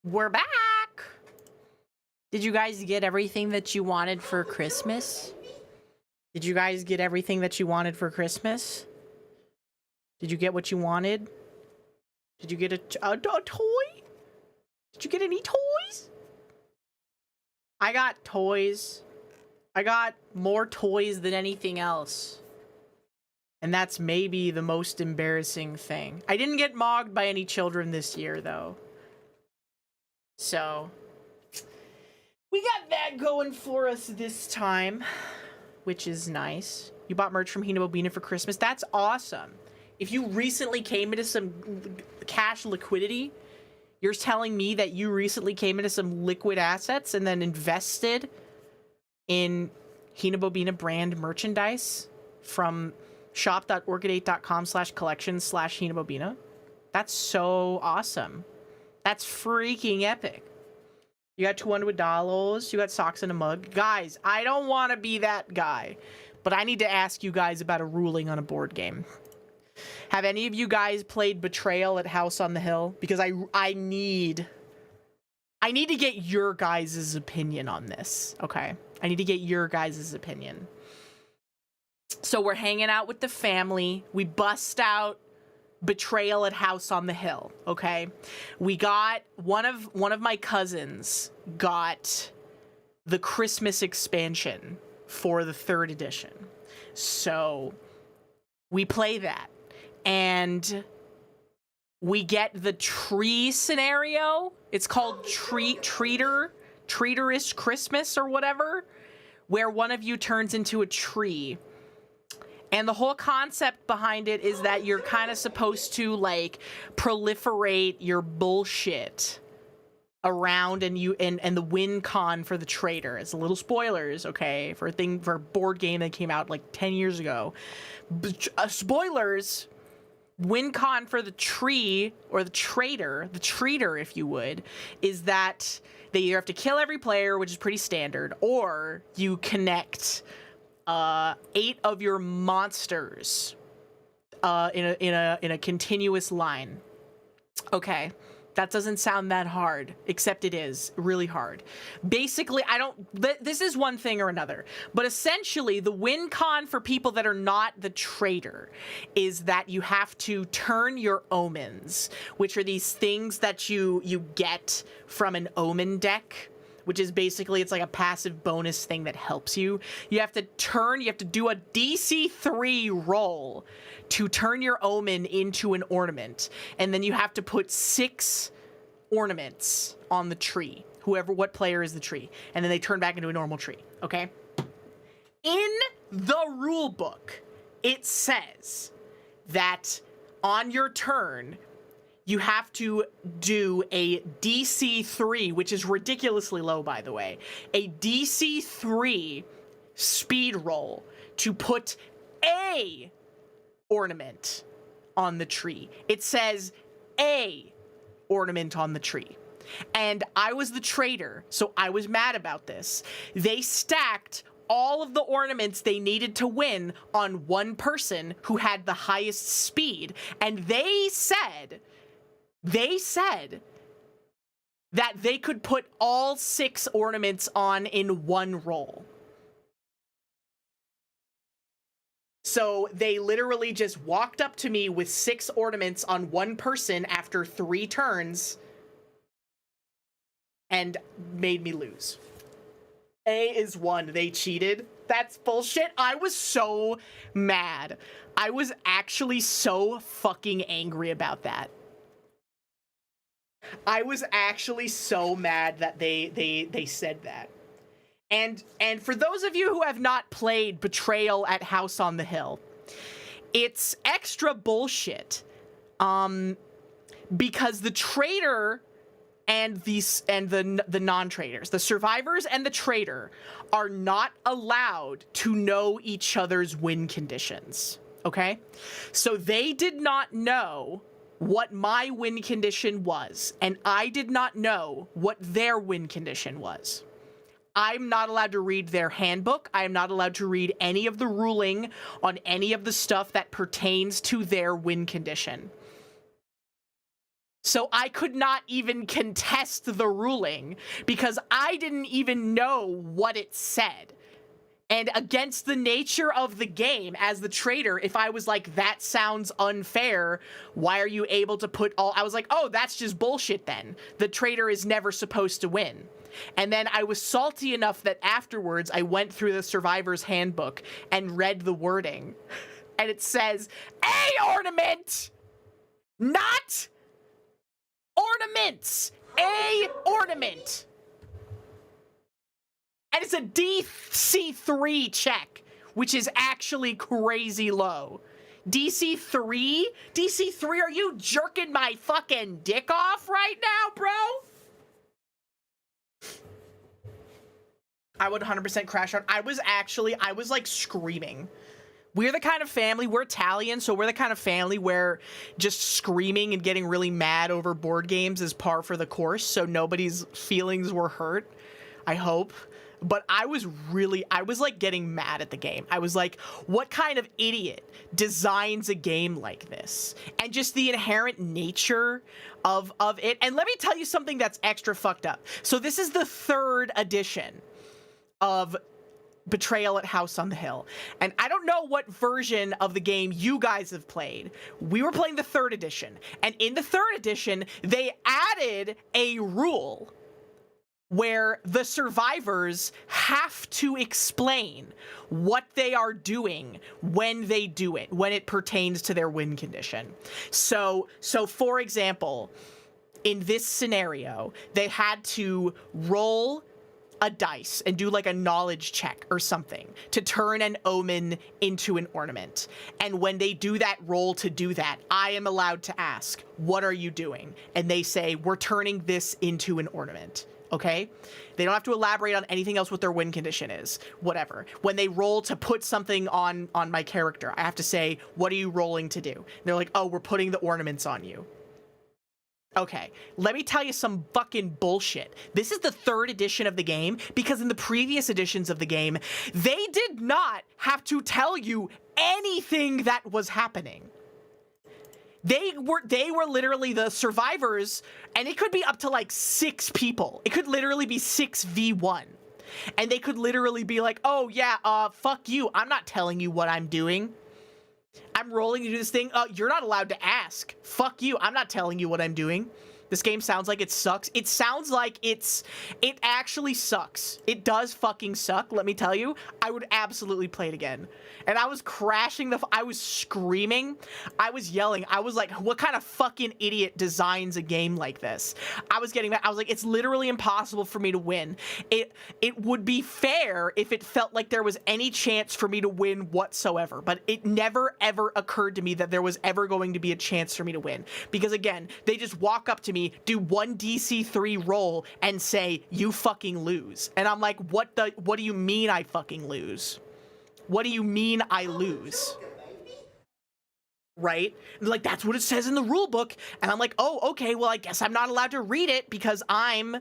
We're back! Did you guys get everything that you wanted for Christmas? Did you guys get everything that you wanted for Christmas? Did you get what you wanted? Did you get a toy? Did you get any toys? I got toys. I got more toys than anything else. And that's maybe the most embarrassing thing. I didn't get mogged by any children this year, though. So, we got that going for us this time, which is nice. You bought merch from Hina Bobina for Christmas. That's awesome. If you recently came into some cash liquidity, you're telling me that you recently came into some liquid assets and then invested in Hina Bobina brand merchandise from shop.orchidate.com/collections/Hina Bobina. That's so awesome. That's freaking epic. You got $200. You got socks and a mug. Guys, I don't want to be that guy, but I need to ask you guys about a ruling on a board game. Have any of you guys played Betrayal at House on the Hill? Because I need to get your guys' opinion on this, okay? I need to get your guys' opinion. So we're hanging out with the family. We bust out Betrayal at House on the Hill, okay? We got one of my cousins got the Christmas expansion for the 3rd edition. So we play that and we get the tree scenario. It's called Treaterish Christmas or whatever, where one of you turns into a tree. And the whole concept behind it is that you're kind of supposed to, like, proliferate your bullshit around, and the win con for the traitor. It's a little spoilers, okay, for a board game that came out like 10 years ago. Spoilers. Win con for the tree or the traitor, the treater, if you would, is that they either have to kill every player, which is pretty standard, or you connect 8 of your monsters in a continuous line. Okay, that doesn't sound that hard, except it is really hard. Basically, this is one thing or another, but essentially the win con for people that are not the traitor is that you have to turn your omens, which are these things that you get from an omen deck, which is basically, it's like a passive bonus thing that helps you. You have to do a DC 3 roll to turn your omen into an ornament. And then you have to put 6 ornaments on the tree. What player is the tree. And then they turn back into a normal tree, okay? In the rule book, it says that on your turn, you have to do a DC 3, which is ridiculously low, by the way. A DC 3 speed roll to put a ornament on the tree. It says a ornament on the tree. And I was the traitor, so I was mad about this. They stacked all of the ornaments they needed to win on one person who had the highest speed. And they said that they could put all 6 ornaments on in one roll. So they literally just walked up to me with 6 ornaments on one person after 3 turns and made me lose. A is 1. They cheated. That's bullshit. I was so mad. I was actually so fucking angry about that. I was actually so mad that they said that. And for those of you who have not played Betrayal at House on the Hill, it's extra bullshit. Because the traitor and the non-traitors, the survivors and the traitor, are not allowed to know each other's win conditions. Okay? So they did not know what my win condition was, and I did not know what their win condition was. I'm not allowed to read their handbook. I am not allowed to read any of the ruling on any of the stuff that pertains to their win condition. So I could not even contest the ruling because I didn't even know what it said. And against the nature of the game, as the trader, if I was like, that sounds unfair, why are you able to put all... I was like, oh, that's just bullshit then. The trader is never supposed to win. And then I was salty enough that afterwards I went through the Survivor's Handbook and read the wording. And it says, a ornament! Not ornaments! A ornament! And it's a DC3 check, which is actually crazy low. DC3? DC3, are you jerking my fucking dick off right now, bro? I would 100% crash out. I was like screaming. We're the kind of family, we're Italian, so we're the kind of family where just screaming and getting really mad over board games is par for the course, so nobody's feelings were hurt, I hope. But I was like getting mad at the game. I was like, what kind of idiot designs a game like this? And just the inherent nature of it. And let me tell you something that's extra fucked up. So this is the 3rd edition of Betrayal at House on the Hill. And I don't know what version of the game you guys have played. We were playing the 3rd edition. And in the 3rd edition, they added a rule where the survivors have to explain what they are doing when they do it, when it pertains to their win condition. So for example, in this scenario, they had to roll a dice and do like a knowledge check or something to turn an omen into an ornament. And when they do that roll to do that, I am allowed to ask, what are you doing? And they say, we're turning this into an ornament. Okay? They don't have to elaborate on anything else what their win condition is. Whatever. When they roll to put something on my character, I have to say, what are you rolling to do? And they're like, oh, we're putting the ornaments on you. Okay, let me tell you some fucking bullshit. This is the 3rd edition of the game because in the previous editions of the game, they did not have to tell you anything that was happening. They were literally the survivors, and it could be up to like 6 people. It could literally be 6v1. And they could literally be like, oh yeah, fuck you. I'm not telling you what I'm doing. I'm rolling to do this thing. You're not allowed to ask. Fuck you. I'm not telling you what I'm doing. This game sounds like it sucks. It sounds like it actually sucks. It does fucking suck, let me tell you. I would absolutely play it again. And I was crashing I was screaming. I was yelling. I was like, what kind of fucking idiot designs a game like this? I was getting mad. I was like, it's literally impossible for me to win. It would be fair if it felt like there was any chance for me to win whatsoever. But it never ever occurred to me that there was ever going to be a chance for me to win. Because again, they just walk up to me, do one DC3 roll, and say, you fucking lose. And I'm like, what do you mean I fucking lose? What do you mean I lose? Right? Like, that's what it says in the rule book. And I'm like, oh, okay, well, I guess I'm not allowed to read it because I'm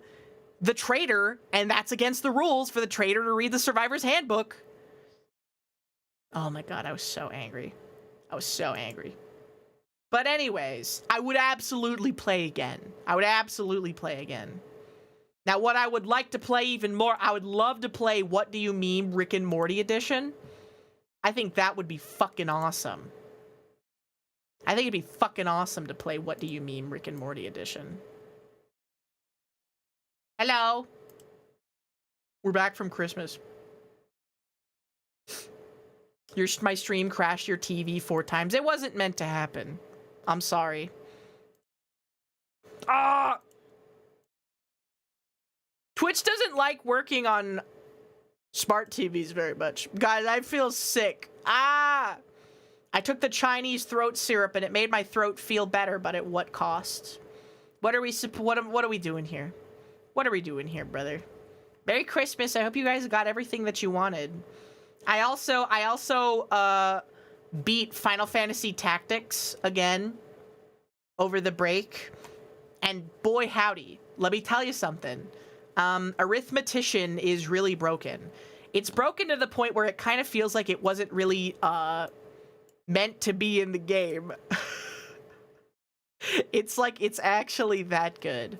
the trader, and that's against the rules for the trader to read the Survivor's Handbook. Oh my god, I was so angry. I was so angry. But anyways, I would absolutely play again. I would absolutely play again. Now, what I would like to play even more, I would love to play What Do You Mean Rick and Morty Edition. I think that would be fucking awesome. I think it'd be fucking awesome to play What Do You Mean Rick and Morty Edition. Hello. We're back from Christmas. My stream crashed your TV 4 times. It wasn't meant to happen. I'm sorry. Ah! Twitch doesn't like working on smart TVs very much. Guys, I feel sick. Ah! I took the Chinese throat syrup and it made my throat feel better, but at what cost? What are we doing here? What are we doing here, brother? Merry Christmas. I hope you guys got everything that you wanted. I also beat Final Fantasy Tactics again over the break. And boy howdy, let me tell you something. Arithmetician is really broken. It's broken to the point where it kind of feels like it wasn't really meant to be in the game. It's actually that good.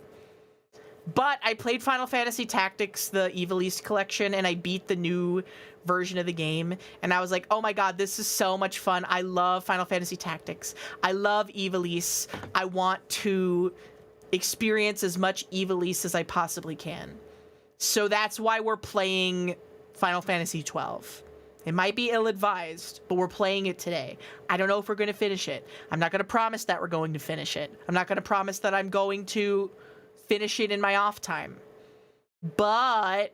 But I played Final Fantasy Tactics, the Ivalice collection, and I beat the new version of the game. And I was like, oh my god, this is so much fun. I love Final Fantasy Tactics. I love Ivalice. I want to experience as much Ivalice as I possibly can. So that's why we're playing Final Fantasy XII. It might be ill-advised, but we're playing it today. I don't know if we're going to finish it. I'm not going to promise that we're going to finish it. I'm not going to promise that I'm going to finish it in my off time. But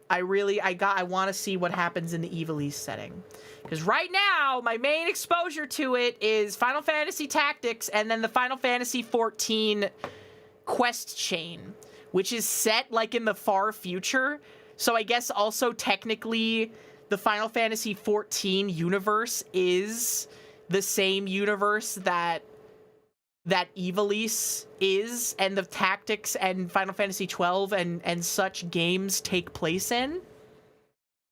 I want to see what happens in the Ivalice setting. Because right now, my main exposure to it is Final Fantasy Tactics and then the Final Fantasy XIV quest chain, which is set like in the far future. So I guess also technically the Final Fantasy XIV universe is the same universe that Ivalice is, and the Tactics and Final Fantasy XII and such games take place in.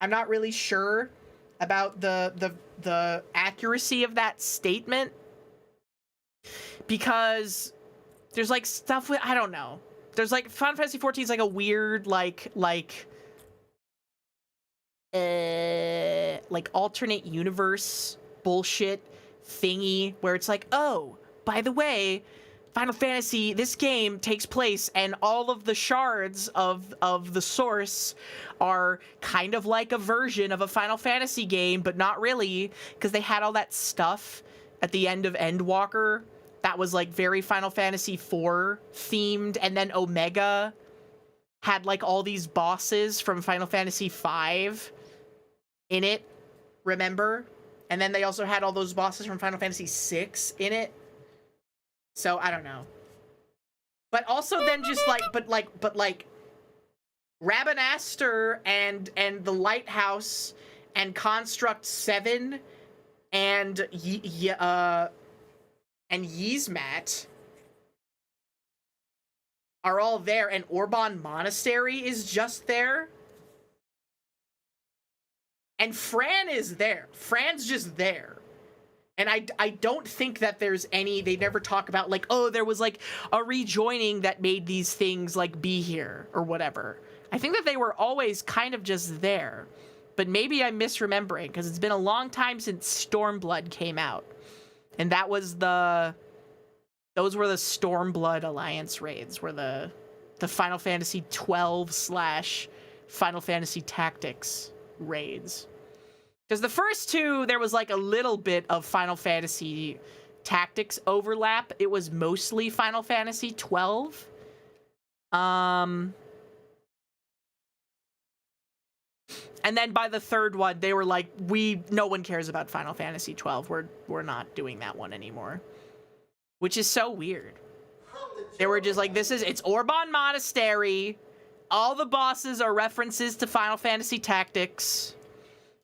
I'm not really sure about the accuracy of that statement, because there's like stuff with, I don't know. There's like Final Fantasy XIV is like a weird like alternate universe bullshit thingy where it's like, oh, by the way, Final Fantasy, this game takes place and all of the shards of the source are kind of like a version of a Final Fantasy game, but not really, because they had all that stuff at the end of Endwalker that was like very Final Fantasy IV themed, and then Omega had like all these bosses from Final Fantasy V in it, remember? And then they also had all those bosses from Final Fantasy VI in it. So I don't know. But also then just like, but like Rabanastre and the Lighthouse and Construct 7 and Yzmat are all there, and Orban Monastery is just there. And Fran is there. Fran's just there. And I don't think that there's any, they never talk about like, oh, there was like a rejoining that made these things like be here or whatever. I think that they were always kind of just there. But maybe I'm misremembering, because it's been a long time since Stormblood came out. And that was those were the Stormblood Alliance raids, were the Final Fantasy 12 / Final Fantasy Tactics raids. Because the first two, there was like a little bit of Final Fantasy Tactics overlap. It was mostly Final Fantasy 12. And then by the third one, they were like, no one cares about Final Fantasy 12. We're not doing that one anymore. Which is so weird. They were just like, it's Orban Monastery. All the bosses are references to Final Fantasy Tactics.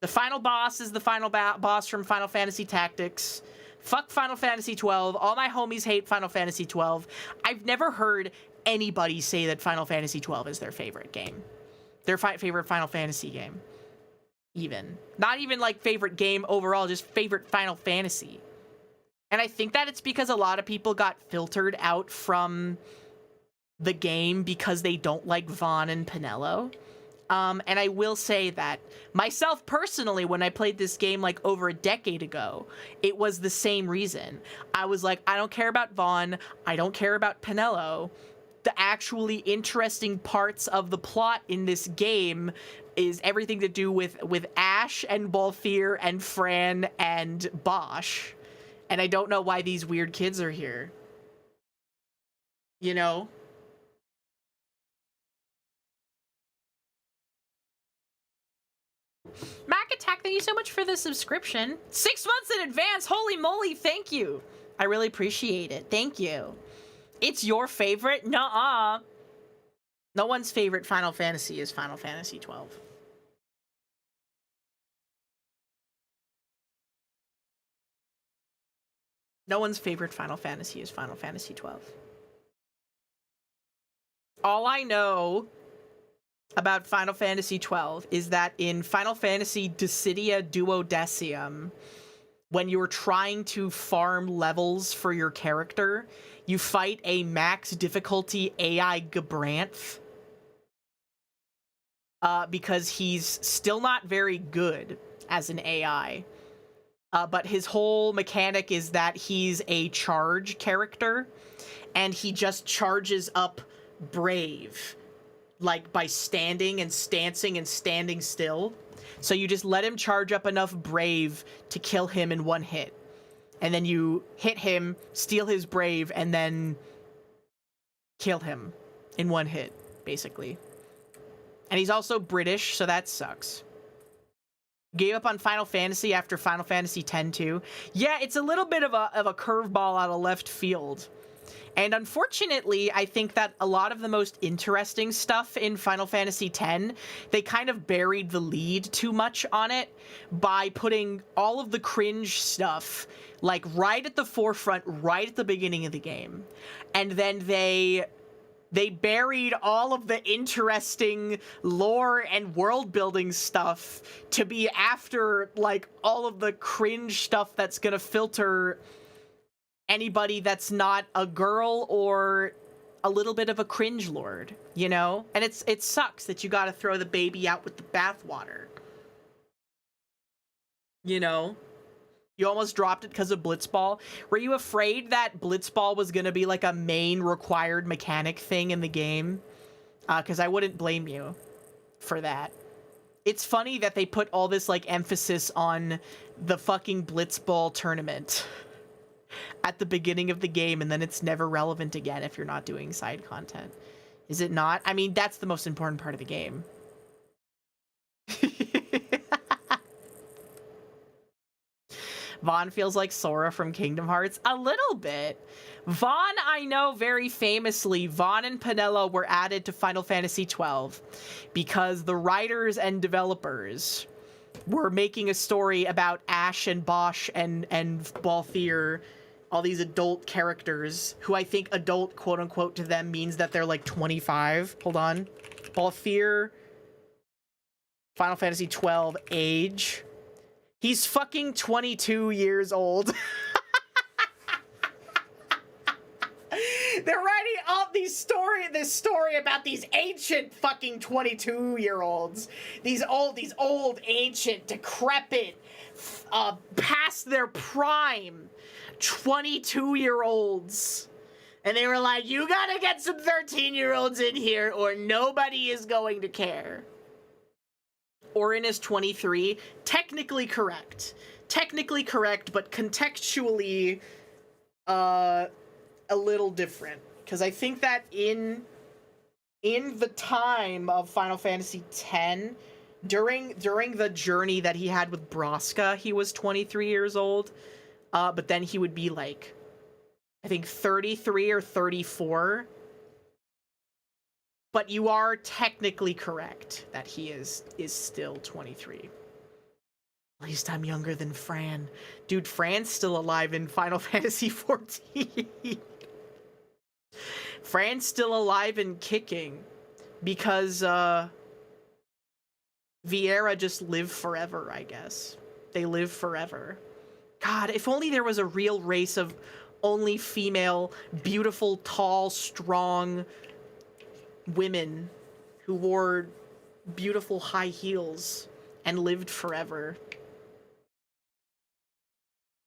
The final boss is the final boss from Final Fantasy Tactics. Fuck Final Fantasy 12. All my homies hate Final Fantasy 12. I've never heard anybody say that Final Fantasy 12 is their favorite game. Their favorite Final Fantasy game. Even. Not even like favorite game overall, just favorite Final Fantasy. And I think that it's because a lot of people got filtered out from the game because they don't like Vaan and Pinello. And I will say that myself personally, when I played this game like over a decade ago, it was the same reason. I was like, I don't care about Vaan. I don't care about Pinello. The actually interesting parts of the plot in this game is everything to do with Ash and Balthier and Fran and Bosch. And I don't know why these weird kids are here. You know? Mac Attack, thank you so much for the subscription. 6 months in advance. Holy moly, thank you. I really appreciate it. Thank you. It's your favorite? Nuh-uh. No one's favorite Final Fantasy is Final Fantasy 12. No one's favorite Final Fantasy is Final Fantasy 12. All I know about Final Fantasy 12 is that in Final Fantasy Dissidia Duodecim, when you're trying to farm levels for your character, you fight a max difficulty AI Gabranth. Because he's still not very good as an AI. But his whole mechanic is that he's a charge character, and he just charges up Brave, like by standing and stancing and standing still. So you just let him charge up enough Brave to kill him in one hit. And then you hit him, steal his Brave, and then kill him in one hit, basically. And he's also British, so that sucks. Gave up on Final Fantasy after Final Fantasy X too. Yeah, it's a little bit of a curveball out of left field. And unfortunately, I think that a lot of the most interesting stuff in Final Fantasy X, they kind of buried the lead too much on it by putting all of the cringe stuff like right at the forefront, right at the beginning of the game. And then they buried all of the interesting lore and world building stuff to be after, like, all of the cringe stuff that's gonna filter anybody that's not a girl or a little bit of a cringe lord, you know? And it sucks that you gotta throw the baby out with the bathwater. You know? You almost dropped it because of Blitzball. Were you afraid that Blitzball was going to be like a main required mechanic thing in the game? Because I wouldn't blame you for that. It's funny that they put all this like emphasis on the fucking Blitzball tournament at the beginning of the game, and then it's never relevant again if you're not doing side content. Is it not? I mean, that's the most important part of the game. Vaan feels like Sora from Kingdom Hearts. A little bit. Vaan, I know very famously, Vaan and Penelo were added to Final Fantasy XII because the writers and developers were making a story about Ash and Bosch and Balthier, all these adult characters, who I think adult, quote-unquote, to them means that they're like 25. Hold on. Balthier, Final Fantasy XII, age... He's fucking 22 years old. They're writing all this story about these ancient fucking 22-year-olds. These old, ancient, decrepit, past their prime 22-year-olds. And they were like, you gotta get some 13-year-olds in here or nobody is going to care. Orin is 23. Technically correct, but contextually a little different. Because I think that in the time of Final Fantasy X, during the journey that he had with Braska, he was 23 years old. But then he would be like, I think 33 or 34. But you are technically correct that he is still 23. At least I'm younger than Fran. Dude, Fran's still alive in Final Fantasy XIV. Fran's still alive and kicking because Vieira just live forever, I guess. They live forever. God, if only there was a real race of only female, beautiful, tall, strong women who wore beautiful high heels and lived forever.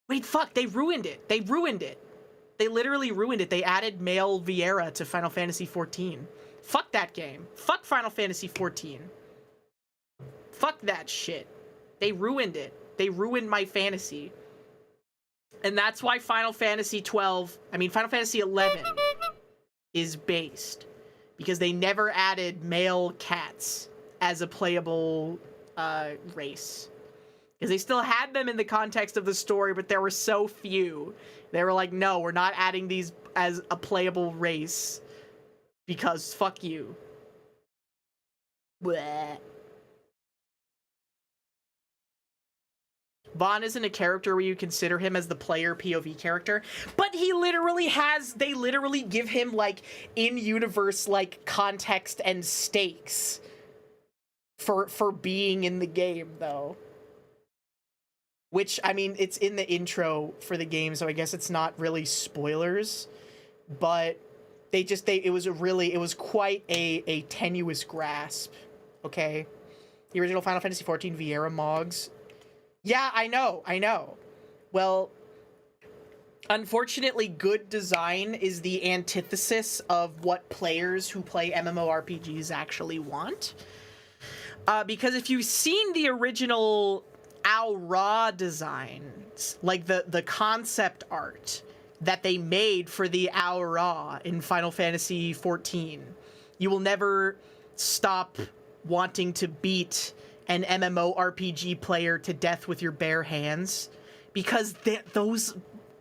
Wait, fuck, they ruined it. They literally ruined it. They added male Vieira to Final Fantasy XIV. Fuck that game. Fuck Final Fantasy XIV. Fuck that shit. They ruined it. They ruined my fantasy. And that's why Final Fantasy XII is based. Because they never added male cats as a playable race. Because they still had them in the context of the story, but there were so few. They were like, no, we're not adding these as a playable race. Because fuck you. Bleh. Vaan isn't a character where you consider him as the player POV character, but he literally has, they literally give him like in-universe like context and stakes for being in the game though. which, I mean, it's in the intro for the game, so I guess it's not really spoilers, but it was quite a tenuous grasp, okay? The original Final Fantasy XIV Vieira Mogs. Yeah, I know. Well, unfortunately, good design is the antithesis of what players who play MMORPGs actually want. Because if you've seen the original Aura designs, like the concept art that they made for the Aura in Final Fantasy XIV, you will never stop wanting to beat an MMORPG player to death with your bare hands, because those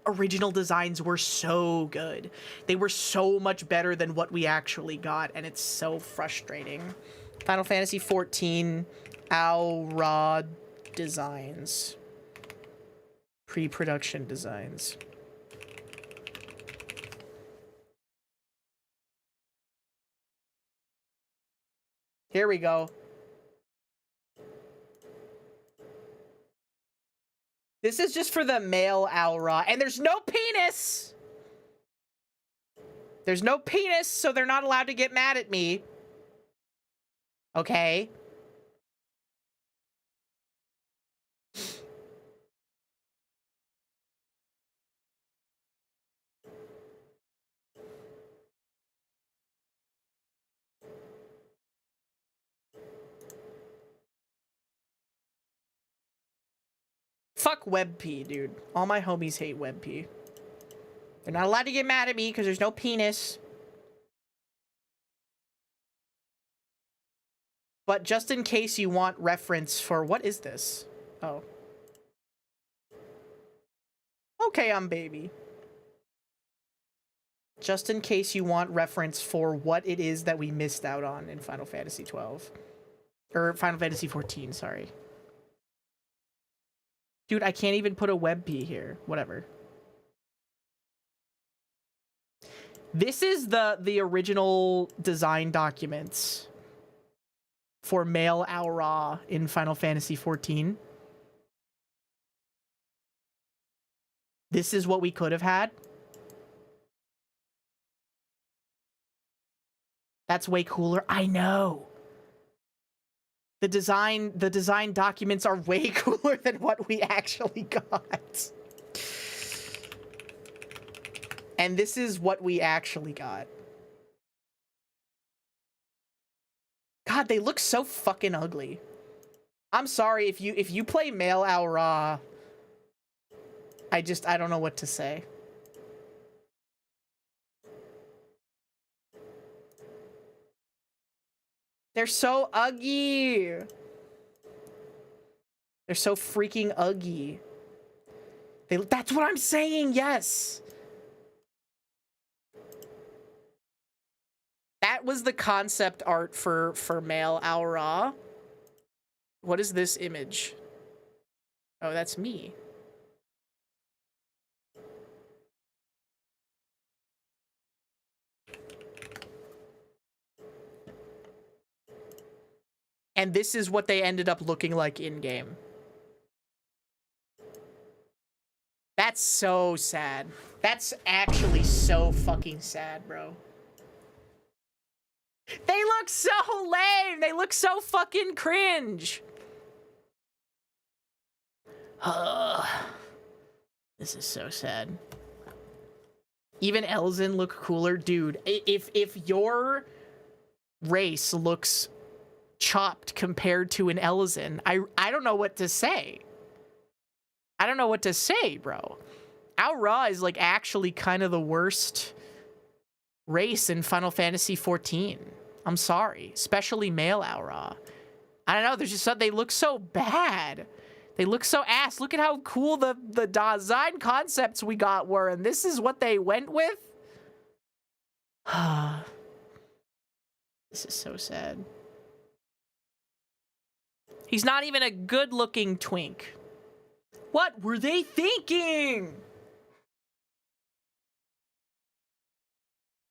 original designs were so good. They were so much better than what we actually got, and it's so frustrating. Final Fantasy XIV Aura designs. Pre-production designs. Here we go. This is just for the male Aura, and there's no penis! There's no penis, so they're not allowed to get mad at me. Okay? Fuck WebP, dude. All my homies hate WebP. They're not allowed to get mad at me because there's no penis. But just in case you want reference for... What is this? Oh. Okay, I'm baby. Just in case you want reference for what it is that we missed out on in Final Fantasy XII. Or Final Fantasy XIV, sorry. Dude, I can't even put a WebP here. Whatever. This is the original design documents for male Aura in Final Fantasy XIV. This is what we could have had. That's way cooler. I know. The design documents are way cooler than what we actually got. And this is what we actually got. God, they look so fucking ugly. I'm sorry if you play male Aura. I don't know what to say. They're so ugly. They're so freaking ugly. That's what I'm saying, yes. That was the concept art for male Aura. What is this image? Oh, that's me. And this is what they ended up looking like in-game. That's so sad. That's actually so fucking sad, bro. They look so lame! They look so fucking cringe! This is so sad. Even Elzen look cooler. Dude, if your race looks chopped compared to an Elzen, I don't know what to say. I don't know what to say, bro. Aura is like actually kind of the worst race in Final Fantasy XIV. I'm sorry, especially male Aura. I don't know, there's just they look so bad. They look so ass. Look at how cool the design concepts we got were, and this is what they went with? This is so sad. He's not even a good-looking twink. What were they thinking?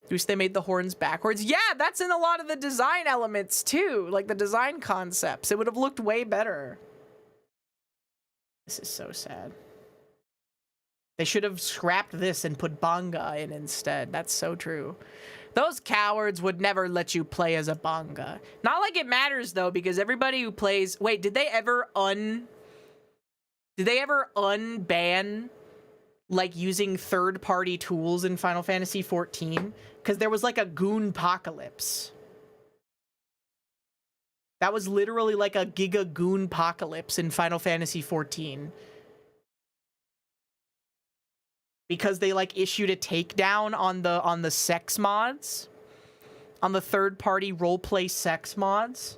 Wish they made the horns backwards. Yeah, that's in a lot of the design elements too, like the design concepts. It would have looked way better. This is so sad. They should have scrapped this and put Banga in instead. That's so true. Those cowards would never let you play as a Banga. Not like it matters, though, because everybody who plays... Wait, did they ever unban, like, using third-party tools in Final Fantasy XIV? Because there was, like, a goon-pocalypse. That was literally like a Giga Goon-pocalypse in Final Fantasy XIV. Because they, like, issued a takedown on the sex mods. On the third-party roleplay sex mods.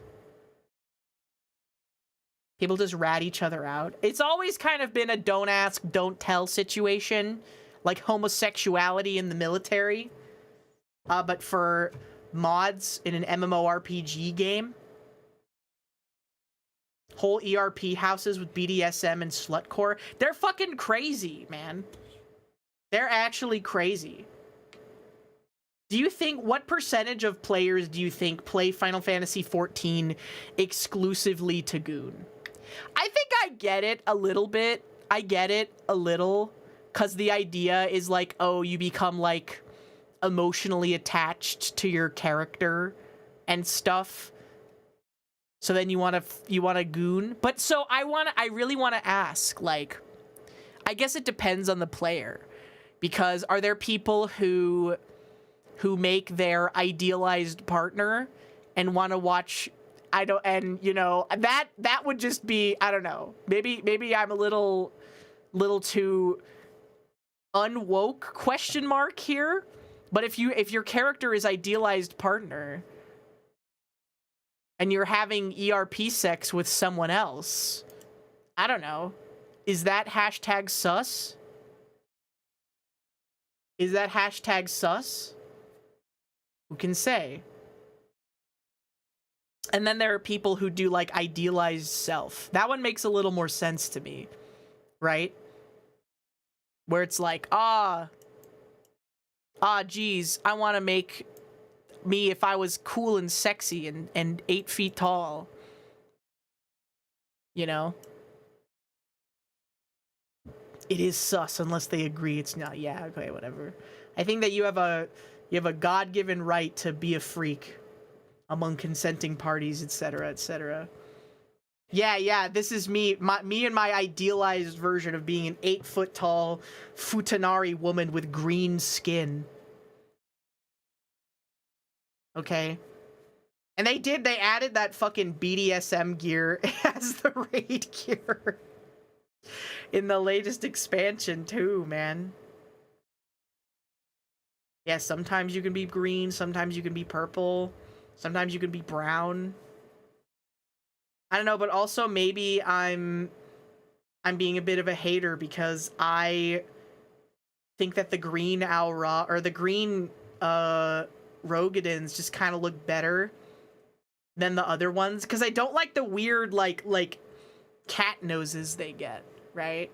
People just rat each other out. It's always kind of been a don't ask, don't tell situation. Like homosexuality in the military. But for mods in an MMORPG game. Whole ERP houses with BDSM and slutcore. They're fucking crazy, man. They're actually crazy. Do you think, what percentage of players do you think play Final Fantasy XIV exclusively to goon? I think I get it a little bit. I get it a little. Because the idea is like, oh, you become like emotionally attached to your character and stuff. So then you want to goon. But so I really want to ask, like, I guess it depends on the player. Because are there people who make their idealized partner and want to watch, you know, that would just be, I don't know. Maybe I'm a little too unwoke question mark here. But if your character is idealized partner and you're having ERP sex with someone else, I don't know. Is that hashtag sus? Is that hashtag sus? Who can say? And then there are people who do like idealized self. That one makes a little more sense to me, right? Where it's like, geez, I want to make me if I was cool and sexy and 8 feet tall. You know? It is sus unless they agree it's not. Yeah, okay, whatever. I think that you have a God-given right to be a freak among consenting parties, etc., etc. Yeah, this is me and my idealized version of being an 8-foot-tall futanari woman with green skin. Okay. And they added that fucking BDSM gear as the raid gear. In the latest expansion, too, man. Yeah, sometimes you can be green, sometimes you can be purple, sometimes you can be brown. I don't know, but also maybe I'm being a bit of a hater because I think that the green Aura, or the green Rogadins just kind of look better than the other ones. Because I don't like the weird, like cat noses they get. Right?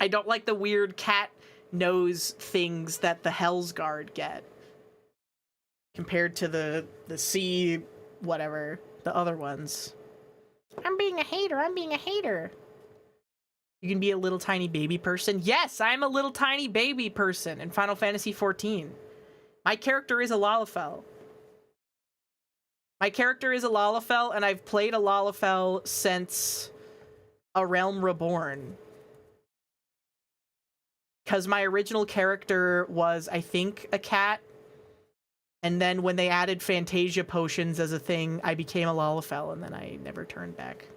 I don't like the weird cat nose things that the Hellsguard get. Compared to the sea, whatever, the other ones. I'm being a hater. You can be a little tiny baby person. Yes, I'm a little tiny baby person in Final Fantasy XIV. My character is a Lalafell. And I've played a Lalafell since A Realm Reborn. Because my original character was, I think, a cat. And then when they added Fantasia potions as a thing, I became a Lalafell, and then I never turned back.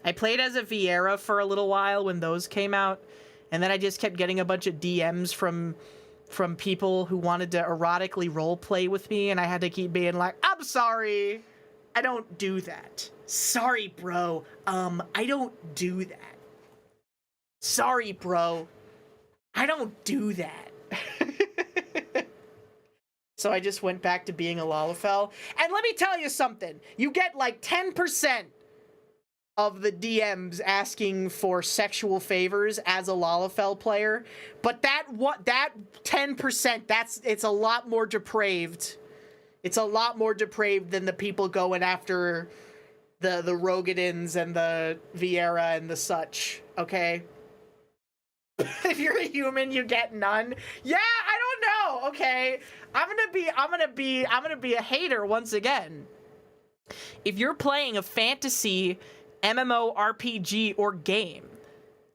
I played as a Viera for a little while when those came out, and then I just kept getting a bunch of DMs from people who wanted to erotically roleplay with me, and I had to keep being like, I'm sorry, I don't do that. Sorry, bro. I don't do that. Sorry, bro. I don't do that. So I just went back to being a Lalafell. And let me tell you something. You get like 10% of the DMs asking for sexual favors as a Lalafell player. But that 10%, it's a lot more depraved. It's a lot more depraved than the people going after the Rogadins and the Vieira and the such, okay? If you're a human, you get none. Yeah, I don't know. Okay, I'm gonna be a hater once again. If you're playing a fantasy MMORPG or game,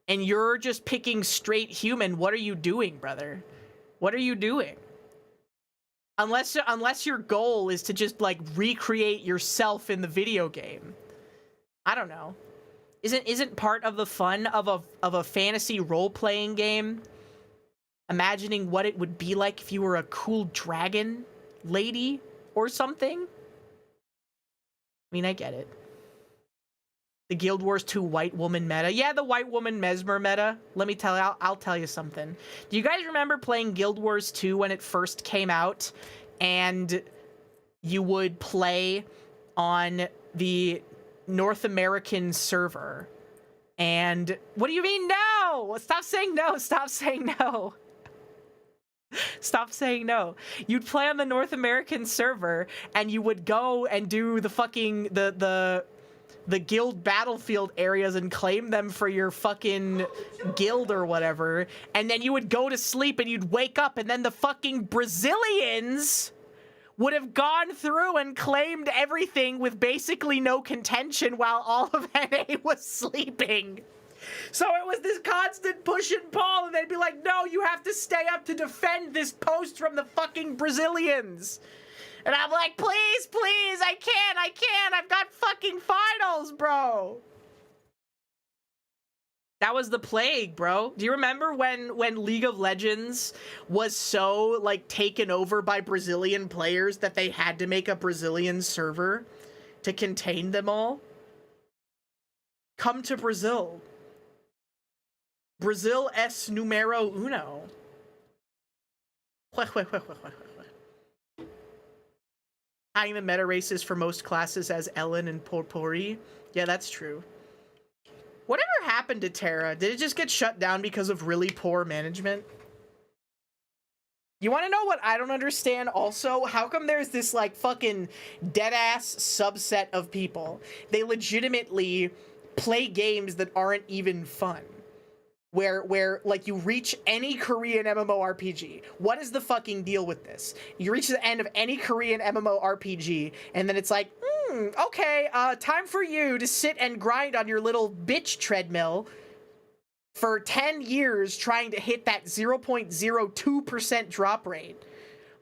and you're just picking straight human, what are you doing, brother? What are you doing? Unless your goal is to just like recreate yourself in the video game. I don't know. Isn't part of the fun of a fantasy role-playing game imagining what it would be like if you were a cool dragon lady or something? I mean, I get it. The Guild Wars 2 white woman meta. Yeah, the white woman mesmer meta. Let me tell you, I'll tell you something. Do you guys remember playing Guild Wars 2 when it first came out, and you would play on the North American server? And what do you mean no? Stop saying no. Stop saying no. Stop saying no. You'd play on the North American server, and you would go and do the fucking the guild battlefield areas and claim them for your fucking guild or whatever, and then you would go to sleep and you'd wake up, and then the fucking Brazilians would have gone through and claimed everything with basically no contention while all of NA was sleeping. So it was this constant push and pull, and they'd be like, no, you have to stay up to defend this post from the fucking Brazilians. And I'm like, please, please, I can't. I've got fucking finals, bro. That was the plague, bro. Do you remember when League of Legends was so, like, taken over by Brazilian players that they had to make a Brazilian server to contain them all? Come to Brazil. Brazil es numero uno. Hiding the meta races for most classes as Ellen and Porpori. Yeah, that's true. Whatever happened to Terra? Did it just get shut down because of really poor management? You want to know what I don't understand also? How come there's this, like, fucking dead-ass subset of people? They legitimately play games that aren't even fun. Where like, you reach any Korean MMORPG. What is the fucking deal with this? You reach the end of any Korean MMORPG, and then it's like, okay, time for you to sit and grind on your little bitch treadmill for 10 years trying to hit that 0.02% drop rate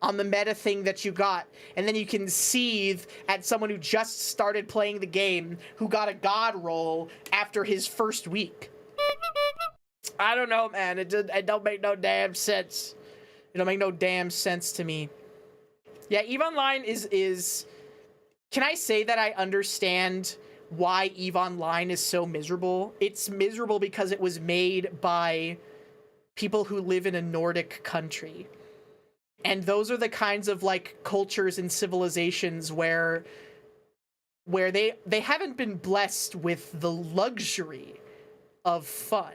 on the meta thing that you got. And then you can seethe at someone who just started playing the game, who got a god roll after his first week. I don't know, man. It don't make no damn sense. It don't make no damn sense to me. Yeah, EVE Online is... Can I say that I understand why EVE Online is so miserable? It's miserable because it was made by people who live in a Nordic country. And those are the kinds of, like, cultures and civilizations where they haven't been blessed with the luxury of fun.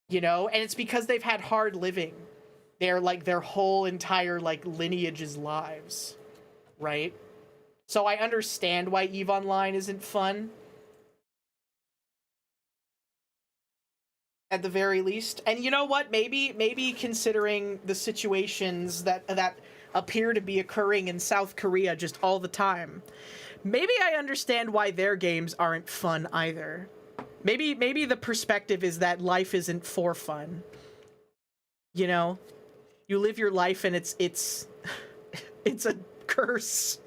You know, and it's because they've had hard living. They're like their whole entire, like, lineage's lives, right? So I understand why EVE Online isn't fun. At the very least. And you know what? Maybe considering the situations that appear to be occurring in South Korea just all the time, maybe I understand why their games aren't fun either. Maybe the perspective is that life isn't for fun. You know? You live your life and it's it's a curse.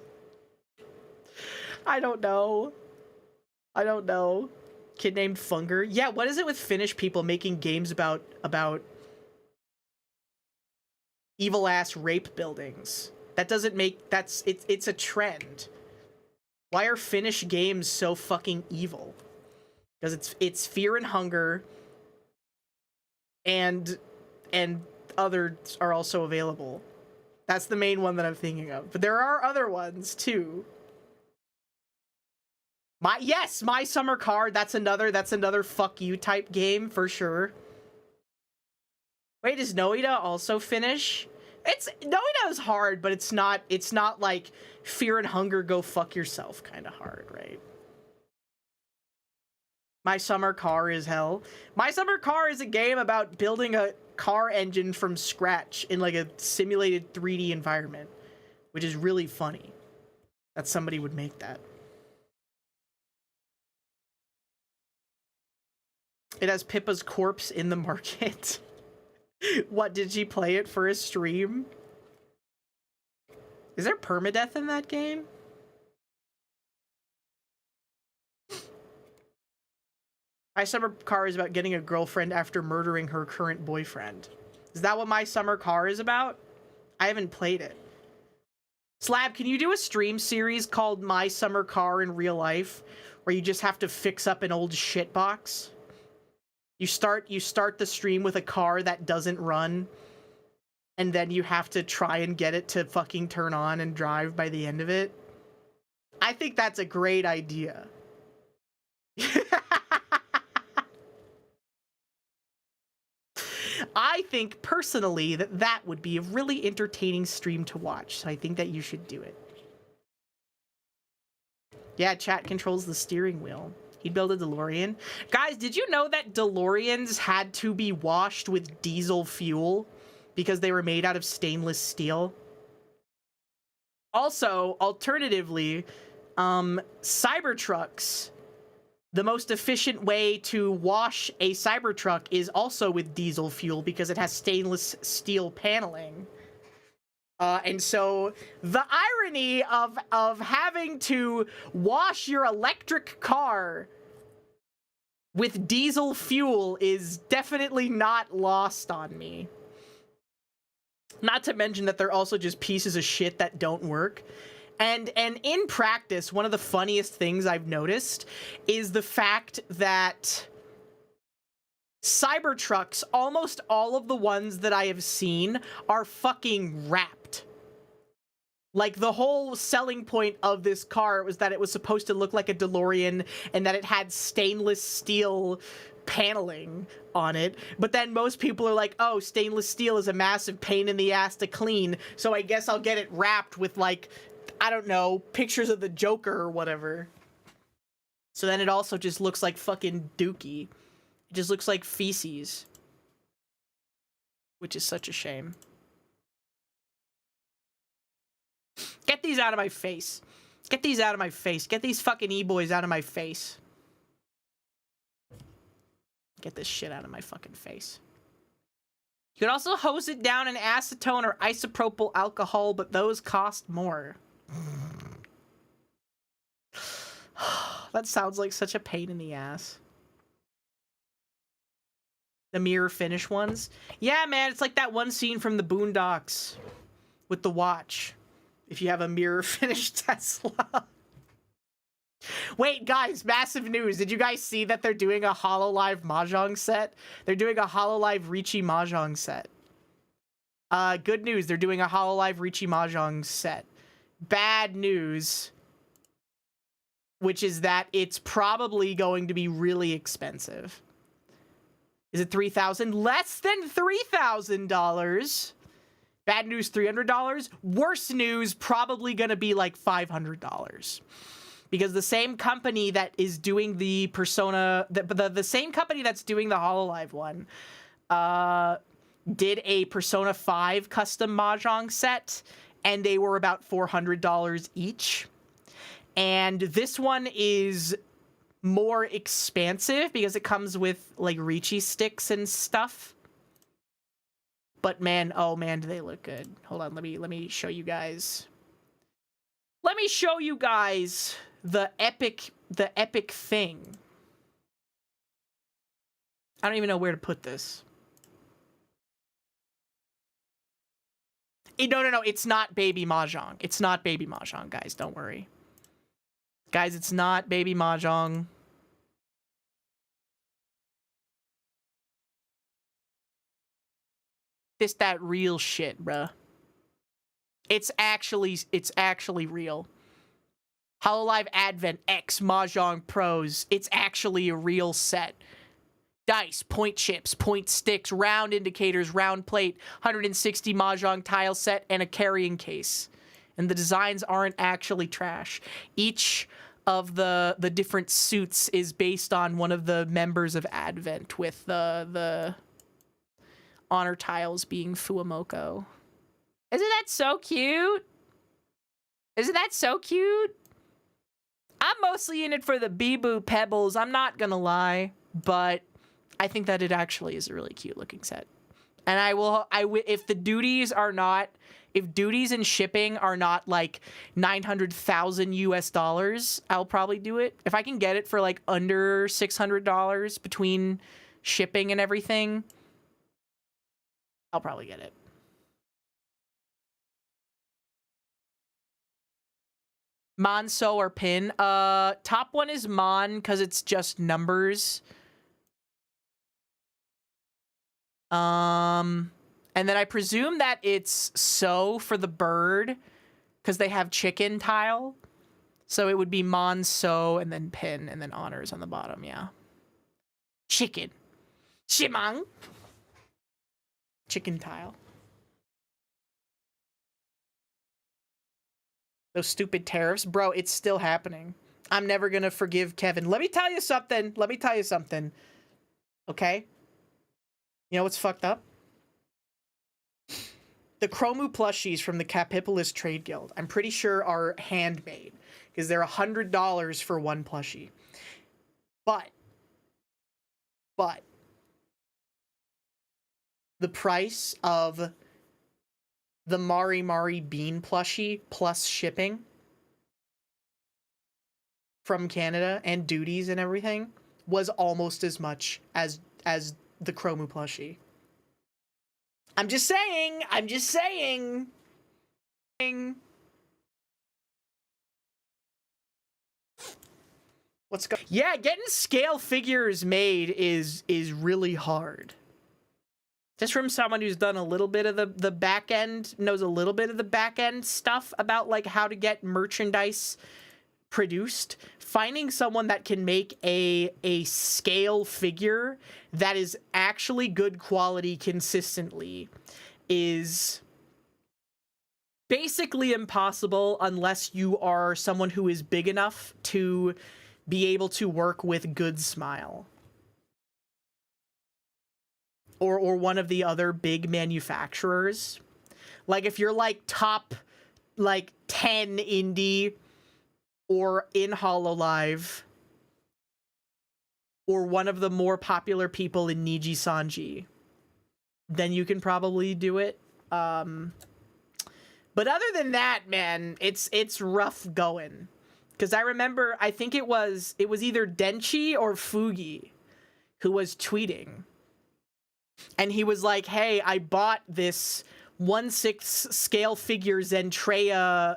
I don't know. Kid named Funger. Yeah, what is it with Finnish people making games about evil ass rape buildings? That doesn't make it's a trend. Why are Finnish games so fucking evil? Because it's fear and hunger, and others are also available. That's the main one that I'm thinking of. But there are other ones too. My Summer Card. That's another fuck you type game for sure. Wait, is Noida also Finnish? Noida is hard, but it's not like fear and hunger go fuck yourself kind of hard, right? My Summer Car is hell. My Summer Car is a game about building a car engine from scratch in like a simulated 3D environment, which is really funny that somebody would make that. It has Pippa's corpse in the market. What, did she play it for a stream? Is there permadeath in that game? My Summer Car is about getting a girlfriend after murdering her current boyfriend. Is that what My Summer Car is about? I haven't played it. Slab, can you do a stream series called My Summer Car in real life, where you just have to fix up an old shitbox? You start the stream with a car that doesn't run, and then you have to try and get it to fucking turn on and drive by the end of it. I think that's a great idea. I think, personally, that would be a really entertaining stream to watch, so I think that you should do it. Yeah, chat controls the steering wheel. He'd build a DeLorean. Guys, did you know that DeLoreans had to be washed with diesel fuel because they were made out of stainless steel? Also, alternatively, Cybertrucks, the most efficient way to wash a Cybertruck is also with diesel fuel because it has stainless steel paneling. And so the irony of having to wash your electric car with diesel fuel is definitely not lost on me. Not to mention that they're also just pieces of shit that don't work. And in practice, one of the funniest things I've noticed is the fact that Cybertrucks, almost all of the ones that I have seen, are fucking wrapped. Like, the whole selling point of this car was that it was supposed to look like a DeLorean and that it had stainless steel paneling on it. But then most people are like, oh, stainless steel is a massive pain in the ass to clean, so I guess I'll get it wrapped with, like, I don't know, pictures of the Joker or whatever. So then it also just looks like fucking dookie. It just looks like feces. Which is such a shame. Get these out of my face. Get these out of my face. Get these fucking e-boys out of my face. Get this shit out of my fucking face. You could also hose it down in acetone or isopropyl alcohol, but those cost more. That sounds like such a pain in the ass. The mirror finish ones? Yeah, man, it's like that one scene from the Boondocks with the watch. If you have a mirror finish Tesla. Wait, guys, massive news. Did you guys see that they're doing a HoloLive Mahjong set? They're doing a HoloLive Ricci Mahjong set. Good news, they're doing a HoloLive Ricci Mahjong set. Bad news, which is that it's probably going to be really expensive. Is it $3,000? Less than $3,000. Bad news, $300. Worse news, probably gonna be like $500. Because the same company that is doing the Persona, the same company that's doing the HoloLive one, did a Persona 5 custom Mahjong set, and they were about $400 each. And this one is more expansive because it comes with like Ricci sticks and stuff. But man, oh man, do they look good. Hold on, let me show you guys. Let me show you guys the epic thing. I don't even know where to put this. No, it's not Baby Mahjong. It's not Baby Mahjong, guys, don't worry. Guys, it's not Baby Mahjong. It's that real shit, bruh. It's actually real. HoloLive Advent X Mahjong Pros. It's actually a real set. Dice, point chips, point sticks, round indicators, round plate, 160 Mahjong tile set, and a carrying case. And the designs aren't actually trash. Each of the different suits is based on one of the members of Advent, with the honor tiles being Fuamoko. Isn't that so cute? Isn't that so cute? I'm mostly in it for the Bee-Boo Pebbles, I'm not gonna lie, but I think that it actually is a really cute looking set. And if the duties are not, if duties and shipping are not like 900,000 US dollars, I'll probably do it. If I can get it for like under $600 between shipping and everything, I'll probably get it. Mon, So, or Pin. Top one is Mon because it's just numbers. And then I presume that it's So for the bird, because they have chicken tile. So it would be Mon, So, and then Pin, and then honors on the bottom, yeah. Chicken. Shimang. Chicken tile. Those stupid tariffs. Bro, it's still happening. I'm never gonna forgive Kevin. Let me tell you something. Let me tell you something. Okay? You know what's fucked up? The Chromu plushies from the Capipolis Trade Guild, I'm pretty sure are handmade, because they're $100 for one plushie. But the price of the Mari Mari Bean plushie plus shipping from Canada and duties and everything was almost as much as the Chromu plushie. I'm just saying. I'm just saying. Let's go. Yeah, getting scale figures made is really hard. Just from someone who's done a little bit of the back end, knows a little bit of the back end stuff about like how to get merchandise produced, finding someone that can make a scale figure that is actually good quality consistently is basically impossible unless you are someone who is big enough to be able to work with Good Smile or one of the other big manufacturers. Like if you're like top like 10 indie or in HoloLive, or one of the more popular people in Niji Sanji, then you can probably do it. But other than that, man, it's rough going. Because I remember, I think it was either Denchi or Fugi who was tweeting. And he was like, hey, I bought this 1/6 scale figure Zentreya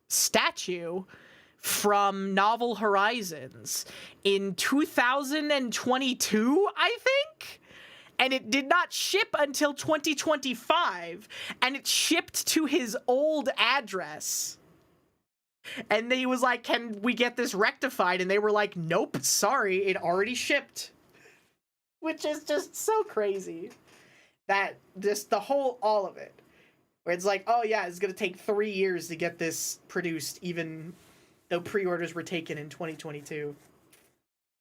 statue from Novel Horizons in 2022, I think? And it did not ship until 2025, and it shipped to his old address. And he was like, can we get this rectified? And they were like, nope, sorry, it already shipped. Which is just so crazy. That, just all of it. Where it's like, oh yeah, it's gonna take 3 years to get this produced, even though pre-orders were taken in 2022.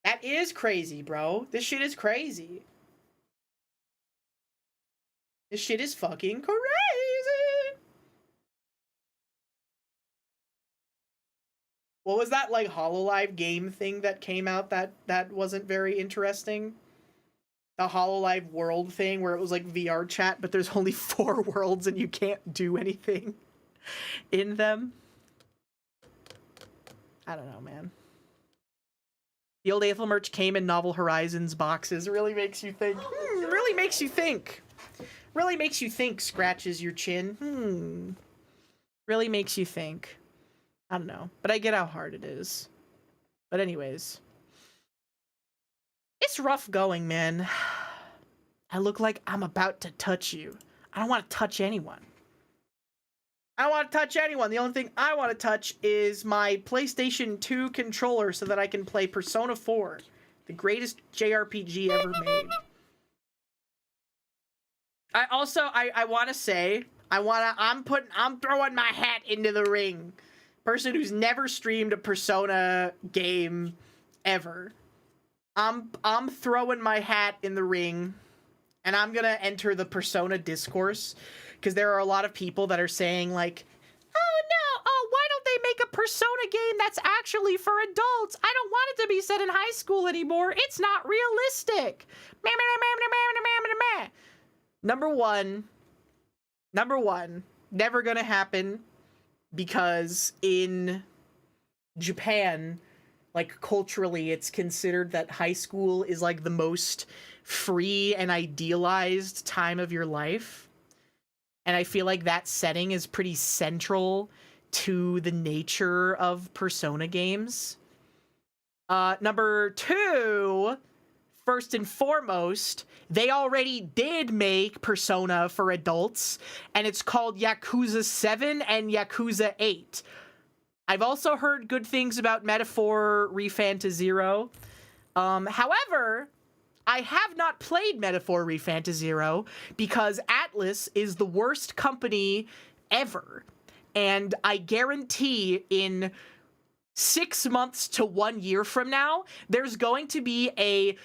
That is crazy, bro. This shit is crazy. This shit is fucking crazy. What was that, like, HoloLive game thing that came out that wasn't very interesting? The HoloLive world thing where it was like VR chat, but there's only 4 worlds and you can't do anything in them. I don't know, man. The old Aethel merch came in Novel Horizons boxes. Really makes you think. Really makes you think. Really makes you think, scratches your chin. Really makes you think. I don't know. But I get how hard it is. But anyways. It's rough going, man. I look like I'm about to touch you. I don't want to touch anyone. I don't want to touch anyone. The only thing I want to touch is my PlayStation 2 controller so that I can play Persona 4, the greatest JRPG ever made. I also want to say, I'm throwing my hat into the ring. person who's never streamed a Persona game ever, I'm throwing my hat in the ring, and I'm gonna enter the Persona discourse, because there are a lot of people that are saying like, oh no, oh, why don't they make a Persona game that's actually for adults? I don't want it to be set in high school anymore. It's not realistic. Number one, never gonna happen, because in Japan, like, culturally, it's considered that high school is like the most free and idealized time of your life. And I feel like that setting is pretty central to the nature of Persona games. Number two, first and foremost, they already did make Persona for adults, and it's called Yakuza 7 and Yakuza 8. I've also heard good things about Metaphor ReFantazero. However, I have not played Metaphor ReFantazero because Atlus is the worst company ever. And I guarantee in 6 months to 1 year from now, there's going to be a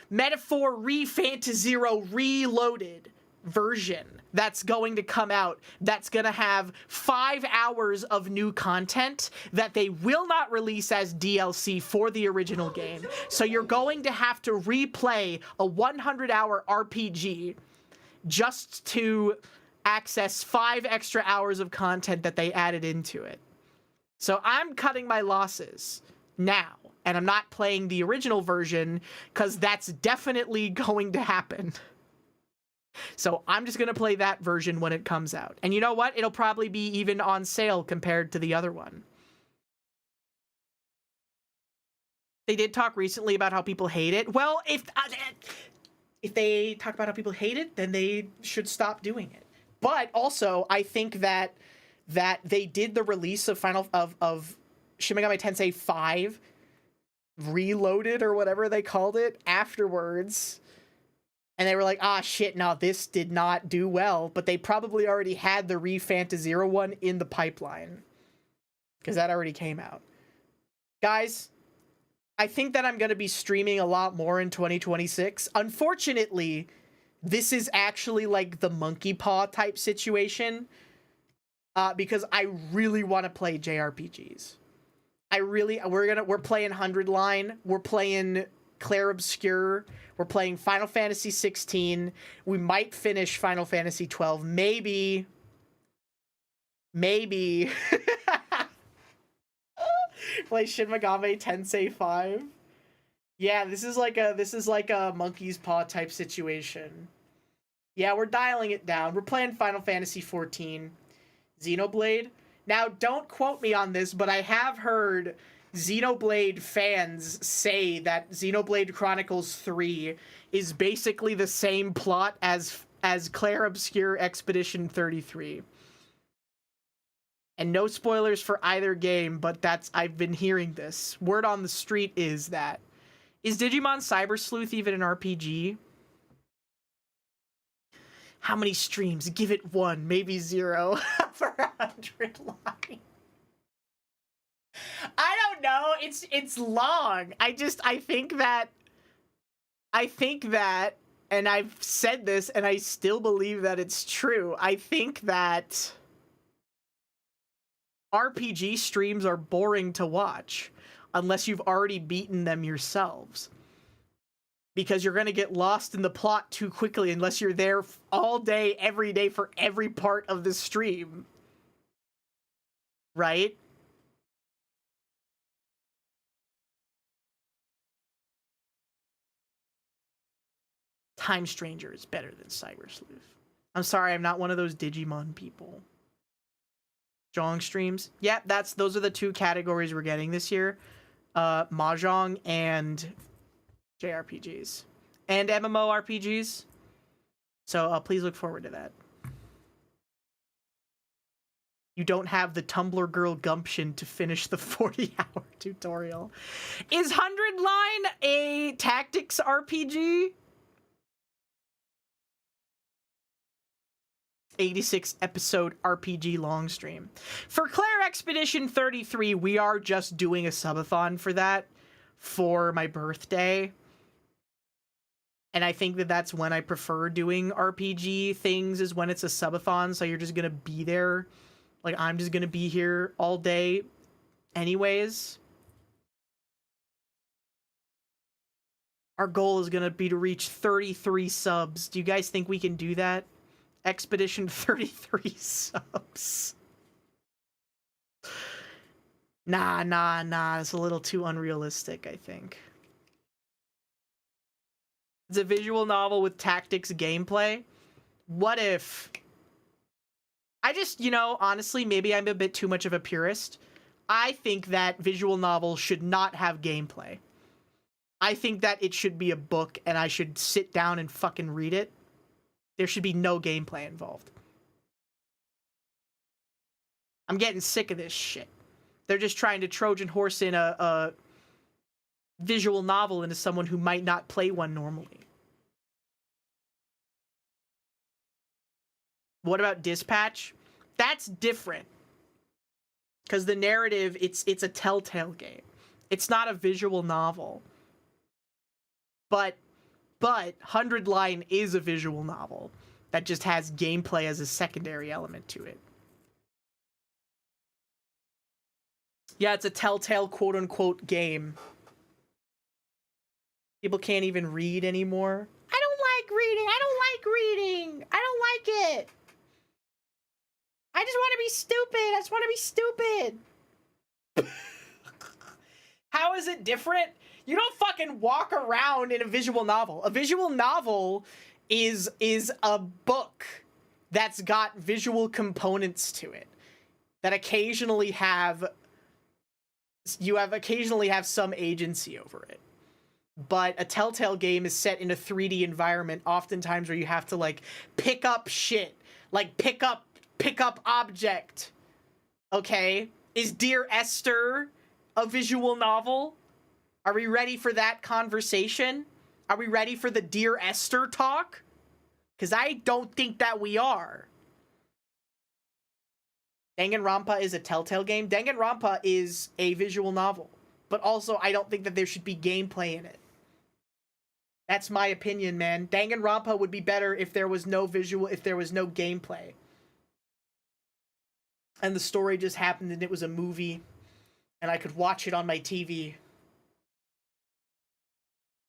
Metaphor ReFantazero Reloaded version that's going to come out, that's going to have 5 hours of new content that they will not release as DLC for the original game. So you're going to have to replay a 100-hour RPG just to access 5 extra hours of content that they added into it. So I'm cutting my losses now, and I'm not playing the original version because that's definitely going to happen. So I'm just going to play that version when it comes out. And you know what? It'll probably be even on sale compared to the other one. They did talk recently about how people hate it. Well, if they talk about how people hate it, then they should stop doing it. But also, I think that they did the release of Shin Megami Tensei 5 Reloaded, or whatever they called it, afterwards. And they were like, ah, shit, no, this did not do well. But they probably already had the ReFantazero one in the pipeline, because that already came out. Guys, I think that I'm going to be streaming a lot more in 2026. Unfortunately, this is actually like the monkey paw type situation, because I really want to play JRPGs. We're playing 100 Line. We're playing Clair Obscur. We're playing Final Fantasy 16. We might finish Final Fantasy 12. Maybe. Play Shin Megami Tensei 5. Yeah, this is like a monkey's paw type situation. Yeah, we're dialing it down. We're playing Final Fantasy 14. Xenoblade. Now, don't quote me on this, but I have heard Xenoblade fans say that Xenoblade Chronicles 3 is basically the same plot as Clair Obscur Expedition 33. And no spoilers for either game, but I've been hearing this. Word on the street is that. Is Digimon Cyber Sleuth even an RPG? How many streams? Give it 1, maybe 0 for 100 Line. I don't know. It's long. I think that, and I've said this and I still believe that it's true. I think that RPG streams are boring to watch unless you've already beaten them yourselves, because you're going to get lost in the plot too quickly unless you're there all day, every day, for every part of the stream. Right? Time Stranger is better than Cyber Sleuth. I'm sorry, I'm not one of those Digimon people. Mahjong streams. Yeah, those are the 2 categories we're getting this year. Mahjong and JRPGs. And MMORPGs. So please look forward to that. You don't have the Tumblr girl gumption to finish the 40-hour tutorial. Is 100 Line a tactics RPG? 86 episode RPG long stream. For Claire Expedition 33, we are just doing a subathon for that for my birthday. And I think that that's when I prefer doing RPG things, is when it's a subathon, so you're just gonna be there. Like, I'm just gonna be here all day anyways. Our goal is gonna be to reach 33 subs. Do you guys think we can do that? Expedition 33 subs. Nah. It's a little too unrealistic, I think. It's a visual novel with tactics gameplay. What if... I just, you know, honestly, maybe I'm a bit too much of a purist. I think that visual novels should not have gameplay. I think that it should be a book and I should sit down and fucking read it. There should be no gameplay involved. I'm getting sick of this shit. They're just trying to Trojan horse in a visual novel into someone who might not play one normally. What about Dispatch? That's different. Because the narrative, it's a Telltale game. It's not a visual novel. But 100 Line is a visual novel that just has gameplay as a secondary element to it. Yeah, it's a Telltale quote-unquote game. People can't even read anymore. I don't like reading. I don't like it. I just want to be stupid. How is it different? You don't fucking walk around in a visual novel. A visual novel is a book that's got visual components to it that occasionally have some agency over it. But a Telltale game is set in a 3D environment, oftentimes where you have to like pick up shit, like pick up object. Okay? Is Dear Esther a visual novel? Are we ready for that conversation? Are we ready for the Dear Esther talk? Because I don't think that we are. Danganronpa is a Telltale game. Danganronpa is a visual novel. But also, I don't think that there should be gameplay in it. That's my opinion, man. Danganronpa would be better if there was no gameplay. And the story just happened and it was a movie. And I could watch it on my TV.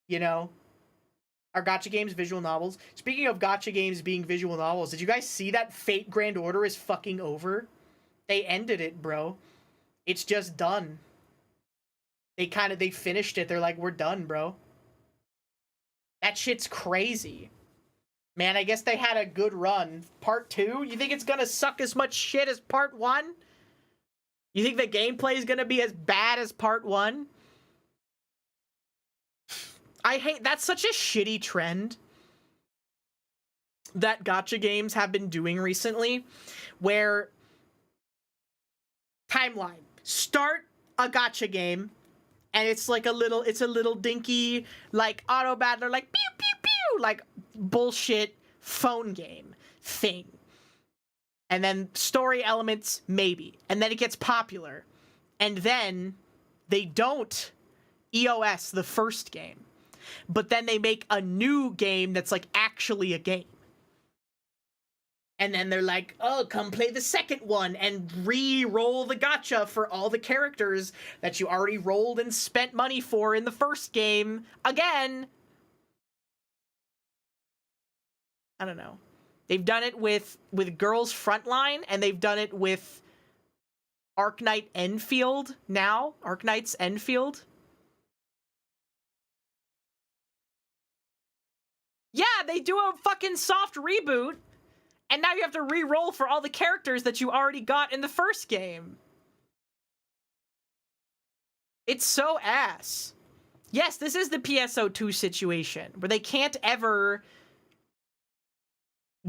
You know? Are gacha games visual novels? Speaking of gacha games being visual novels, did you guys see that Fate Grand Order is fucking over? They ended it, bro. It's just done. They finished it. They're like, we're done, bro. That shit's crazy. Man, I guess they had a good run. Part 2? You think it's gonna suck as much shit as Part 1? You think the gameplay is gonna be as bad as Part 1? That's such a shitty trend that gacha games have been doing recently, where timeline, start a gacha game, and it's like a little dinky, like, auto battler, like, pew, pew, pew, like, bullshit phone game thing. And then story elements, maybe. And then it gets popular. And then they don't EOS the first game. But then they make a new game that's, like, actually a game. And then they're like, oh, come play the second one and re-roll the gacha for all the characters that you already rolled and spent money for in the first game again. I don't know. They've done it with Girls Frontline, and they've done it with Arknight Enfield now. Arknight's Enfield. Yeah, they do a fucking soft reboot. And now you have to re-roll for all the characters that you already got in the first game. It's so ass. Yes, this is the PSO2 situation, where they can't ever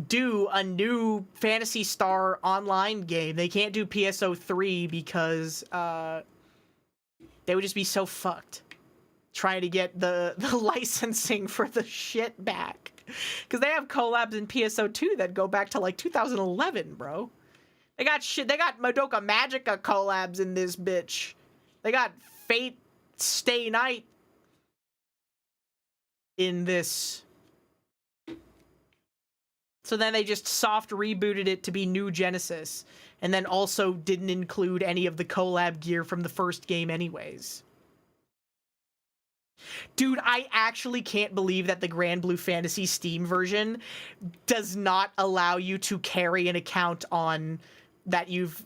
do a new Phantasy Star online game. They can't do PSO3 because they would just be so fucked trying to get the licensing for the shit back. Because they have collabs in PSO2 that go back to like 2011, bro. They got shit. They got Madoka Magica collabs in this bitch. They got Fate Stay Night in this. So then they just soft rebooted it to be New Genesis, and then also didn't include any of the collab gear from the first game anyways. Dude, I actually can't believe that the Grand Blue Fantasy Steam version does not allow you to carry an account on that you've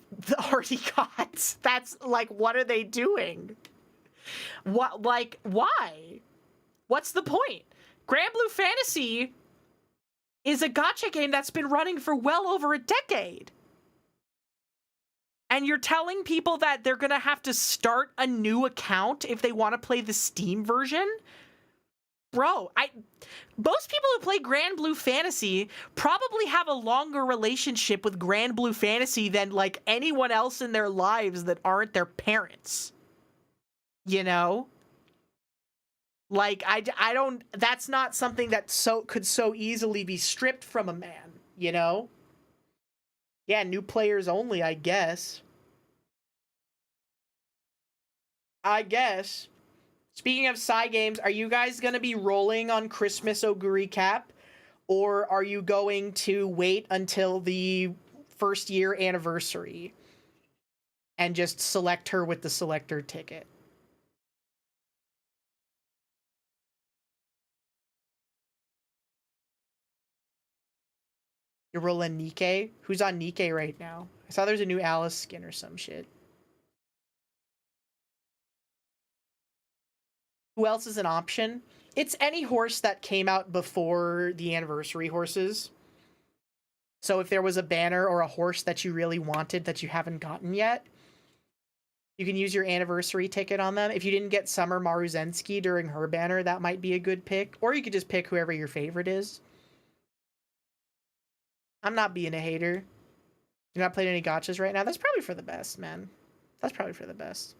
already got. That's like, what are they doing? What, like, why? What's the point? Grand Blue Fantasy is a gacha game that's been running for well over a decade. And you're telling people that they're gonna have to start a new account if they want to play the Steam version? Bro, most people who play Grand Blue Fantasy probably have a longer relationship with Grand Blue Fantasy than like anyone else in their lives that aren't their parents. You know? Like, I don't, that's not something that could so easily be stripped from a man, you know? Yeah, new players only, I guess. Speaking of Psy games, are you guys going to be rolling on Christmas Oguri Cap? Or are you going to wait until the first year anniversary and just select her with the selector ticket? You're rolling Nikkei? Who's on Nikkei right now? I saw there's a new Alice skin or some shit. Who else is an option? It's any horse that came out before the anniversary horses. So if there was a banner or a horse that you really wanted that you haven't gotten yet, you can use your anniversary ticket on them. If you didn't get Summer Maruzensky during her banner, that might be a good pick. Or you could just pick whoever your favorite is. I'm not being a hater. You're not playing any gachas right now? That's probably for the best, man. That's probably for the best.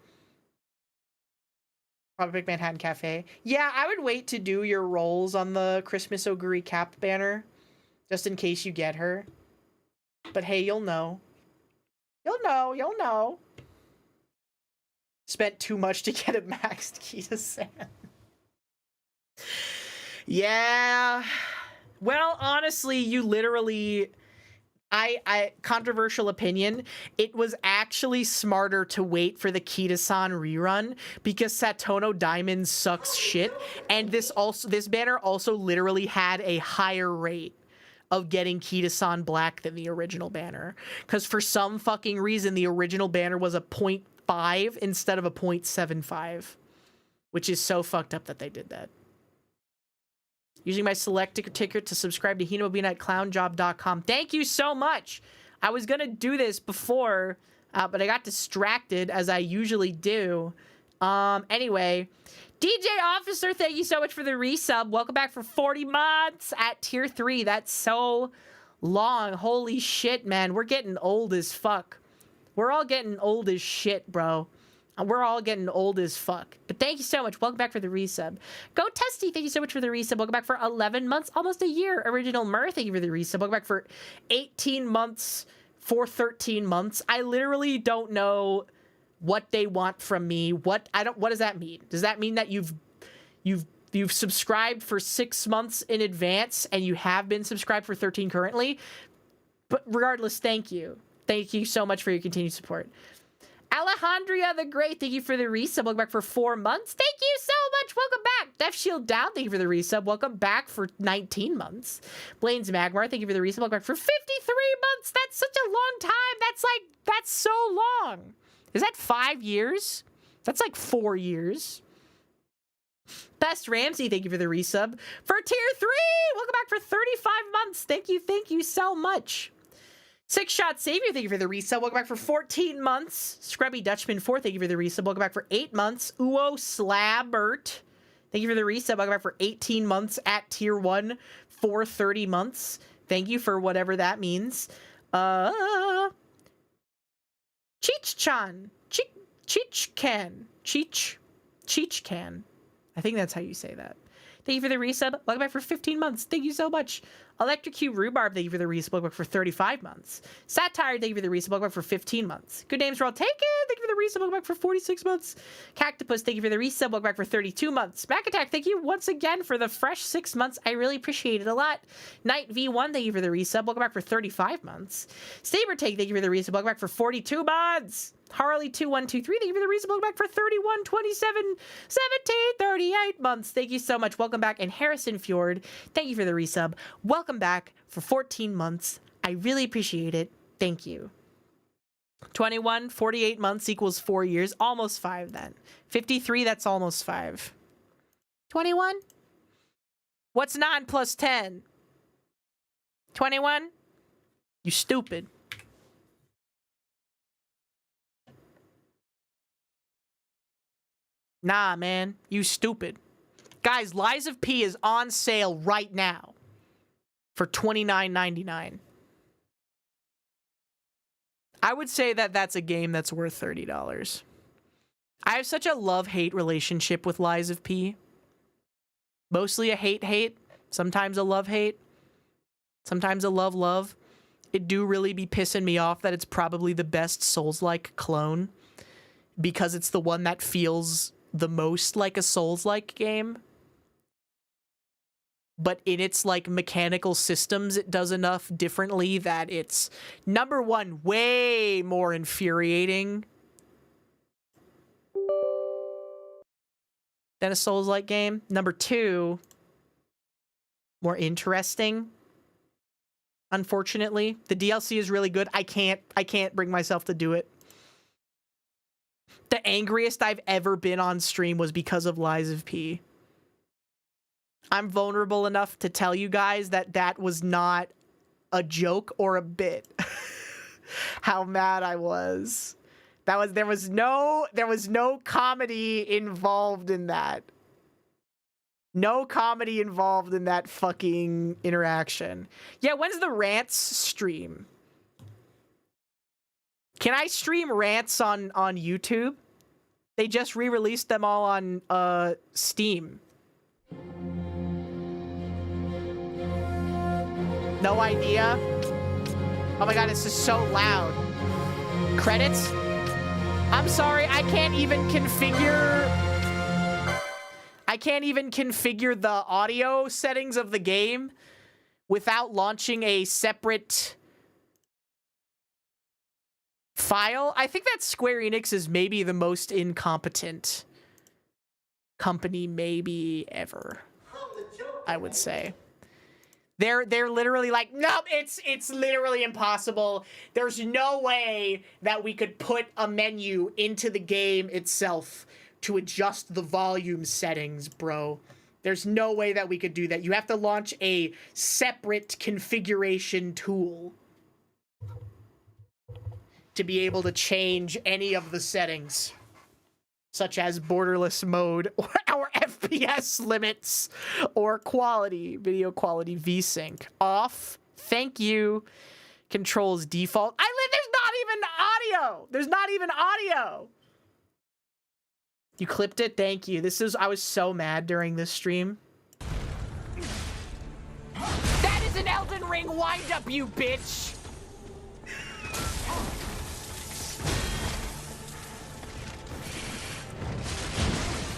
Probably pick Manhattan Cafe. Yeah, I would wait to do your rolls on the Christmas Oguri Cap banner. Just in case you get her. But hey, you'll know. You'll know. Spent too much to get a maxed Kita-san. Yeah. Well, honestly, you literally... controversial opinion, it was actually smarter to wait for the Kita-san rerun because Satono Diamond sucks shit, and this banner also literally had a higher rate of getting Kita-san Black than the original banner. Because for some fucking reason, the original banner was a 0.5 instead of a 0.75, which is so fucked up that they did that. Using my select ticket to subscribe to Hinobina at clownjob.com. Thank you so much. I was going to do this before, but I got distracted, as I usually do. Anyway, DJ Officer, thank you so much for the resub. Welcome back for 40 months at tier 3. That's so long. Holy shit, man. We're getting old as fuck. We're all getting old as shit, bro. We're all getting old as fuck. But thank you so much. Welcome back for the resub. Go Testy, thank you so much for the resub. Welcome back for 11 months, almost a year. Original Mur, thank you for the resub. Welcome back for 18 months, for 13 months. I literally don't know what they want from me. What does that mean? Does that mean that you've subscribed for 6 months in advance and you have been subscribed for 13 currently? But regardless, thank you. Thank you so much for your continued support. Alejandria the Great, thank you for the resub. Welcome back for 4 months. Thank you so much. Welcome back. Death Shield Down, thank you for the resub. Welcome back for 19 months. Blaine's Magmar, thank you for the resub. Welcome back for 53 months. That's such a long time. That's so long. Is that 5 years? That's like 4 years. Best Ramsey, thank you for the resub. For tier 3, welcome back for 35 months. Thank you so much. Six Shot Savior, thank you for the resub. Welcome back for 14 months. Scrubby Dutchman 4, thank you for the resub. Welcome back for 8 months. Uo Slabbert, thank you for the resub. Welcome back for 18 months at tier 1 for 30 months. Thank you for whatever that means. Cheech-chan. Cheech-can. I think that's how you say that. thank you for the resub. Welcome back for 15 months. Thank you so much. Electrocute Rhubarb, thank you for the resub. Welcome back for 35 months. Satire, thank you for the resub. Welcome back for 15 months. Good names were all taken. Thank you for the resub. Welcome back for 46 months. Cactopus, thank you for the resub. Welcome back for 32 months. Mac Attack, thank you once again for the fresh 6 months. I really appreciate it a lot. Knight V1, thank you for the resub. Welcome back for 35 months. Saber Take, thank you for the resub. Welcome back for 42 months. Harley2123, thank you for the resub. Welcome back for 31, 27, 17, 38 months. Thank you so much. Welcome back. And Harrison Fjord, thank you for the resub. Welcome back for 14 months. I really appreciate it. Thank you. 21, 48 months equals 4 years. Almost 5 then. 53, that's almost 5. 21? What's 9 plus 10? 21? You stupid. Nah, man. You stupid. Guys, Lies of P is on sale right now for $29.99. I would say that that's a game that's worth $30. I have such a love-hate relationship with Lies of P. Mostly a hate-hate. Sometimes a love-hate. Sometimes a love-love. It do really be pissing me off that it's probably the best Souls-like clone because it's the one that feels the most like a Souls-like game. But in its, like, mechanical systems, it does enough differently that it's, number one, way more infuriating than a Souls-like game. Number two, more interesting. Unfortunately, the DLC is really good. I can't bring myself to do it. The angriest I've ever been on stream was because of Lies of P. I'm vulnerable enough to tell you guys that that was not a joke or a bit. How mad I was. There was no comedy involved in that. No comedy involved in that fucking interaction. Yeah, when's the rants stream? Can I stream rants on YouTube? They just re-released them all on Steam. No idea. Oh my god, this is so loud. Credits? I'm sorry, I can't even configure the audio settings of the game without launching a separate file. I think that Square Enix is maybe the most incompetent company maybe ever, I would say. They're literally like, nope, it's literally impossible. There's no way that we could put a menu into the game itself to adjust the volume settings, bro. There's no way that we could do that. You have to launch a separate configuration tool to be able to change any of the settings, such as borderless mode or FPS limits or quality, video quality VSync. Off. Thank you. Controls default. There's not even audio. There's not even audio. You clipped it? Thank you. I was so mad during this stream. That is an Elden Ring wind-up, you bitch!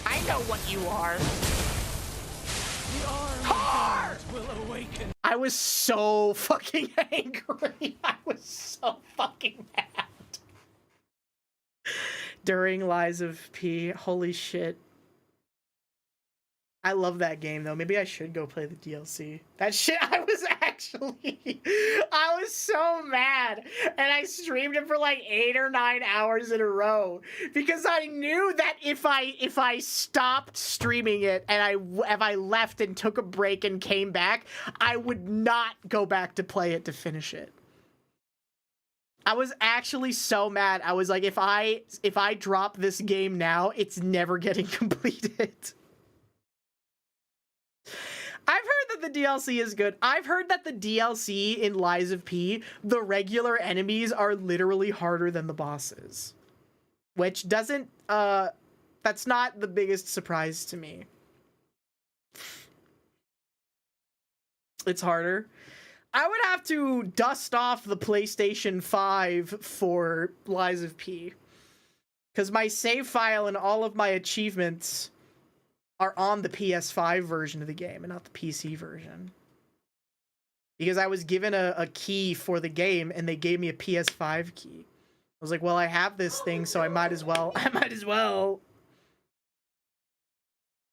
I know what you are. Will awaken. I was so fucking angry. I was so fucking mad. During Lies of P. Holy shit. I love that game, though. Maybe I should go play the DLC. That shit, I was so mad. And I streamed it for like 8 or 9 hours in a row. Because I knew that if I stopped streaming it and if I left and took a break and came back, I would not go back to play it to finish it. I was actually so mad. I was like, if I drop this game now, it's never getting completed. I've heard that the DLC is good. I've heard that the DLC in Lies of P, the regular enemies are literally harder than the bosses. Which doesn't, that's not the biggest surprise to me. It's harder. I would have to dust off the PlayStation 5 for Lies of P. Because my save file and all of my achievements are on the PS5 version of the game and not the PC version. Because I was given a key for the game and they gave me a PS5 key. I was like, well, I have this thing, so I might as well.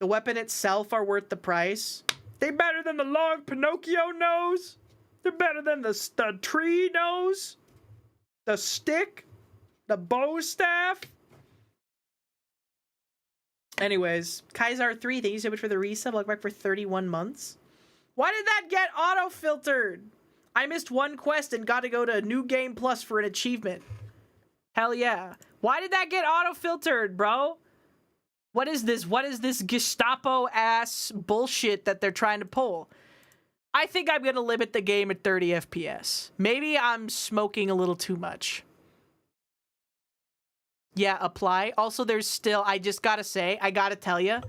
The weapon itself are worth the price. They better than the long Pinocchio nose. They're better than the tree nose. The stick. The bow staff. Anyways, Kaisar 3, thank you so much for the resub. Look back for 31 months. Why did that get auto-filtered? I missed one quest and got to go to New Game Plus for an achievement. Hell yeah. Why did that get auto-filtered, bro? What is this? What is this Gestapo-ass bullshit that they're trying to pull? I think I'm going to limit the game at 30 FPS. Maybe I'm smoking a little too much. Yeah, apply. Also, there's still, I just gotta say, I gotta tell you,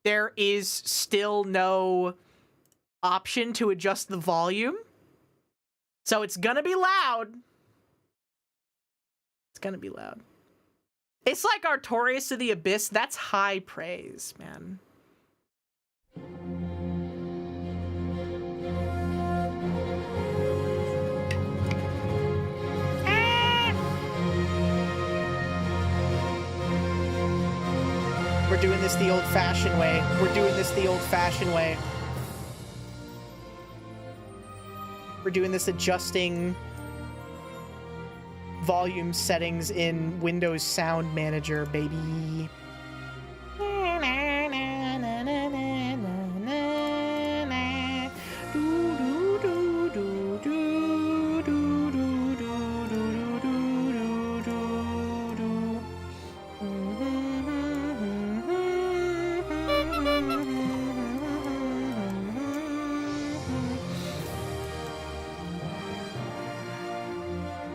there is still no option to adjust the volume. So it's gonna be loud. It's gonna be loud. It's like Artorias of the Abyss. That's high praise, man. We're doing this the old-fashioned way. We're doing this the old-fashioned way. We're doing this adjusting volume settings in Windows Sound Manager, baby.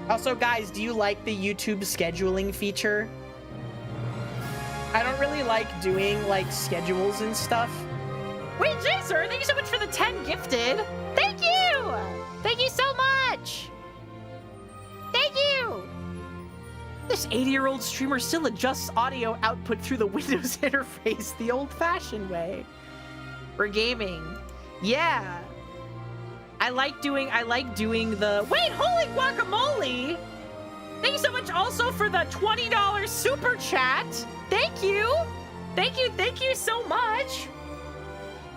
Also, guys, do you like the YouTube scheduling feature? I don't really like doing, like, schedules and stuff. Wait, Jaser, thank you so much for the 10 gifted. Thank you! Thank you so much! Thank you! This 80-year-old streamer still adjusts audio output through the Windows interface the old-fashioned way. For gaming. Yeah. I like doing the... Wait, holy guacamole! Thank you so much also for the $20 super chat. Thank you. Thank you so much.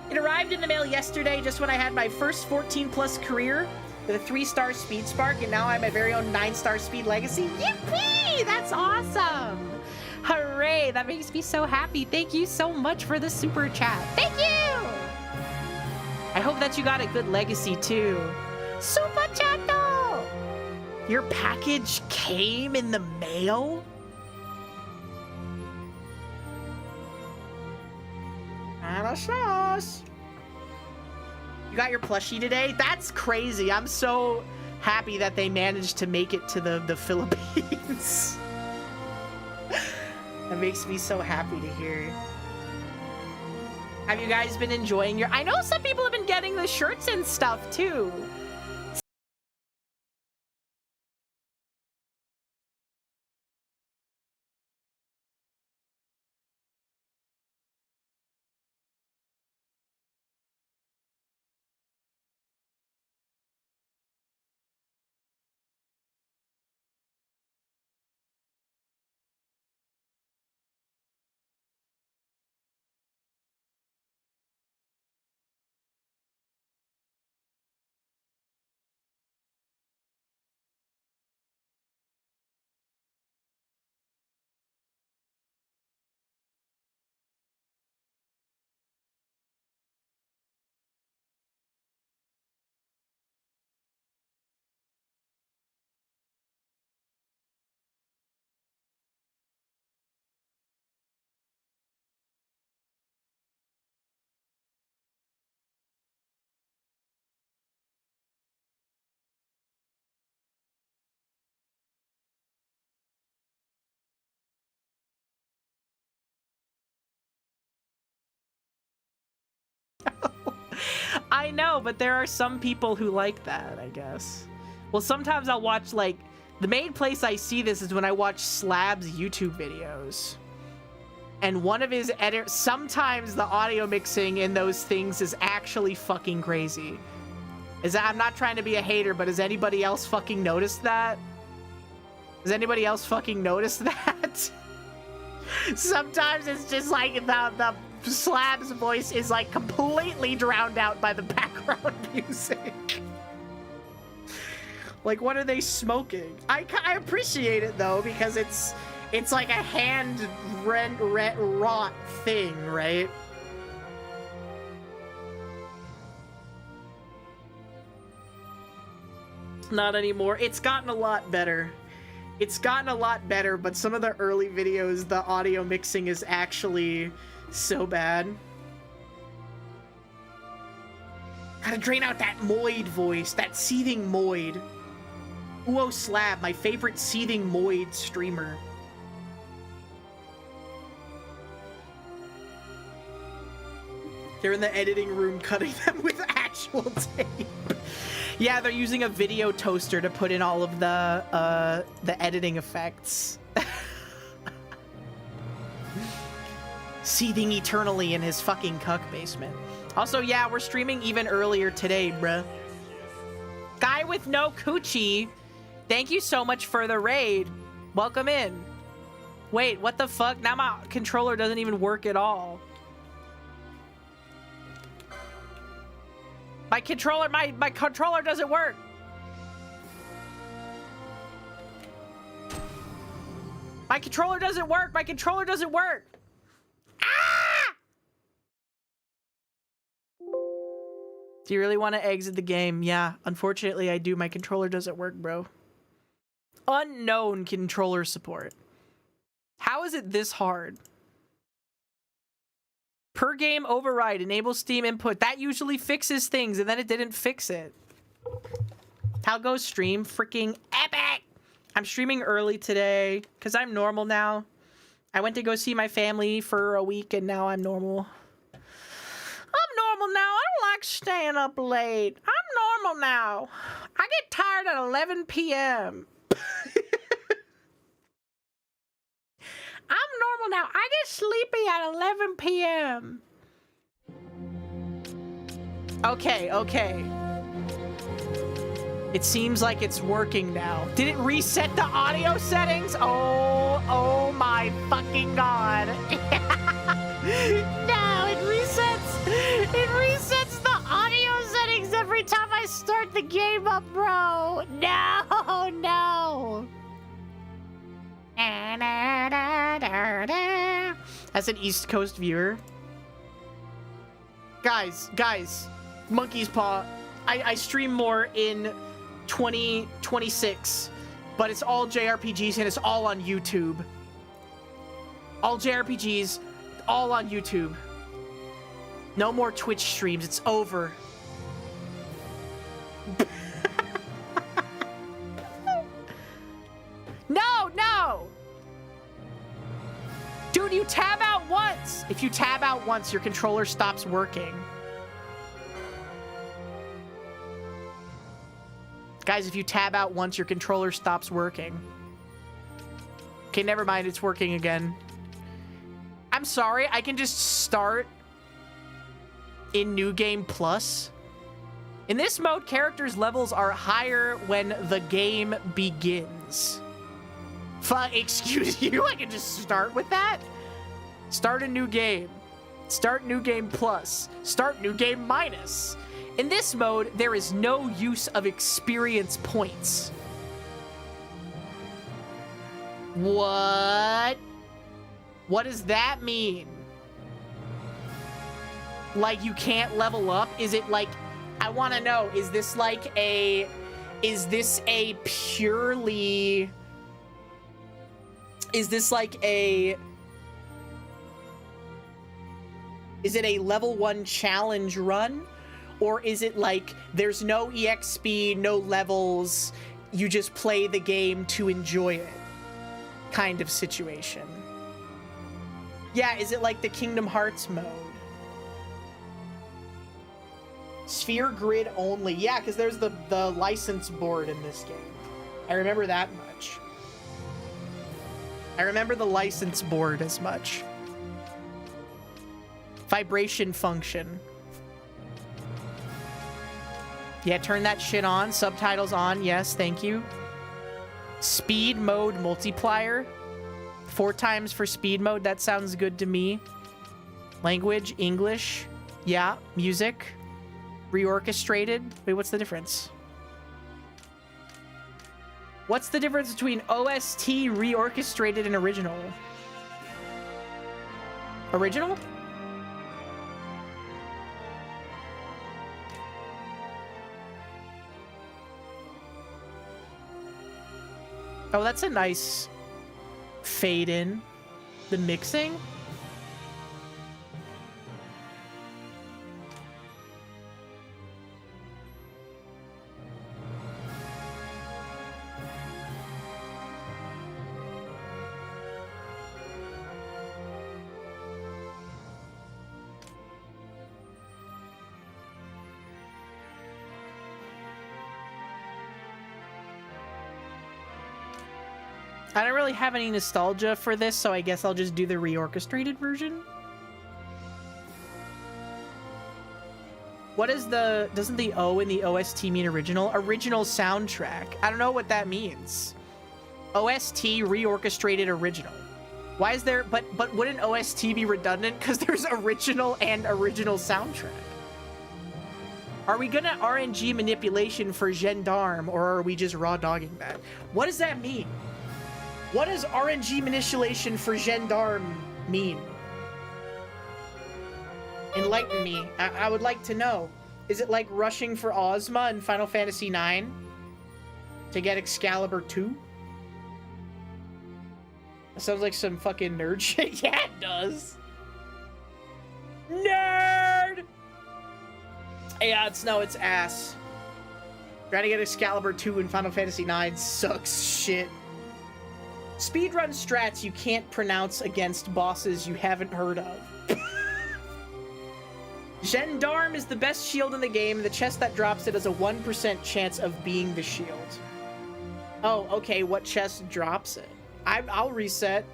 It arrived in the mail yesterday just when I had my first 14-plus career with a 3-star speed spark, and now I'm my very own 9-star speed legacy. Yippee! That's awesome. Hooray, that makes me so happy. Thank you so much for the super chat. Thank you. I hope that you got a good legacy too. Super Chato! Your package came in the mail? Anastasia. You got your plushie today? That's crazy. I'm so happy that they managed to make it to the Philippines. That makes me so happy to hear. Have you guys been enjoying your... I know some people have been getting the shirts and stuff, too. I know, but there are some people who like that, I guess. Well, sometimes I'll watch, like, the main place I see this is when I watch Slab's YouTube videos. And one of his editors, sometimes the audio mixing in those things is actually fucking crazy. I'm not trying to be a hater, but has anybody else fucking noticed that? Has anybody else fucking noticed that? Sometimes it's just like the Slab's voice is like completely drowned out by the background music. Like, what are they smoking? I appreciate it though, because it's like a hand wrought thing, right? Not anymore. It's gotten a lot better. It's gotten a lot better, but some of the early videos, the audio mixing is actually so bad. Gotta drain out that Moid voice, that seething Moid. Uo Slab, my favorite seething Moid streamer. They're in the editing room cutting them with actual tape. Yeah, they're using a video toaster to put in all of the editing effects. Seething eternally in his fucking cuck basement. Also, yeah, we're streaming even earlier today, bruh. Guy with no coochie, thank you so much for the raid. Welcome in. Wait, what the fuck? Now my controller doesn't even work at all. My controller doesn't work. My controller doesn't work. My controller doesn't work. Ah! Do you really want to exit the game? Yeah, unfortunately I do. My controller doesn't work, bro. Unknown controller support. How is it this hard? Per game override, enable Steam input. That usually fixes things, and then it didn't fix it. How goes stream? Freaking epic! I'm streaming early today, because I'm normal now. I went to go see my family for a week, and now I'm normal. I'm normal now. I don't like staying up late. I'm normal now. I get tired at 11 p.m. I'm normal now. I get sleepy at 11 p.m. Okay, okay. It seems like it's working now. Did it reset the audio settings? Oh my fucking god. No, it resets the audio settings every time I start the game up, bro. No, no. As an East Coast viewer. Guys, Monkey's Paw. I stream more in 2026, but it's all JRPGs and it's all on YouTube. All JRPGs, all on YouTube. No more Twitch streams, it's over. No! Dude, you tab out once! If you tab out once, your controller stops working. Guys, if you tab out once, your controller stops working. Okay, never mind, it's working again. I'm sorry, I can just start in New Game Plus. In this mode, characters' levels are higher when the game begins. Excuse you, I can just start with that? Start a new game. Start New Game Plus. Start New Game Minus. In this mode, there is no use of experience points. What? What does that mean? Like, you can't level up? Is it like, I want to know, is this like a, is this a purely, is this like a, is it a level 1 challenge run? Or is it like, there's no EXP, no levels, you just play the game to enjoy it kind of situation? Yeah, is it like the Kingdom Hearts mode? Sphere grid only. Yeah, because there's the license board in this game. I remember that much. I remember the license board as much. Vibration function. Yeah, turn that shit on. Subtitles on. Yes, thank you. Speed mode multiplier. 4 times for speed mode. That sounds good to me. Language, English. Yeah, music. Reorchestrated. Wait, what's the difference? What's the difference between OST, reorchestrated, and original? Original? Oh, that's a nice fade in. The mixing. I don't really have any nostalgia for this, so I guess I'll just do the reorchestrated version. What is the... Doesn't the O in the OST mean original? Original soundtrack. I don't know what that means. OST reorchestrated original. Why is there... But wouldn't OST be redundant? Because there's original and original soundtrack. Are we gonna RNG manipulation for Gendarme, or are we just raw dogging that? What does that mean? What does RNG manipulation for Gendarme mean? Enlighten me. I would like to know. Is it like rushing for Ozma in Final Fantasy IX to get Excalibur 2? That sounds like some fucking nerd shit. Yeah, it does. Nerd! Yeah, it's ass. Trying to get Excalibur 2 in Final Fantasy IX sucks shit. Speedrun strats you can't pronounce against bosses you haven't heard of. Gendarme is the best shield in the game. The chest that drops it has a 1% chance of being the shield. Oh, okay. What chest drops it? I'll reset.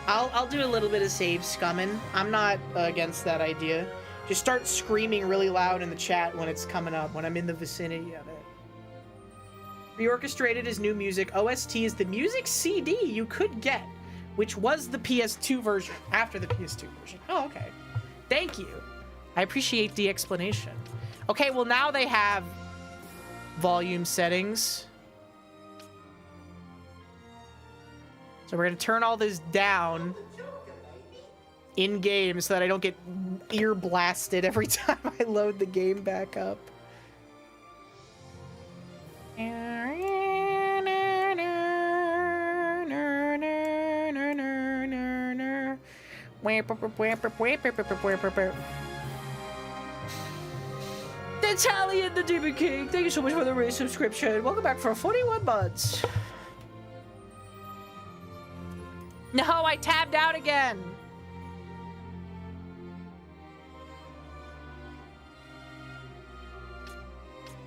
I'll do a little bit of save scumming. I'm not against that idea. Just start screaming really loud in the chat when it's coming up, when I'm in the vicinity of it. Reorchestrated is new music. OST is the music CD you could get, which was the PS2 version, after the PS2 version. Oh, okay. Thank you. I appreciate the explanation. Okay, well now they have volume settings. So we're gonna turn all this down in-game so that I don't get ear blasted every time I load the game back up. Italian the Demon King, thank you so much for the race subscription. Welcome back for 41 months. No, I tabbed out again.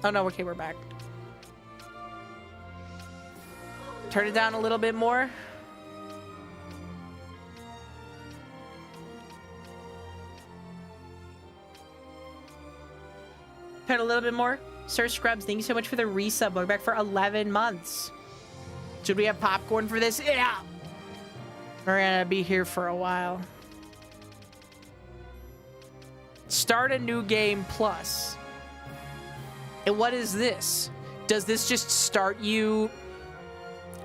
Oh no, okay, we're back. Turn it down a little bit more. Turn a little bit more. Sir Scrubs, thank you so much for the resub. Welcome back for 11 months. Should we have popcorn for this? Yeah. We're gonna be here for a while. Start a new game plus. And what is this? Does this just start you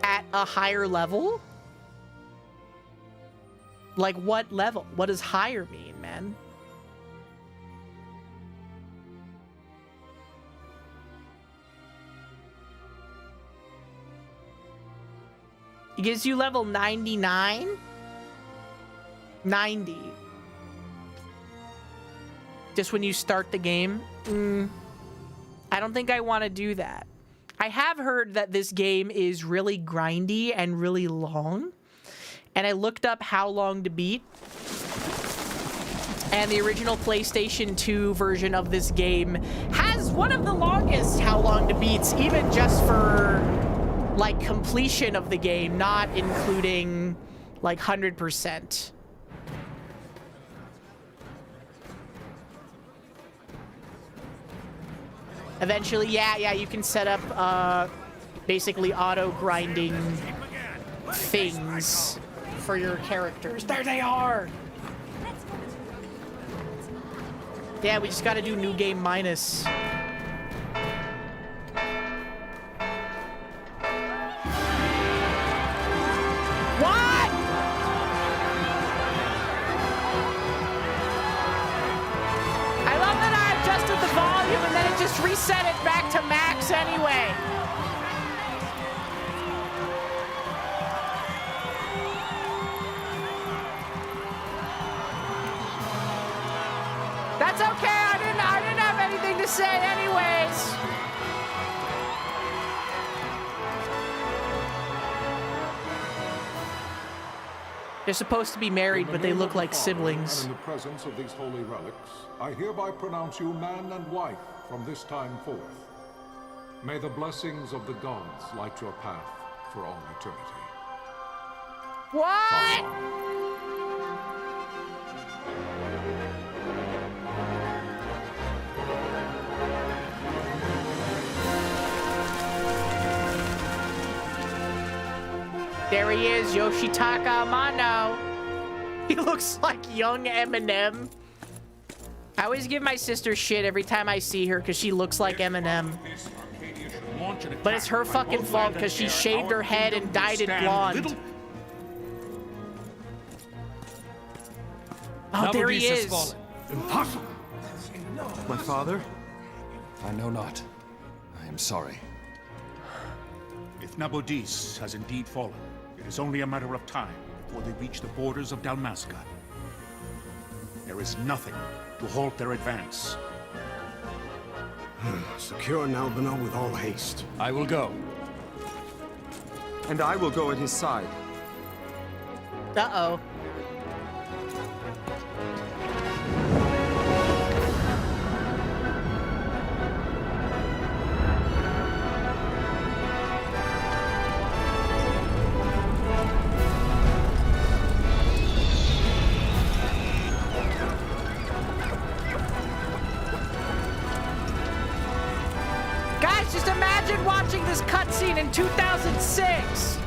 at a higher level? Like what level? What does higher mean, man? It gives you level 99? 90. Just when you start the game? I don't think I want to do that. I have heard that this game is really grindy and really long. And I looked up how long to beat. And the original PlayStation 2 version of this game has one of the longest how long to beats, even just for like completion of the game, not including like 100%. Eventually, yeah, you can set up basically auto grinding things for your characters. There they are. Yeah, we just gotta do new game minus. What? I love that I adjusted the volume and then it just reset it back to max anyway. That's okay. I didn't have anything to say anyways. They're supposed to be married, but they look like siblings. In the presence of these holy relics, I hereby pronounce you man and wife from this time forth. May the blessings of the gods light your path for all eternity. What? There he is, Yoshitaka Amano. He looks like young Eminem. I always give my sister shit every time I see her because she looks like Eminem. But it's her fucking fault because she shaved her head and dyed it blonde. Oh, there he is. Impossible. My father? I know not. I am sorry. If Nabodis has indeed fallen, it is only a matter of time before they reach the borders of Dalmasca. There is nothing to halt their advance. Secure Nalbina with all haste. I will go. And I will go at his side. Uh-oh. Just imagine watching this cutscene in 2006.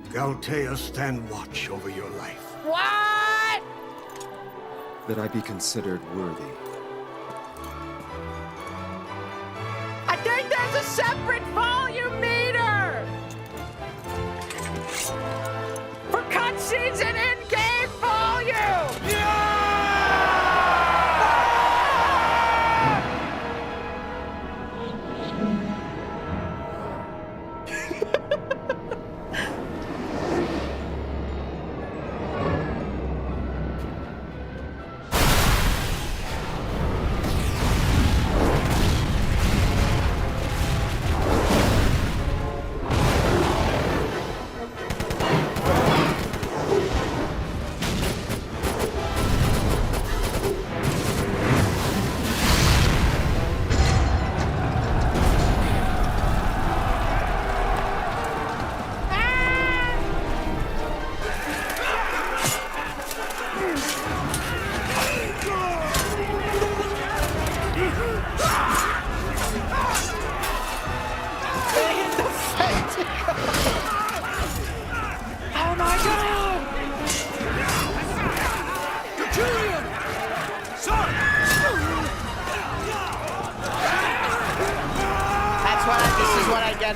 Galtea, stand watch over your life. What? That I be considered worthy. I think there's a separate volume meter for cutscenes and in-game volume.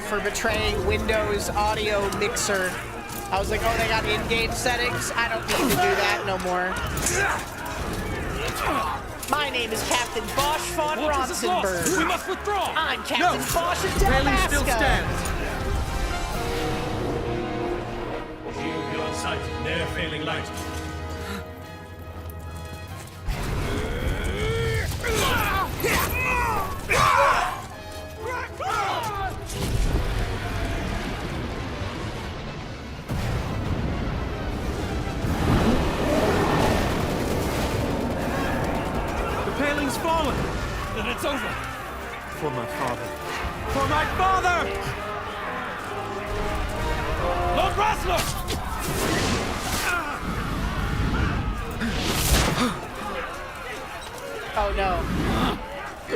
For betraying Windows audio mixer. I was like, oh, they got in-game settings? I don't need to do that no more. My name is Captain Bosch von Ronsenberg. We must withdraw. I'm Captain Bosch of Dalmasca. Still stands. Shield beyond sight, ne'er failing light. darling's fallen! Then it's over. For my father. For my father! Lord Rasler! Oh no.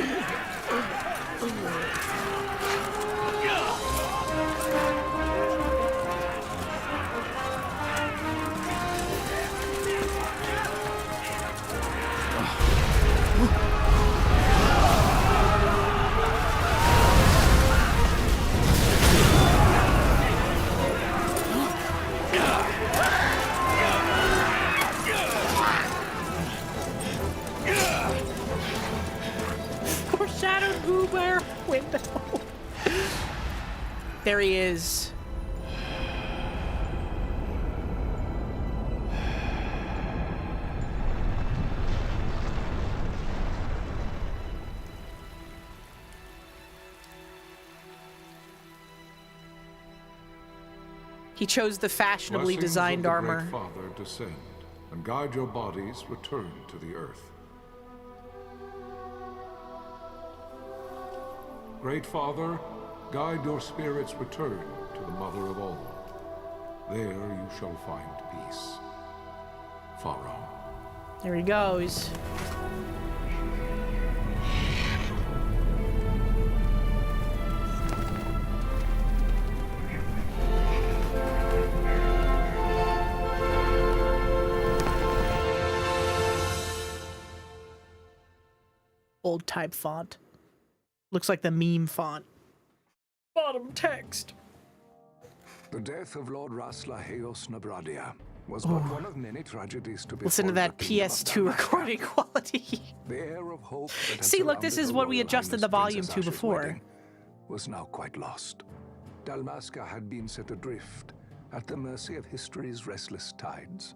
Foreshadowed Boo Bear window. There he is. He chose the fashionably Blessings designed of the armor. Great Father descend and guide your bodies return to the earth. Great Father, guide your spirits return to the Mother of all. There you shall find peace. Pharaoh. There he goes. Old type font. Looks like the meme font. Bottom text. The death of Lord Rasla Heos Nabradia was but one of many tragedies to be. Listen to that PS2 recording quality. The air of hope that had See, look, this surrounded is the what we royal adjusted highness the volume Princess to Ashe's before. wedding was now quite lost. Dalmasca had been set adrift at the mercy of history's restless tides.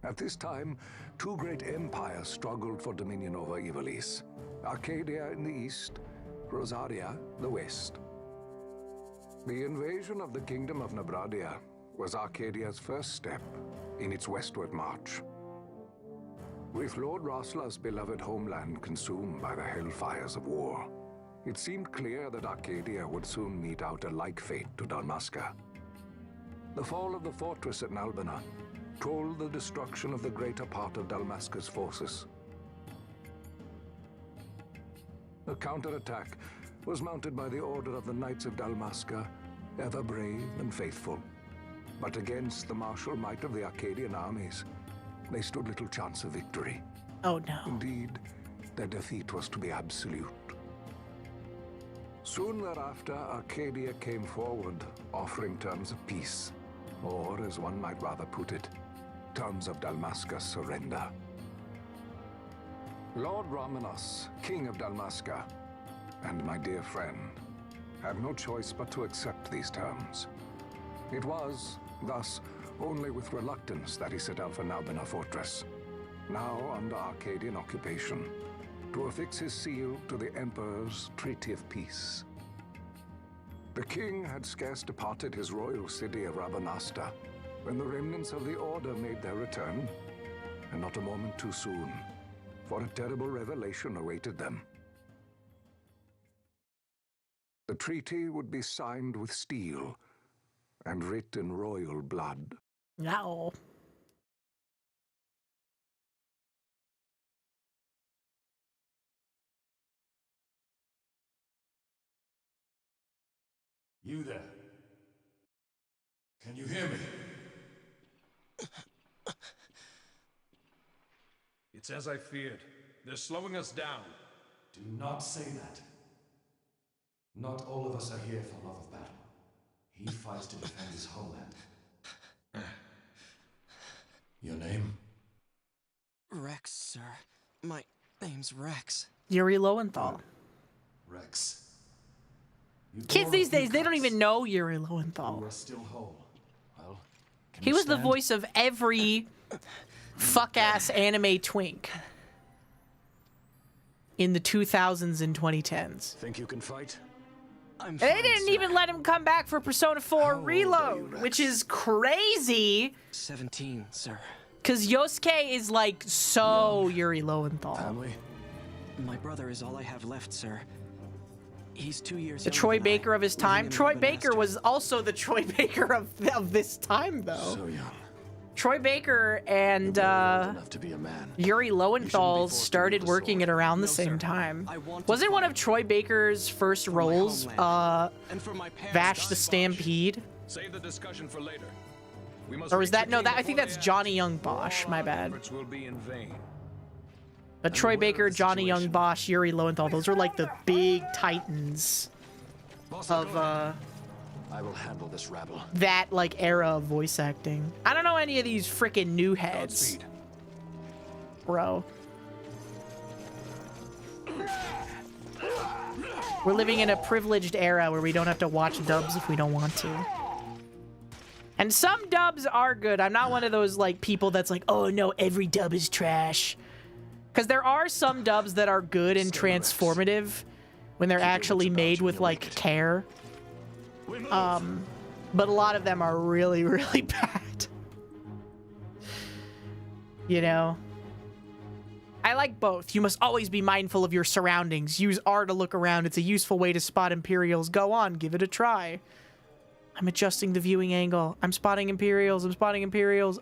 At this time, two great empires struggled for dominion over Ivalice. Arcadia in the east, Rosaria the west. The invasion of the Kingdom of Nabradia was Arcadia's first step in its westward march. With Lord Rasla's beloved homeland consumed by the hellfires of war, it seemed clear that Arcadia would soon mete out a like fate to Dalmasca. The fall of the fortress at Nalbina told the destruction of the greater part of Dalmasca's forces. A counterattack was mounted by the order of the Knights of Dalmasca, ever brave and faithful. But against the martial might of the Arcadian armies, they stood little chance of victory. Oh no. Indeed, their defeat was to be absolute. Soon thereafter, Arcadia came forward, offering terms of peace, or, as one might rather put it, terms of Dalmasca's surrender. Lord Romanos, King of Dalmasca, and my dear friend, had no choice but to accept these terms. It was, thus, only with reluctance that he set out for Nalbina Fortress, now under Arcadian occupation, to affix his seal to the Emperor's Treaty of Peace. The king had scarce departed his royal city of Rabanasta when the remnants of the Order made their return, and not a moment too soon, for a terrible revelation awaited them. The treaty would be signed with steel and writ in royal blood. No. You there? Can you hear me? It's as I feared. They're slowing us down. Do not say that. Not all of us are here for love of battle. He fights to defend his homeland. Your name? Rex, sir. My name's Rex. Yuri Lowenthal. Rex. You Kids bore these a few days, they don't cuts. even know Yuri You Lowenthal. are still whole. Well, can He you was the stand? voice of every fuck-ass anime twink in the 2000s and 2010s. Think you can fight? I'm And fine, they didn't sir. even let him come back for Persona 4 How old are you, Reload, Rex? which is crazy. 17, sir. Because Yosuke is like so Yuri Lowenthal. Family? My brother is all I have left, sir. He's 2 years The younger Troy than Baker I, of his living time. in Troy Urban Baker Master. was also the Troy Baker of this time, though. So young. Troy Baker and Enough to be a man. Yuri Lowenthal forced to started use the working sword. at around the No, same sir. time. I want to Wasn't one fight of Troy Baker's first for my roles homeland. And for my parents. Vash the Stampede? Save the discussion for later. Or was that no? That I think that's Johnny Young Bosch. My bad. Will be in vain. But Troy Baker, Johnny Young Bosch, Yuri Lowenthal. Those are like the big titans of I will handle this rabble. that like era of voice acting. I don't know any of these freaking new heads, Godspeed. bro. We're living in a privileged era where we don't have to watch dubs if we don't want to. And some dubs are good. I'm not one of those like people that's like, oh no, every dub is trash. Because there are some dubs that are good and transformative when they're actually made with like care. But a lot of them are really, really bad. You know? I like both. You must always be mindful of your surroundings. Use R to look around. It's a useful way to spot Imperials. Go on, give it a try. I'm adjusting the viewing angle. I'm spotting Imperials. I'm spotting Imperials.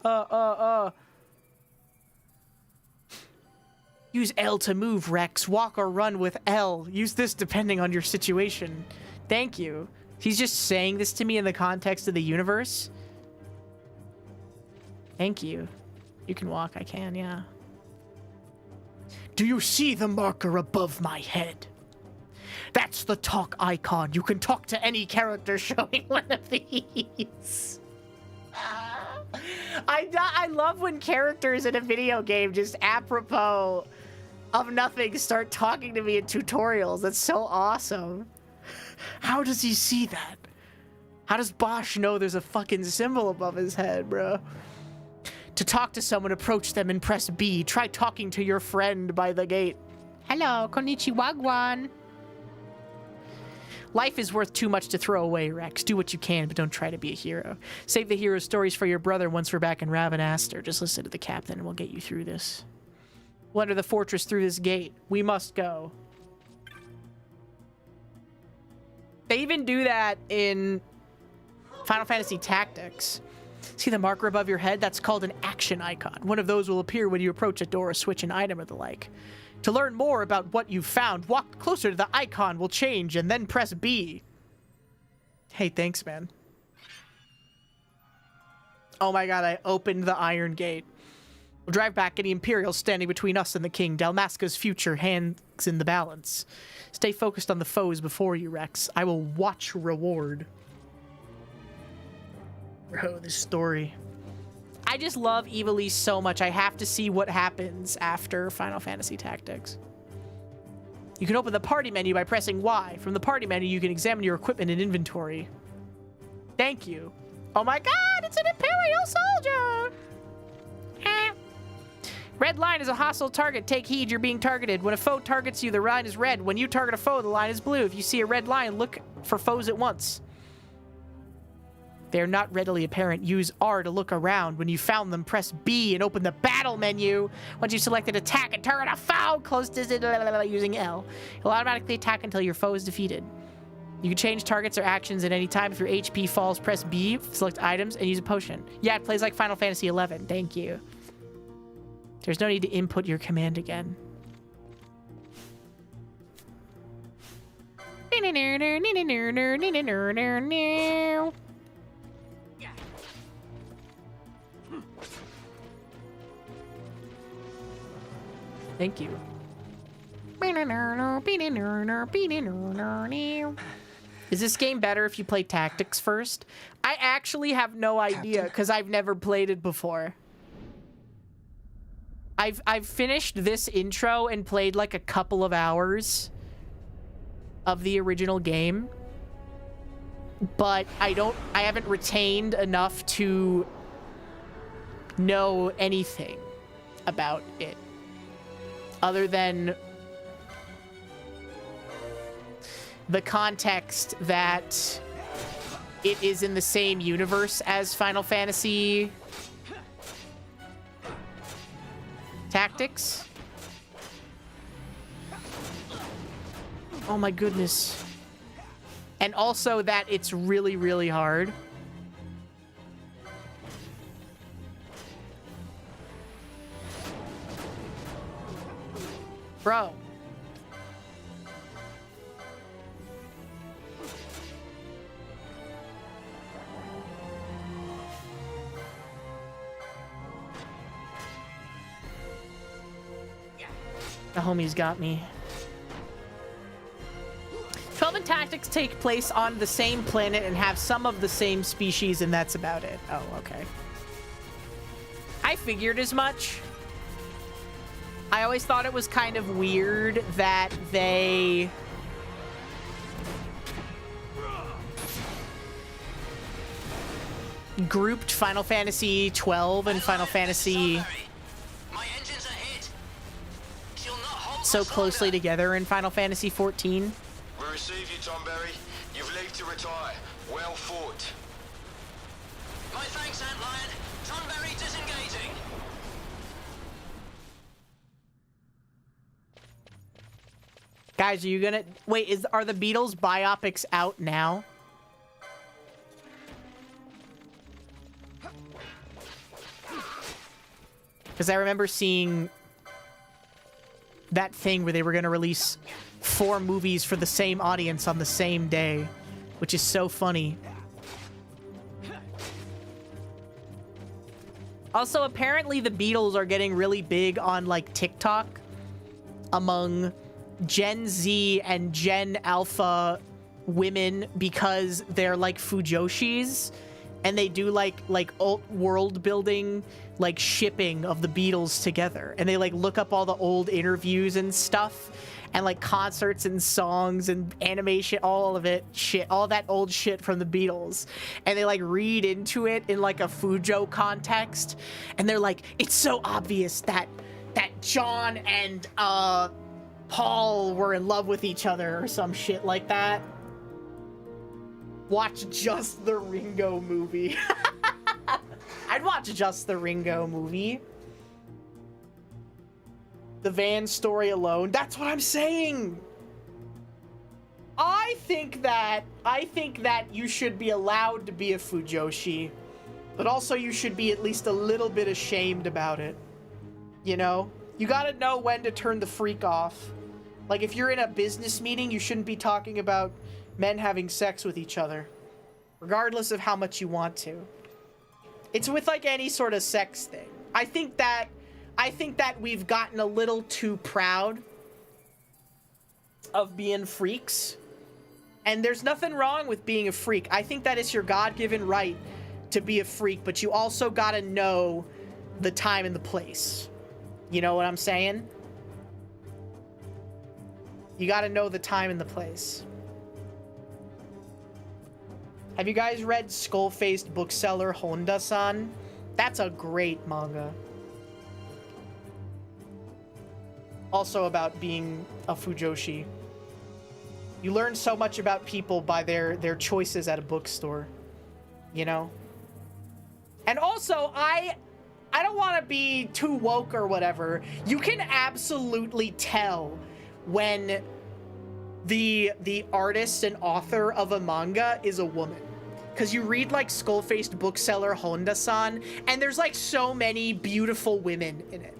Use L to move, Rex. Walk or run with L. Use this depending on your situation. Thank you. He's just saying this to me in the context of the universe. Thank you. You can walk. I can, yeah. Do you see the marker above my head? That's the talk icon. You can talk to any character showing one of these. I love when characters in a video game just apropos of nothing start talking to me in tutorials. That's so awesome. How does he see that? How does Bosch know there's a fucking symbol above his head, bro? To talk to someone, approach them and press B. Try talking to your friend by the gate. Hello, konnichiwa. Life is worth too much to throw away, Rex. Do what you can, but don't try to be a hero. Save the hero stories for your brother once we're back in Ravenaster. Just listen to the captain and we'll get you through this. We'll enter the fortress through this gate. We must go. They even do that in Final Fantasy Tactics. See the marker above your head? That's called an action icon. One of those will appear when you approach a door, switch an item, or the like. To learn more about what you've found, walk closer to the icon, will change, and then press B. Hey, thanks, man. Oh my god, I opened the Iron Gate. We'll drive back, any Imperials standing between us and the King. Dalmasca's future hangs in the balance. Stay focused on the foes before you, Rex. I will watch reward. Bro, this story. I just love Ivalice so much. I have to see what happens after Final Fantasy Tactics. You can open the party menu by pressing Y. From the party menu, you can examine your equipment and inventory. Thank you. Oh my god, it's an Imperial soldier! Red line is a hostile target. Take heed, you're being targeted. When a foe targets you, the line is red. When you target a foe, the line is blue. If you see a red line, look for foes at once. They're not readily apparent. Use R to look around. When you found them, press B and open the battle menu. Once you've selected attack and target a foe, close distance using L. It'll automatically attack until your foe is defeated. You can change targets or actions at any time. If your HP falls, press B, select items, and use a potion. Yeah, it plays like Final Fantasy XI. Thank you. There's no need to input your command again. Thank you. Is this game better if you play Tactics first? I actually have no idea because I've never played it before. I've finished this intro and played like a couple of hours of the original game, but I haven't retained enough to know anything about it other than the context that it is in the same universe as Final Fantasy Tactics. Oh my goodness. And also that it's really, really hard. Bro. The homies got me. 12 and Tactics take place on the same planet and have some of the same species, and that's about it. Oh, okay. I figured as much. I always thought it was kind of weird that they... grouped Final Fantasy 12 and Final Fantasy so closely together in Final Fantasy 14. We receive you, Tomberry. You've leave to retire. Well fought. My thanks, Antlion. Tomberry disengaging. Guys, are you gonna... Wait, are the Beatles biopics out now? Because I remember seeing that thing where they were going to release 4 movies for the same audience on the same day, which is so funny. Also, apparently the Beatles are getting really big on, like, TikTok among Gen Z and Gen Alpha women because they're, like, Fujoshis, and they do, like world building, like, shipping of the Beatles together. And they, like, look up all the old interviews and stuff, and, like, concerts and songs and animation, all of it, shit, all that old shit from the Beatles. And they, like, read into it in, like, a Fujo context. And they're like, it's so obvious that John and, Paul were in love with each other or some shit like that. Watch just the Ringo movie. I'd watch just the Ringo movie. The Vaan story alone. That's what I'm saying. I think that you should be allowed to be a Fujoshi, but also you should be at least a little bit ashamed about it. You know? You gotta know when to turn the freak off. Like, if you're in a business meeting, you shouldn't be talking about men having sex with each other, regardless of how much you want to. It's with, like, any sort of sex thing. I think that we've gotten a little too proud of being freaks. And there's nothing wrong with being a freak. I think that it's your God-given right to be a freak, but you also gotta know the time and the place. You know what I'm saying? You gotta know the time and the place. Have you guys read Skull-Faced Bookseller Honda-san? That's a great manga. Also about being a Fujoshi. You learn so much about people by their choices at a bookstore. You know? And also, I don't want to be too woke or whatever. You can absolutely tell when the artist and author of a manga is a woman. Because you read, like, Skull-Faced Bookseller Honda-san, and there's, like, so many beautiful women in it.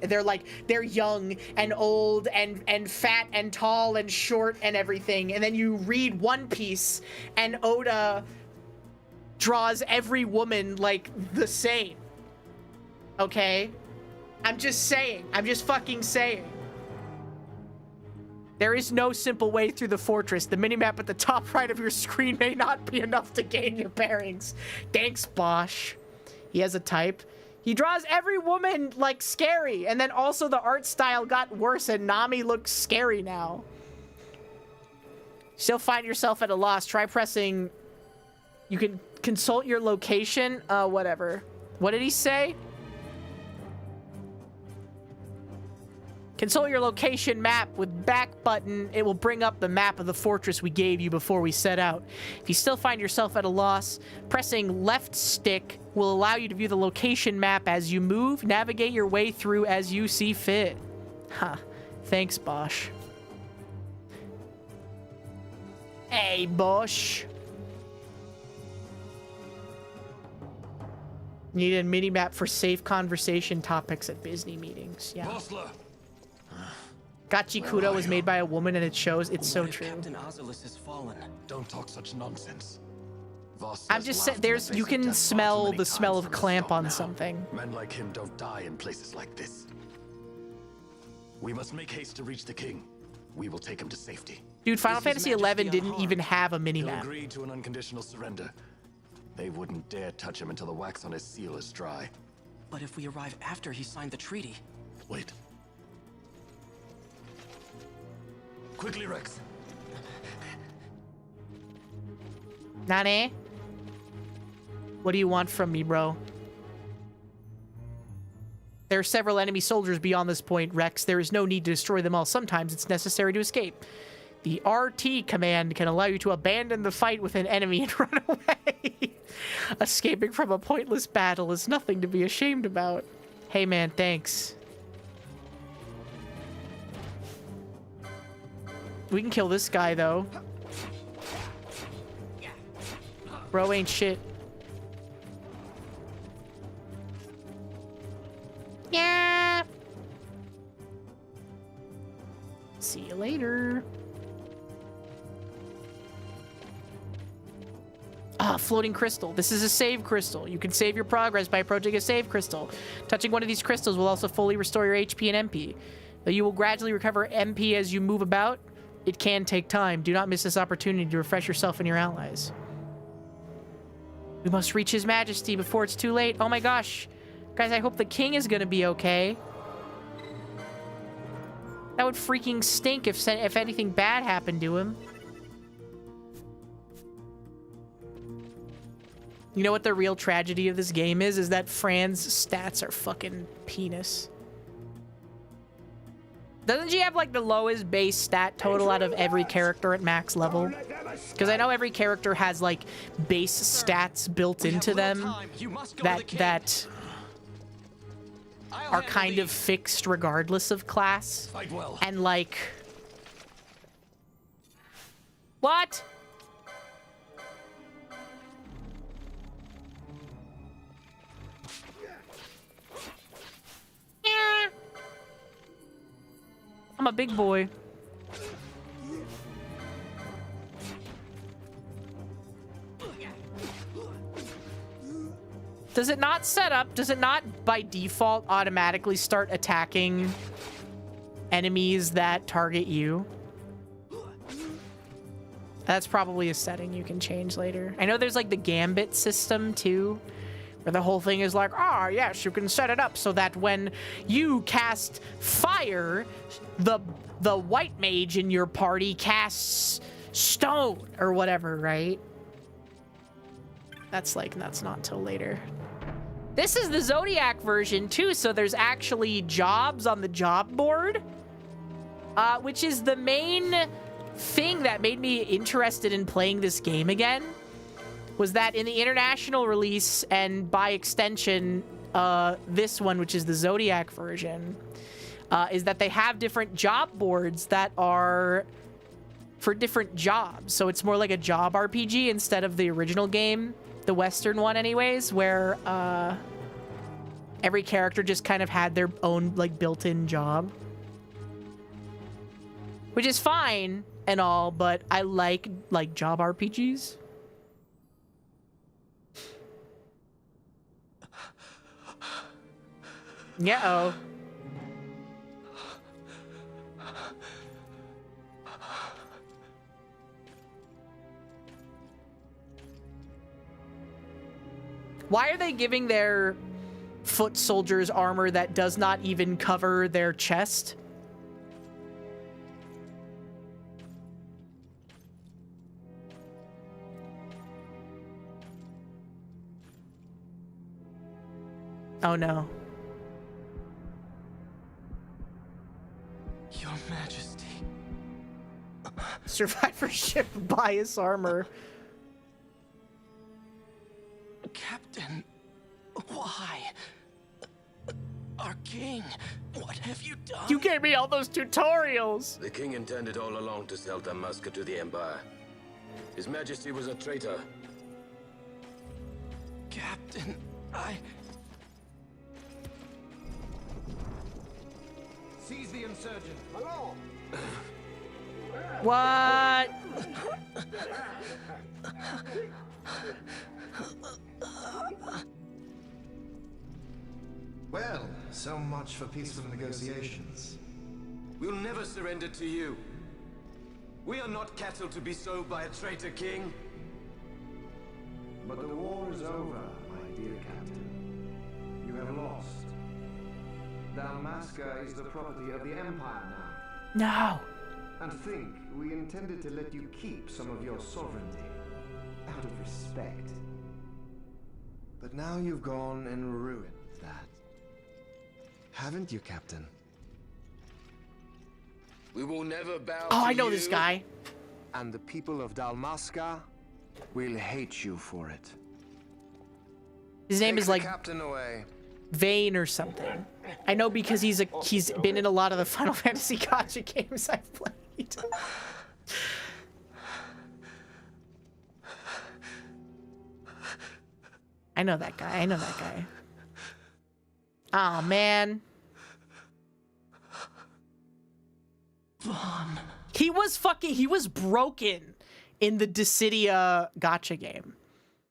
They're young and old and fat and tall and short and everything. And then you read One Piece, and Oda draws every woman, like, the same. Okay? I'm just saying. I'm just fucking saying. There is no simple way through the fortress. The minimap at the top right of your screen may not be enough to gain your bearings. Thanks, Bosch. He has a type. He draws every woman, like, scary. And then also the art style got worse and Nami looks scary now. Still find yourself at a loss. Try pressing... You can consult your location. Whatever. What did he say? Consult your location map with back button. It will bring up the map of the fortress we gave you before we set out. If you still find yourself at a loss, pressing left stick will allow you to view the location map as you move. Navigate your way through as you see fit. Huh. Thanks, Bosch. Hey, Bosch. Need a mini-map for safe conversation topics at Disney meetings. Yeah. Gachikudo was made by a woman and it shows. It's so true. Captain Ivalice has fallen. Don't talk such nonsense. I'm just saying, there's, you can smell the smell of clamp on something. Men like him don't die in places like this. We must make haste to reach the king. We will take him to safety. Dude, Final Fantasy XI didn't even have a mini-map. He'll agree to an unconditional surrender. They wouldn't dare touch him until the wax on his seal is dry. But if we arrive after he signed the treaty... Wait. Quickly, Rex. Nane? What do you want from me, bro? There are several enemy soldiers beyond this point, Rex. There is no need to destroy them all. Sometimes it's necessary to escape. The RT command can allow you to abandon the fight with an enemy and run away. Escaping from a pointless battle is nothing to be ashamed about. Hey man, thanks. We can kill this guy though. Bro ain't shit. Yeah. See you later. Ah, floating crystal. This is a save crystal. You can save your progress by approaching a save crystal. Touching one of these crystals will also fully restore your HP and MP. Though you will gradually recover MP as you move about, it can take time. Do not miss this opportunity to refresh yourself and your allies. We must reach His Majesty before it's too late. Oh my gosh. Guys, I hope the king is gonna be okay. That would freaking stink if anything bad happened to him. You know what the real tragedy of this game is? Is that Fran's stats are fucking penis. Doesn't she have like the lowest base stat total out of every character at max level? Because I know every character has like base stats built into them that are kind of fixed regardless of class. And like... What? Yeah. I'm a big boy. Does it not set up? Does it not by default automatically start attacking enemies that target you? That's probably a setting you can change later. I know there's like the gambit system too, where the whole thing is like, ah, yes, you can set it up so that when you cast fire, the white mage in your party casts stone or whatever, right? That's not till later. This is the Zodiac version too, so there's actually jobs on the job board, which is the main thing that made me interested in playing this game again. Was that in the international release and by extension, this one, which is the Zodiac version, is that they have different job boards that are for different jobs. So it's more like a job RPG instead of the original game, the Western one anyways, where every character just kind of had their own like built-in job. Which is fine and all, but I like job RPGs. Yeah-oh. Why are they giving their foot soldiers armor that does not even cover their chest? Oh no. Your Majesty. Survivorship bias armor. Captain, why? Our king, what have you done? You gave me all those tutorials. The king intended all along to sell Damascus to the Empire. His Majesty was a traitor. Captain, Seize the insurgent. Hello. What? Well, so much for peaceful negotiations. We'll never surrender to you. We are not cattle to be sold by a traitor king. But the war is over, my dear Captain. You have lost. Dalmasca is the property of the Empire now. No. And think, we intended to let you keep some of your sovereignty, out of respect. But now you've gone and ruined that. Haven't you, Captain? We will never bow Oh, to I know you. this guy. And the people of Dalmasca will hate you for it. His name Take is the like Captain away. Vane or something. I know because he's been in a lot of the Final Fantasy gacha games I've played. I know that guy. I know that guy. Oh man. Vaan. He was broken in the Dissidia gacha game.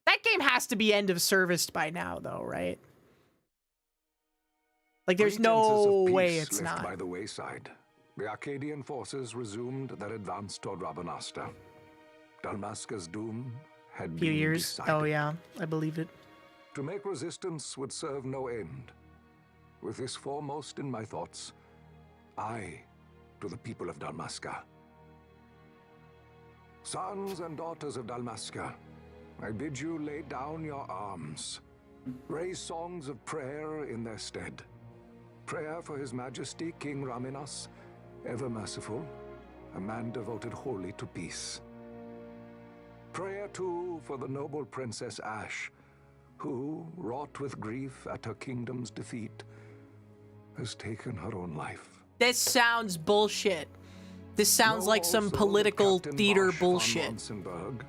That game has to be end of service by now though, right? Like there's no way it's left not. by the wayside. The Arcadian forces resumed their advance toward Rabanasta. Dalmasca's doom had Few been years. decided. Oh yeah, I believe it. To make resistance would serve no end. With this foremost in my thoughts, I to the people of Dalmasca. Sons and daughters of Dalmasca, I bid you lay down your arms. Raise songs of prayer in their stead. Prayer for His Majesty King Raminas, ever merciful, a man devoted wholly to peace. Prayer, too, for the noble Princess Ash, who, wrought with grief at her kingdom's defeat, has taken her own life. This sounds bullshit. This sounds Know like some also that political Captain theater Marsh von bullshit. Monsenberg,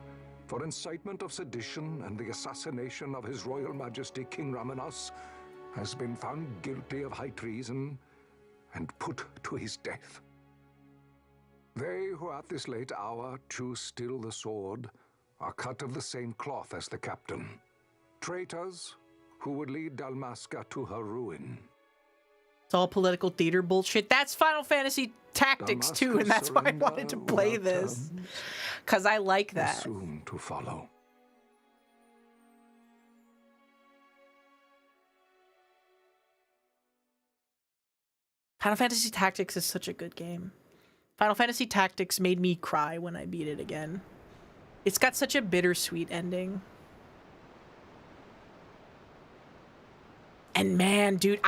for incitement of sedition and the assassination of His Royal Majesty King Raminas, has been found guilty of high treason and put to his death. They who at this late hour choose still the sword are cut of the same cloth as the captain. Traitors who would lead Dalmasca to her ruin. It's all political theater bullshit. That's Final Fantasy Tactics too, and that's why I wanted to play this. Because I like that. Soon to follow. Final Fantasy Tactics is such a good game. Final Fantasy Tactics made me cry when I beat it again. It's got such a bittersweet ending. And man, dude,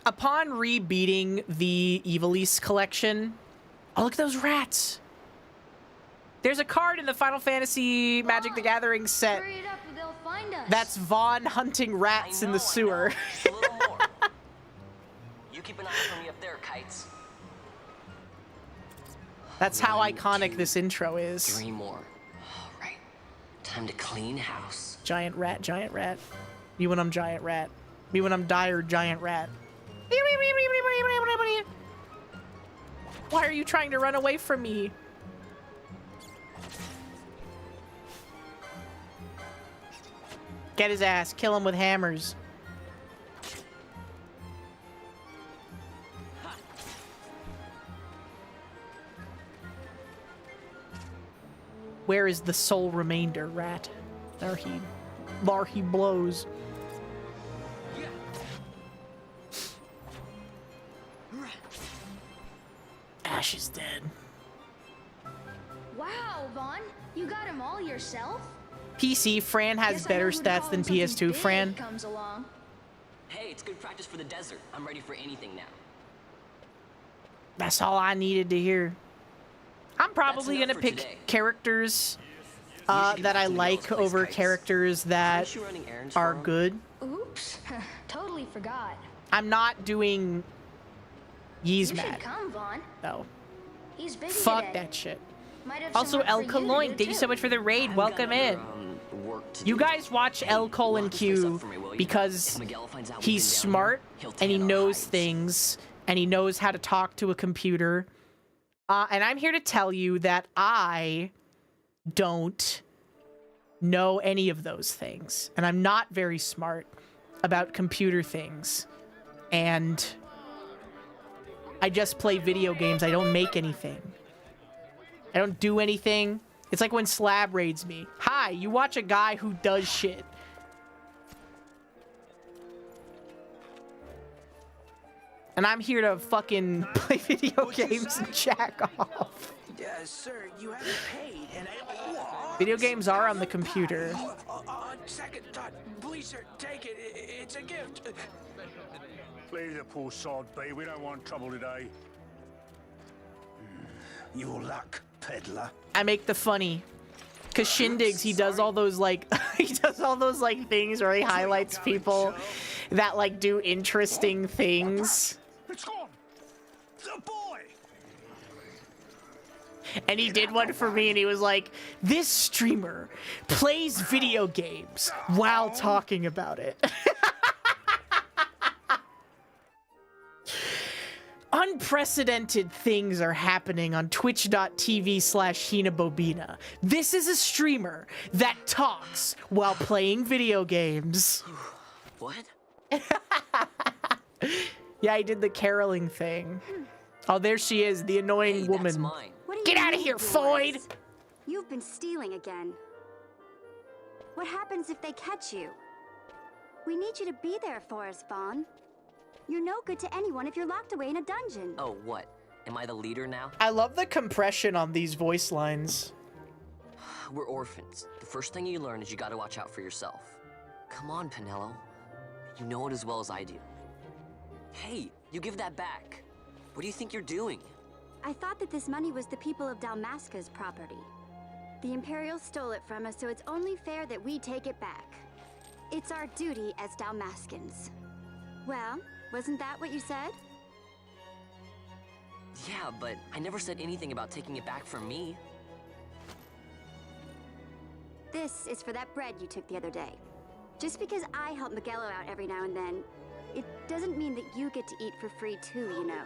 upon re-beating the Ivalice collection, oh, look at those rats. There's a card in the Final Fantasy Magic the Gathering set. Hurry it up or they'll find us. That's Vaan hunting rats in the sewer. Just a little more. You keep an eye for me up there, kites. That's how iconic this intro is. 3 more. All right. Time to clean house. Giant rat, giant rat. Me when I'm giant rat. Me when I'm dire giant rat. Why are you trying to run away from me? Get his ass. Kill him with hammers. Where is the sole remainder, rat? There he blows. Ash is dead. Wow, Vaan, you got him all yourself? PC, Fran has Guess I better know who to stats call than when something PS2, big Fran. comes along. Hey, it's good practice for the desert. I'm ready for anything now. That's all I needed to hear. I'm probably gonna pick characters that I like over characters that are good. Oops, totally forgot. I'm not doing You Yeezmat. should come, Vaan. No. He's busy Fuck today. that shit. Might have Also, some L work for you to Cologne, do, thank you so too. much for the raid. Welcome in. You guys watch L Colon Q because he's smart and he knows things and he knows how to talk to a computer. And I'm here to tell you that I don't know any of those things. And I'm not very smart about computer things. And I just play video games. I don't make anything. I don't do anything. It's like when Slab raids me. Hi, you watch a guy who does shit. And I'm here to fucking play video games and jack off. Sir, you haven't paid, and Video games are on the computer. Second thought, please, sir, take it. It's a gift. Leave the poor sod be. We don't want trouble today. Your luck, peddler. I make the funny. Cause Shindigs, he does all those like he does all those like things where he highlights people that like do interesting things. It's gone. The boy. And he did one for me and he was like, this streamer plays video games while talking about it. Unprecedented things are happening on twitch.tv/HinaBobina. This is a streamer that talks while playing video games. What? Yeah, I did the caroling thing. Oh, there she is, the annoying woman. Get out of here, Foyd! You've been stealing again. What happens if they catch you? We need you to be there for us, Vaan. You're no good to anyone if you're locked away in a dungeon. Oh, what? Am I the leader now? I love the compression on these voice lines. We're orphans. The first thing you learn is you gotta watch out for yourself. Come on, Penelo. You know it as well as I do. Hey, you give that back. What do you think you're doing? I thought that this money was the people of Dalmasca's property. The Imperials stole it from us, so it's only fair that we take it back. It's our duty as Dalmascans. Well, wasn't that what you said? Yeah, but I never said anything about taking it back from me. This is for that bread you took the other day. Just because I help Miguelo out every now and then, it doesn't mean that you get to eat for free too, you know.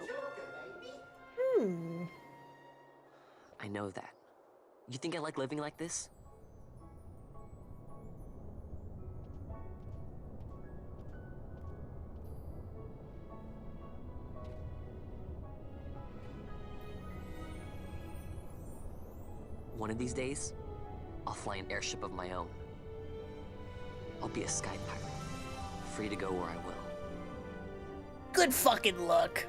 I know that. You think I like living like this? One of these days, I'll fly an airship of my own. I'll be a sky pirate, free to go where I will. Good fucking luck.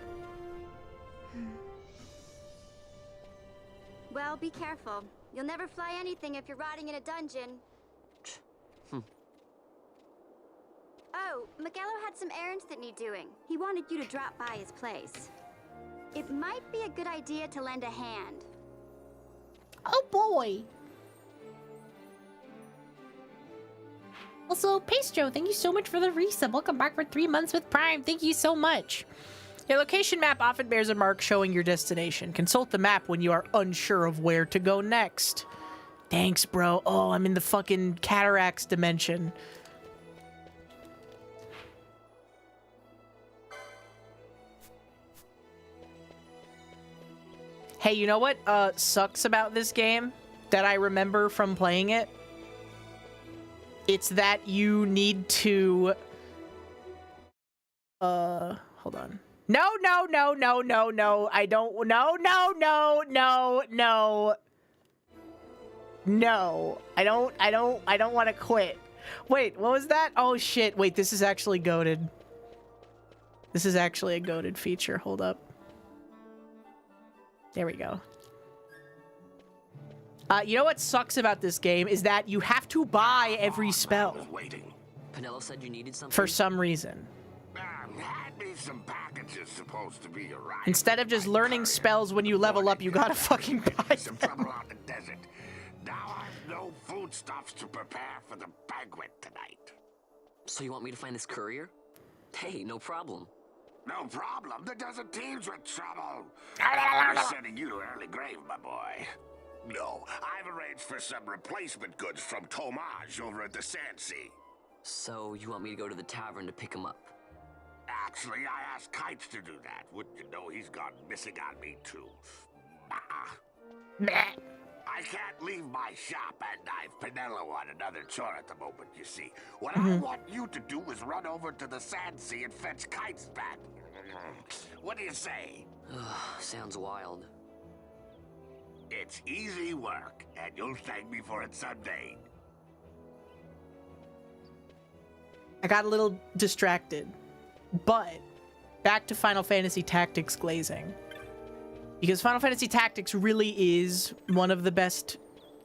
Well, be careful. You'll never fly anything if you're rotting in a dungeon. Oh, Miguelo had some errands that need doing. He wanted you to drop by his place. It might be a good idea to lend a hand. Oh boy. Also, Pastro, thank you so much for the resub. Welcome back for 3 months with Prime. Thank you so much. Your location map often bears a mark showing your destination. Consult the map when you are unsure of where to go next. Thanks, bro. Oh, I'm in the fucking cataracts dimension. Hey, you know what sucks about this game that I remember from playing it? It's that you need to... hold on. No. I don't... No. I don't want to quit. Wait, what was that? Oh, shit. Wait, this is actually goated. This is actually a goated feature. Hold up. There we go. You know what sucks about this game is that you have to buy every spell. Penelo said you needed something. For some reason. Hand me some packages supposed to be arriving. Instead of just learning spells when you level up, you gotta fucking buy Some them. trouble out in the desert. Now I've no foodstuffs to prepare for the banquet tonight. So you want me to find this courier? Hey, no problem. No problem. The desert teems with trouble. I'm sending you to early grave, my boy. No, I've arranged for some replacement goods from Tomage over at the Sandsea. So you want me to go to the tavern to pick him up? Actually, I asked Kites to do that. Wouldn't you know he's gone missing on me, too? I can't leave my shop, and I've Pinello on another chore at the moment, you see. What I want you to do is run over to the Sandsea and fetch Kites back. What do you say? Sounds wild. It's easy work, and you'll thank me for it someday. I got a little distracted, but back to Final Fantasy Tactics glazing. Because Final Fantasy Tactics really is one of the best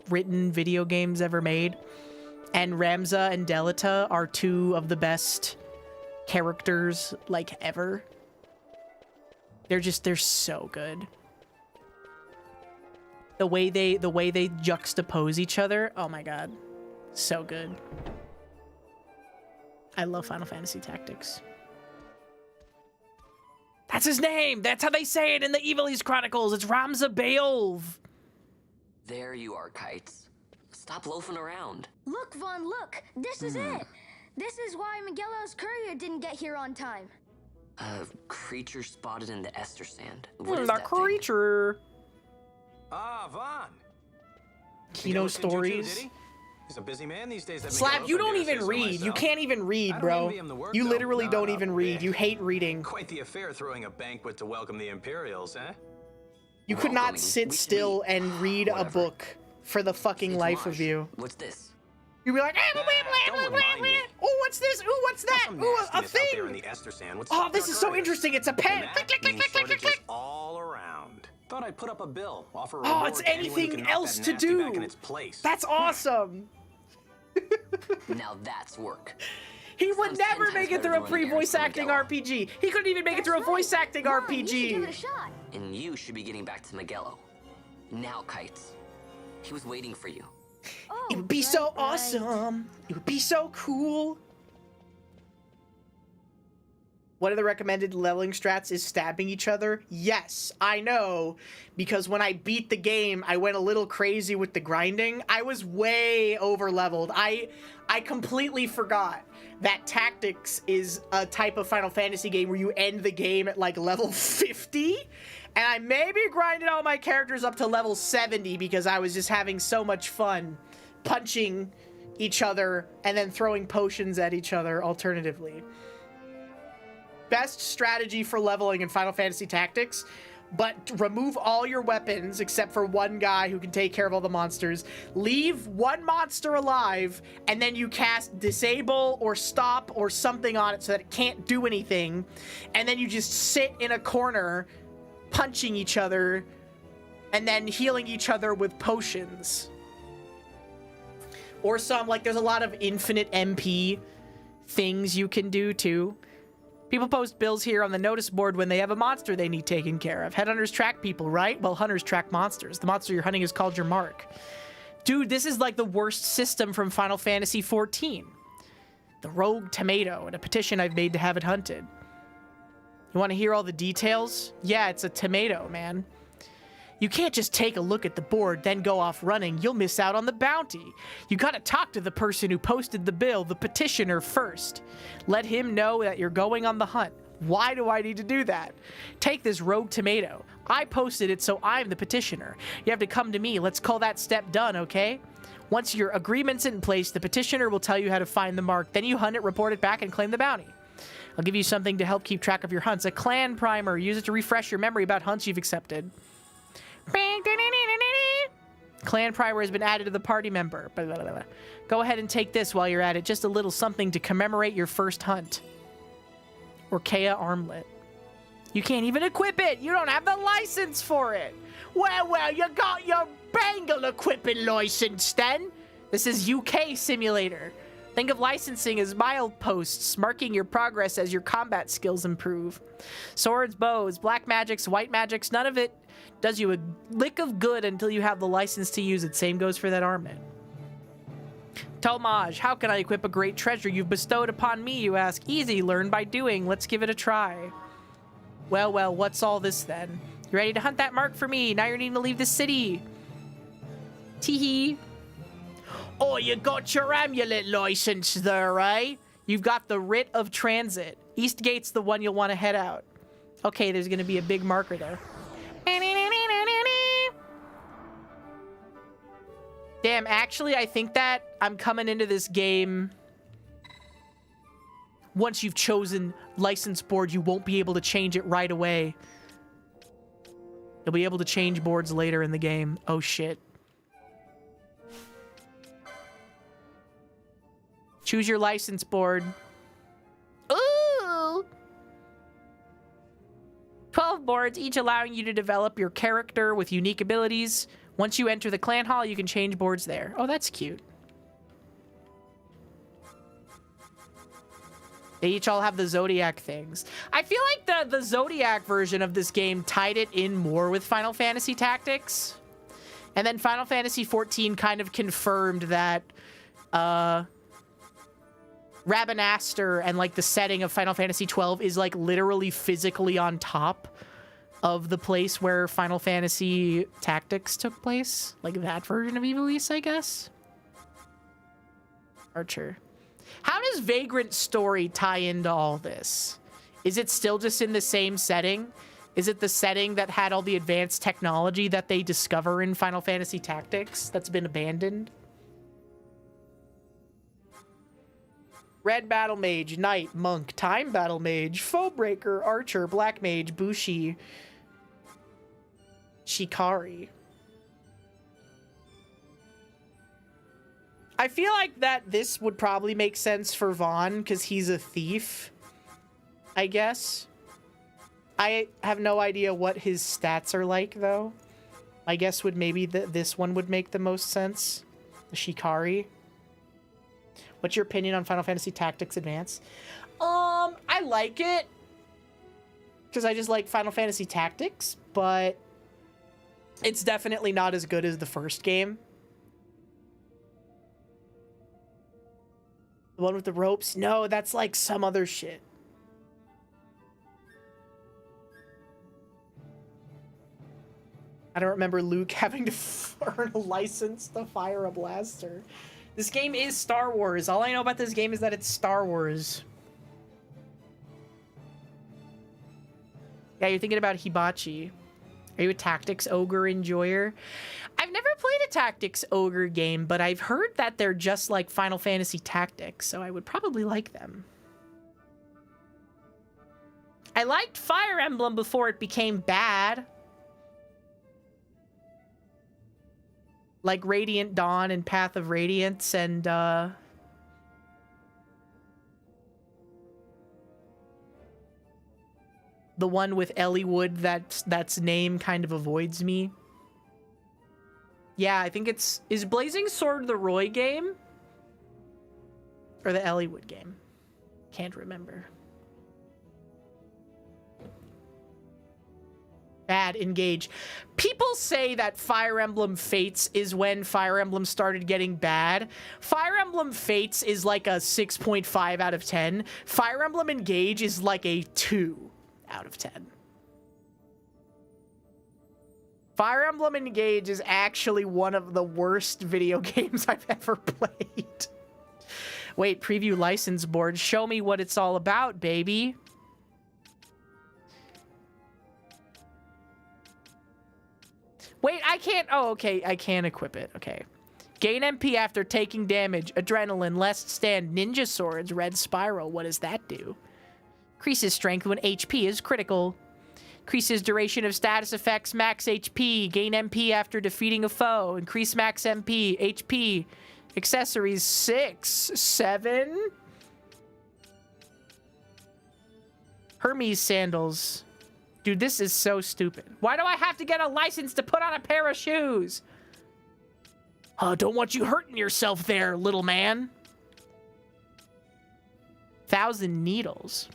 written video games ever made. And Ramza and Delita are two of the best characters, like, ever. They're so good. The way they juxtapose each other, oh my god. So good. I love Final Fantasy Tactics. That's his name! That's how they say it in the Ivalice Chronicles! It's Ramza Beolv! There you are, Kites. Stop loafing around. Look, Vaan, look! This is it! This is why Miguelo's courier didn't get here on time. A creature spotted in the Ester Sand. The creature! Ah, Vaan. Kino Stories. He's a busy man these days. Slab, you don't even read. You can't even read, bro. You literally don't even read. You hate reading. Quite the affair throwing a banquet to welcome the Imperials, eh? You could not sit still and read a book for the fucking life of you. What's this? You'd be like, oh, what's this? Ooh, what's that? Ooh, a thing. Oh, this is so interesting. It's a pen. Click, click, click, click, click, click. All around. Thought I'd put up a bill. Offer a oh, it's anything else to do. That's awesome. Now that's work. He would never make it through a pre-voice acting RPG. He couldn't even make it through a voice acting RPG. And you should be getting back to Miguelo. Now, Kites. He was waiting for you. Oh, it would be so awesome. It would be so cool. One of the recommended leveling strats is stabbing each other. Yes, I know, because when I beat the game, I went a little crazy with the grinding. I was way over leveled. I completely forgot that Tactics is a type of Final Fantasy game where you end the game at like level 50. And I maybe grinded all my characters up to level 70 because I was just having so much fun punching each other and then throwing potions at each other alternatively. Best strategy for leveling in Final Fantasy Tactics, but remove all your weapons except for one guy who can take care of all the monsters. Leave one monster alive, and then you cast disable or stop or something on it so that it can't do anything, and then you just sit in a corner punching each other and then healing each other with potions. Or some, like, there's a lot of infinite MP things you can do too. People post bills here on the notice board when they have a monster they need taken care of. Headhunters track people, right? Well, hunters track monsters. The monster you're hunting is called your mark. Dude, this is like the worst system from Final Fantasy XIV. The rogue tomato and a petition I've made to have it hunted. You want to hear all the details? Yeah, it's a tomato, man. You can't just take a look at the board, then go off running. You'll miss out on the bounty. You gotta talk to the person who posted the bill, the petitioner, first. Let him know that you're going on the hunt. Why do I need to do that? Take this rogue tomato. I posted it, so I'm the petitioner. You have to come to me. Let's call that step done, okay? Once your agreement's in place, the petitioner will tell you how to find the mark. Then you hunt it, report it back, and claim the bounty. I'll give you something to help keep track of your hunts. A clan primer. Use it to refresh your memory about hunts you've accepted. Clan primer has been added to the party member. Blah, blah, blah, blah. Go ahead and take this while you're at it. Just a little something to commemorate your first hunt. Orkea armlet. You can't even equip it. You don't have the license for it. Well, you got your bangle equipping license then. This is UK simulator. Think of licensing as mileposts, marking your progress as your combat skills improve. Swords, bows, black magics, white magics, none of it does you a lick of good until you have the license to use it. Same goes for that armament. Tomage, how can I equip a great treasure you've bestowed upon me, you ask? Easy, learn by doing. Let's give it a try. Well, well, what's all this then? You ready to hunt that mark for me? Now you're needing to leave the city. Teehee. Oh, you got your amulet license there, eh? You've got the writ of transit. Eastgate's the one you'll want to head out. Okay, there's going to be a big marker there. Damn, actually, I think that I'm coming into this game. Once you've chosen license board, you won't be able to change it right away. You'll be able to change boards later in the game. Oh, shit. Choose your license board. Ooh! 12 boards, each allowing you to develop your character with unique abilities. Once you enter the clan hall, you can change boards there. Oh, that's cute. They each all have the Zodiac things. I feel like the Zodiac version of this game tied it in more with Final Fantasy Tactics. And then Final Fantasy XIV kind of confirmed that Rabanastre and like the setting of Final Fantasy XII is like literally physically on top of the place where Final Fantasy Tactics took place. Like that version of Ivalice, I guess. Archer. How does Vagrant's story tie into all this? Is it still just in the same setting? Is it the setting that had all the advanced technology that they discover in Final Fantasy Tactics that's been abandoned? Red Battle Mage, Knight, Monk, Time Battle Mage, Foebreaker, Archer, Black Mage, Bushi, Shikari. I feel like that this would probably make sense for Vaan because he's a thief, I guess. I have no idea what his stats are like, though. My guess would maybe this one would make the most sense. The Shikari. What's your opinion on Final Fantasy Tactics Advance? I like it. Because I just like Final Fantasy Tactics, but it's definitely not as good as the first game. The one with the ropes? No, that's like some other shit. I don't remember Luke having to earn a license to fire a blaster. This game is Star Wars. All I know about this game is that it's Star Wars. Yeah, you're thinking about Hibachi. Are you a Tactics Ogre enjoyer? I've never played a Tactics Ogre game, but I've heard that they're just like Final Fantasy Tactics, so I would probably like them. I liked Fire Emblem before it became bad. Like Radiant Dawn and Path of Radiance and the one with Elliewood that's name kind of avoids me. Yeah, I think is Blazing Sword the Roy game? Or the Elliewood game? Can't remember. Bad, engage. People say that Fire Emblem Fates is when Fire Emblem started getting bad. Fire Emblem Fates is like a 6.5 out of 10. Fire Emblem Engage is like a 2 out of 10. Fire Emblem Engage is actually one of the worst video games I've ever played. Wait, preview license board. Show me what it's all about, baby. Wait, I can't... Oh, okay. I can equip it. Okay. Gain MP after taking damage. Adrenaline. Last stand. Ninja swords. Red spiral. What does that do? Increases strength when HP is critical. Increases duration of status effects. Max HP. Gain MP after defeating a foe. Increase max MP. HP. Accessories 6. 7. Hermes sandals. Dude, this is so stupid. Why do I have to get a license to put on a pair of shoes? Don't want you hurting yourself there, little man. 1,000 needles.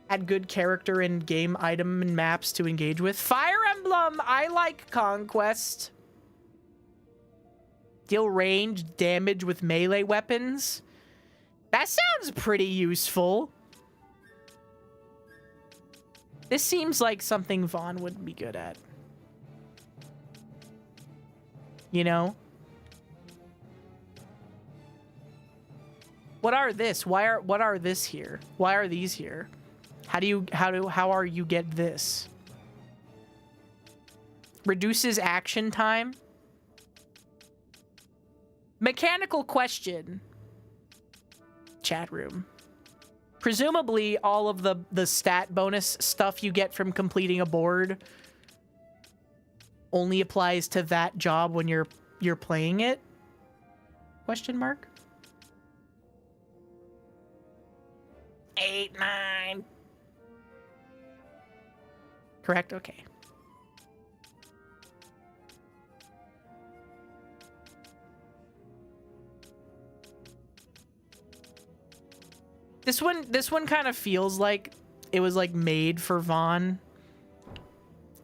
Add good character and game item and maps to engage with. Fire Emblem! I like Conquest. Deal ranged damage with melee weapons. That sounds pretty useful. This seems like something Vaan would be good at. You know? What are this? What are this here? Why are these here? How are you get this? Reduces action time. Mechanical question. Chat room. Presumably all of the stat bonus stuff you get from completing a board only applies to that job when you're playing it? Question mark? 8, 9. Correct? Okay. This one kind of feels like it was like made for Vaan.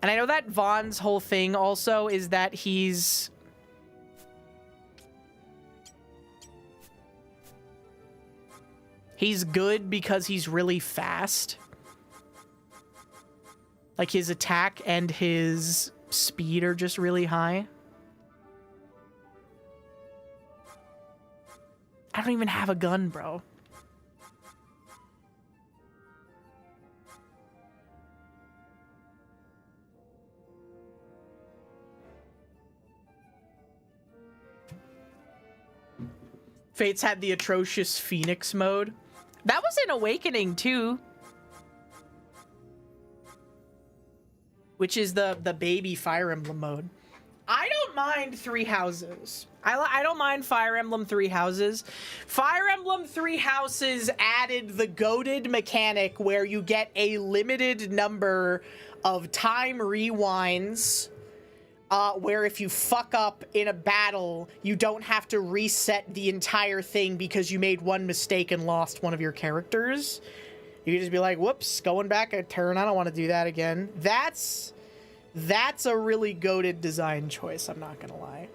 And I know that Vaan's whole thing also is that he's good because he's really fast. Like his attack and his speed are just really high. I don't even have a gun, bro. Fates had the atrocious Phoenix mode. That was in Awakening too. Which is the baby Fire Emblem mode. I don't mind 3 houses. I don't mind Fire Emblem 3 houses. Fire Emblem 3 houses added the goated mechanic where you get a limited number of time rewinds. Where if you fuck up in a battle, you don't have to reset the entire thing because you made one mistake and lost one of your characters. You can just be like, whoops, going back a turn. I don't want to do that again. That's a really goated design choice, I'm not gonna lie.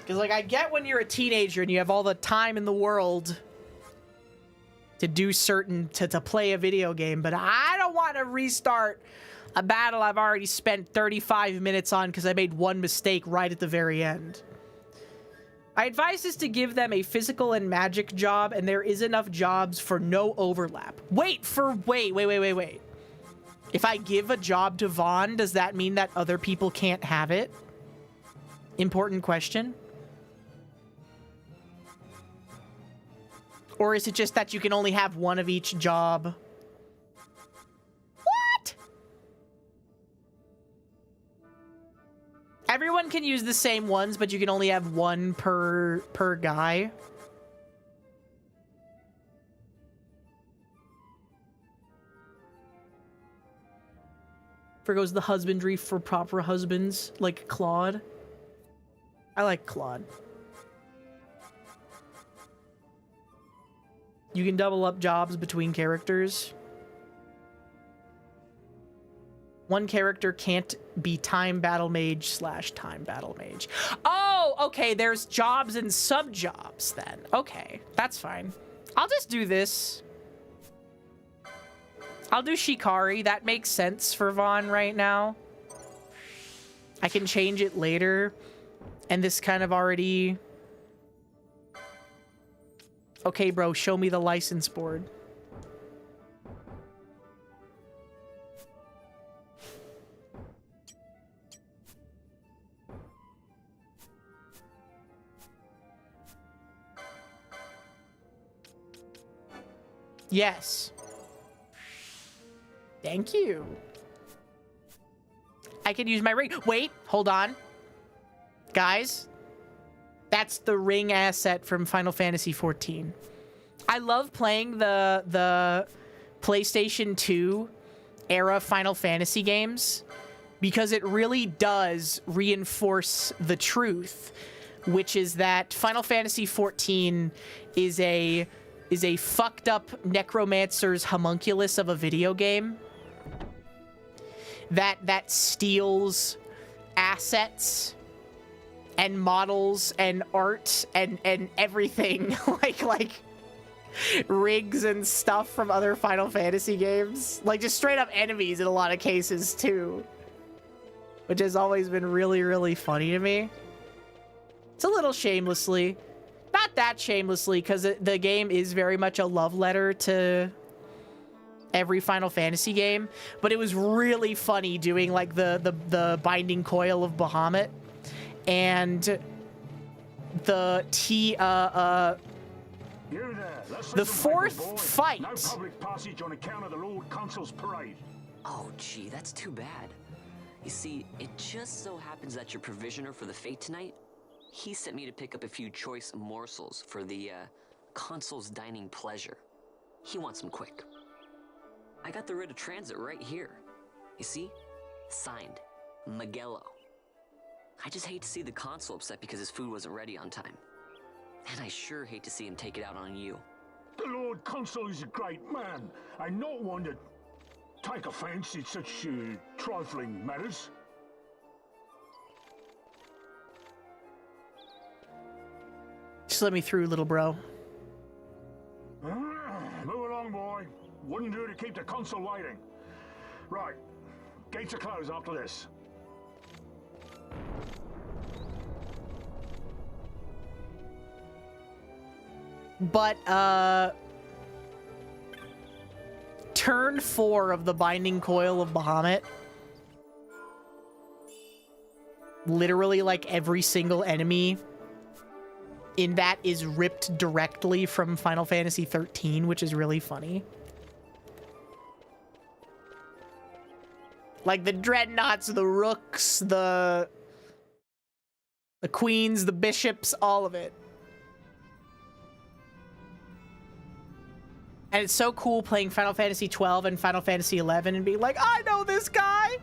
Because, like, I get when you're a teenager and you have all the time in the world to do to play a video game, but I don't want to restart a battle I've already spent 35 minutes on because I made one mistake right at the very end. I advise is to give them a physical and magic job, and there is enough jobs for no overlap. Wait. If I give a job to Vaan, does that mean that other people can't have it? Important question. Or is it just that you can only have one of each job? What? Everyone can use the same ones, but you can only have one per guy. Goes the husbandry for proper husbands, like Claude. I like Claude. You can double up jobs between characters. One character can't be time battle mage / time battle mage. Oh, okay, there's jobs and sub-jobs then. Okay, that's fine. I'll just do this. I'll do Shikari. That makes sense for Vaan right now. I can change it later. And this kind of already... Okay, bro, show me the license board. Yes. Thank you. I can use my ring. Wait, hold on. Guys, that's the ring asset from Final Fantasy XIV. I love playing the PlayStation 2 era Final Fantasy games, because it really does reinforce the truth, which is that Final Fantasy XIV is a fucked up necromancer's homunculus of a video game that steals assets and models and art and everything like rigs and stuff from other Final Fantasy games, like just straight up enemies in a lot of cases too, which has always been really, really funny to me. It's a little shamelessly, not that shamelessly, because the game is very much a love letter to every Final Fantasy game, but it was really funny doing like the Binding Coil of Bahamut and the the fourth fight. No public passage on account of the Lord Consul's parade. Oh, gee, that's too bad. You see, it just so happens that your provisioner for the fete tonight, he sent me to pick up a few choice morsels for the Consul's dining pleasure. He wants them quick. I got the writ of transit right here. You see? Signed, Magello. I just hate to see the Consul upset because his food wasn't ready on time. And I sure hate to see him take it out on you. The Lord Consul is a great man, and not one to take offense in such trifling matters. Just let me through, little bro. Move along, boy. Wouldn't do to keep the Consul waiting. Right. Gates are closed after this. But, turn 4 of the Binding Coil of Bahamut, literally like every single enemy in that is ripped directly from Final Fantasy XIII, which is really funny. Like the dreadnoughts, the rooks, the queens, the bishops, all of it. And it's so cool playing Final Fantasy XII and Final Fantasy XI and being like, I know this guy!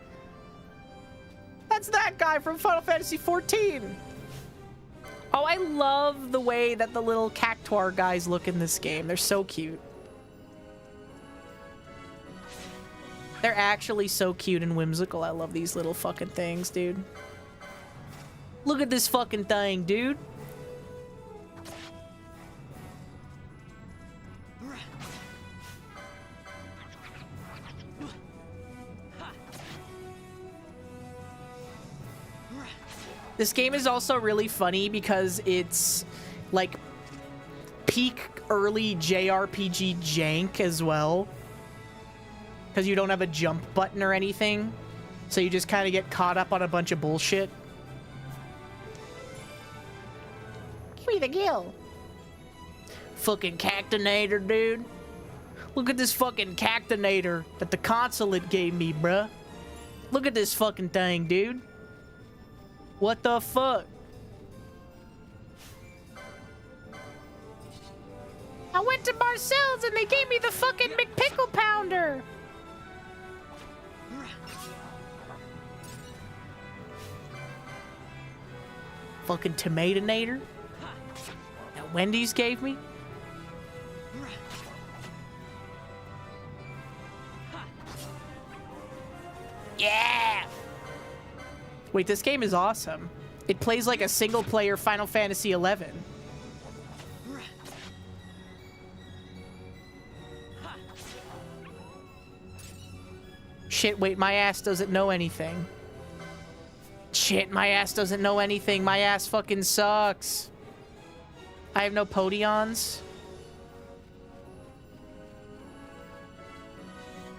That's that guy from Final Fantasy XIV! Oh, I love the way that the little cactuar guys look in this game. They're so cute. They're actually so cute and whimsical. I love these little fucking things, dude. Look at this fucking thing, dude. This game is also really funny because it's like peak early JRPG jank as well. Because you don't have a jump button or anything. So you just kind of get caught up on a bunch of bullshit. Give me the gill. Fucking cactinator, dude. Look at this fucking cactinator that the consulate gave me, bruh. Look at this fucking thing, dude. What the fuck? I went to Marcel's and they gave me the fucking McPickle Pounder. Fucking Tomatonator that Wendy's gave me. Yeah! Wait, this game is awesome. It plays like a single-player Final Fantasy XI. Shit, wait, my ass doesn't know anything. Shit, my ass doesn't know anything. My ass fucking sucks. I have no Podions.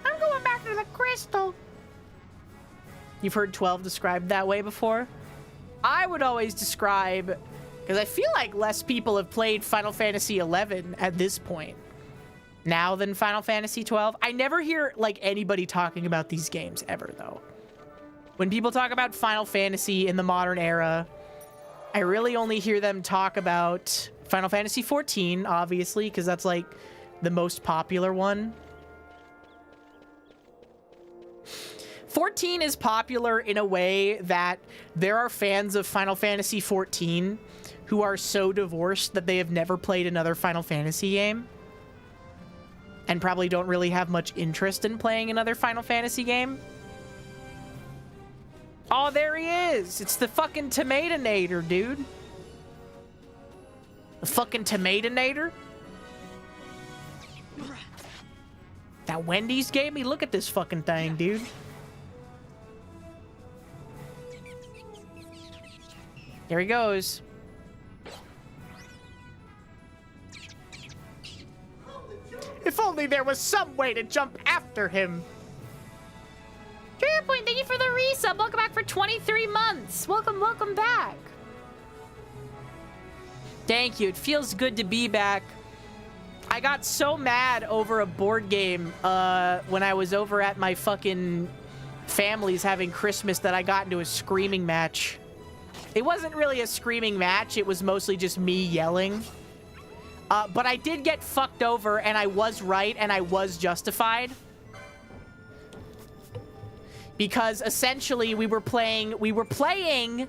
I'm going back to the crystal. You've heard 12 described that way before? I would always describe, because I feel like less people have played Final Fantasy XI at this point now than Final Fantasy 12. I never hear like anybody talking about these games ever though. When people talk about Final Fantasy in the modern era, I really only hear them talk about Final Fantasy XIV, obviously, because that's like the most popular one. 14 is popular in a way that there are fans of Final Fantasy 14 who are so divorced that they have never played another Final Fantasy game and probably don't really have much interest in playing another Final Fantasy game. Oh, there he is. It's the fucking Tomatonator, dude. The fucking Tomatonator. That Wendy's gave me? Look at this fucking thing, dude. There he goes. If only there was some way to jump after him. Point, thank you for the resub. Welcome back for 23 months. Welcome back. Thank you. It feels good to be back. I got so mad over a board game when I was over at my fucking family's having Christmas that I got into a screaming match. It wasn't really a screaming match. It was mostly just me yelling. But I did get fucked over, and I was right, and I was justified. Because essentially we were playing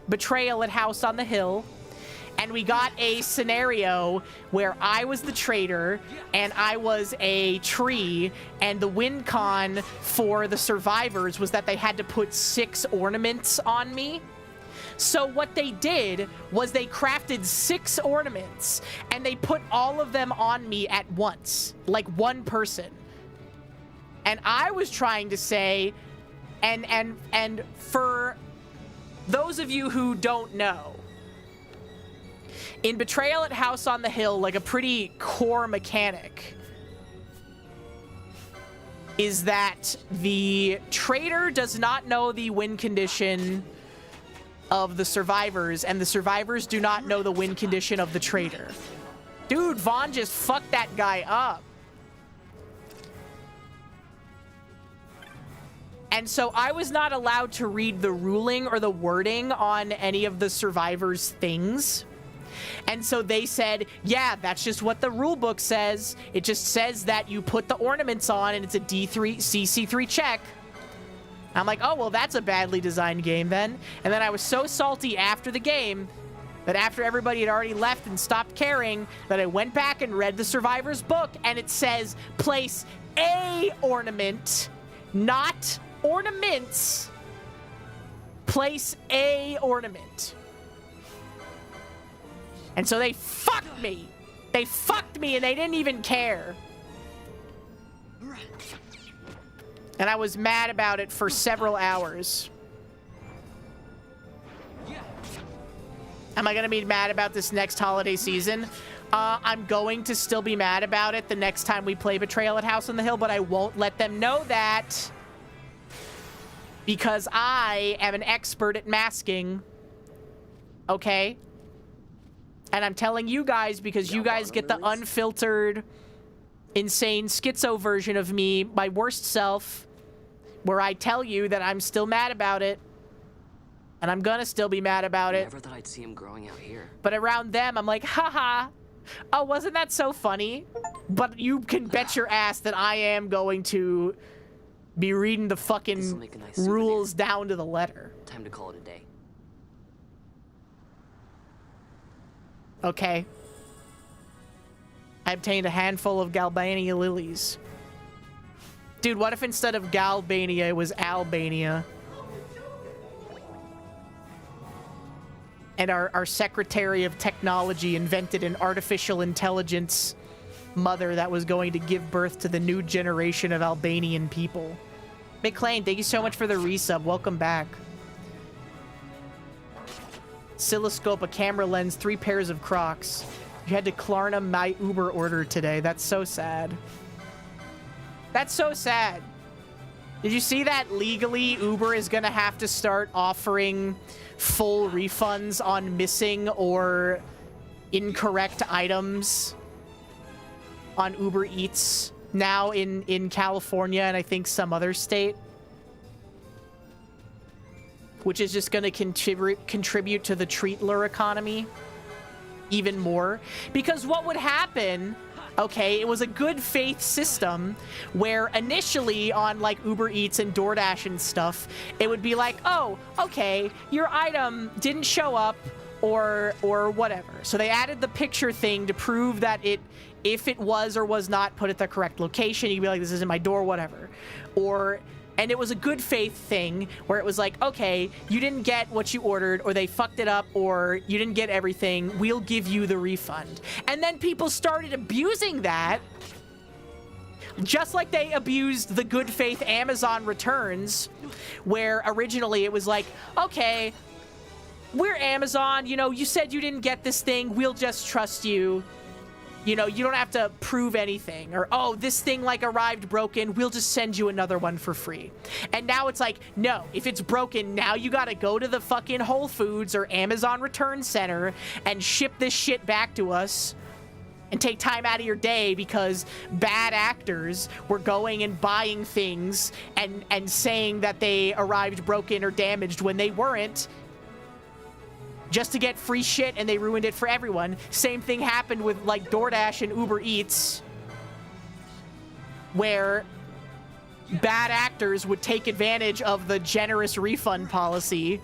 Betrayal at House on the Hill, and we got a scenario where I was the traitor and I was a tree, and the win con for the survivors was that they had to put 6 ornaments on me. So what they did was they crafted 6 ornaments and they put all of them on me at once, like one person. And I was trying to say, and for those of you who don't know, in Betrayal at House on the Hill, like a pretty core mechanic is that the traitor does not know the win condition of the survivors, and the survivors do not know the win condition of the traitor. Dude, Vaan just fucked that guy up. And so I was not allowed to read the ruling or the wording on any of the survivors' things. And so they said, yeah, that's just what the rule book says. It just says that you put the ornaments on and it's a D3, CC3 check. I'm like, oh, well, that's a badly designed game then. And then I was so salty after the game that after everybody had already left and stopped caring, that I went back and read the survivor's book, and it says place a ornament, not ornaments. Place a ornament. And so they fucked me. They fucked me and they didn't even care. And I was mad about it for several hours. Am I gonna be mad about this next holiday season? I'm going to still be mad about it the next time we play Betrayal at House on the Hill, but I won't let them know that because I am an expert at masking. Okay? And I'm telling you guys because you guys get the unfiltered, insane schizo version of me, my worst self, where I tell you that I'm still mad about it. And I'm gonna still be mad about it. Never thought I'd see him growing out here. But around them, I'm like, haha. Oh, wasn't that so funny? But you can bet your ass that I am going to be reading the fucking nice rules down to the letter. Time to call it a day. Okay. I obtained a handful of Galbania lilies. Dude, what if instead of Galbania, it was Albania? And our Secretary of Technology invented an artificial intelligence mother that was going to give birth to the new generation of Albanian people. McLean, thank you so much for the resub. Welcome back. Oscilloscope, a camera lens, 3 pairs of Crocs. You had to Klarna my Uber order today. That's so sad. That's so sad. Did you see that legally Uber is gonna have to start offering full refunds on missing or incorrect items on Uber Eats now in California and I think some other state? Which is just going to contribute to the treat lure economy even more. Because what would happen Okay, it was a good faith system where initially on like Uber Eats and DoorDash and stuff, it would be like, oh, okay, your item didn't show up or whatever. So they added the picture thing to prove that if it was or was not put at the correct location, you could be like, this isn't my door, whatever. And it was a good faith thing where it was like, okay, you didn't get what you ordered, or they fucked it up, or you didn't get everything. We'll give you the refund. And then people started abusing that, just like they abused the good faith Amazon returns, where originally it was like, okay, we're Amazon, you know, you said you didn't get this thing. We'll just trust you. You know, you don't have to prove anything. Or, oh, this thing like arrived broken. We'll just send you another one for free. And now it's like, no, if it's broken, now you got to go to the fucking Whole Foods or Amazon Return Center and ship this shit back to us and take time out of your day because bad actors were going and buying things and saying that they arrived broken or damaged when they weren't, just to get free shit, and they ruined it for everyone. Same thing happened with like DoorDash and Uber Eats, where bad actors would take advantage of the generous refund policy.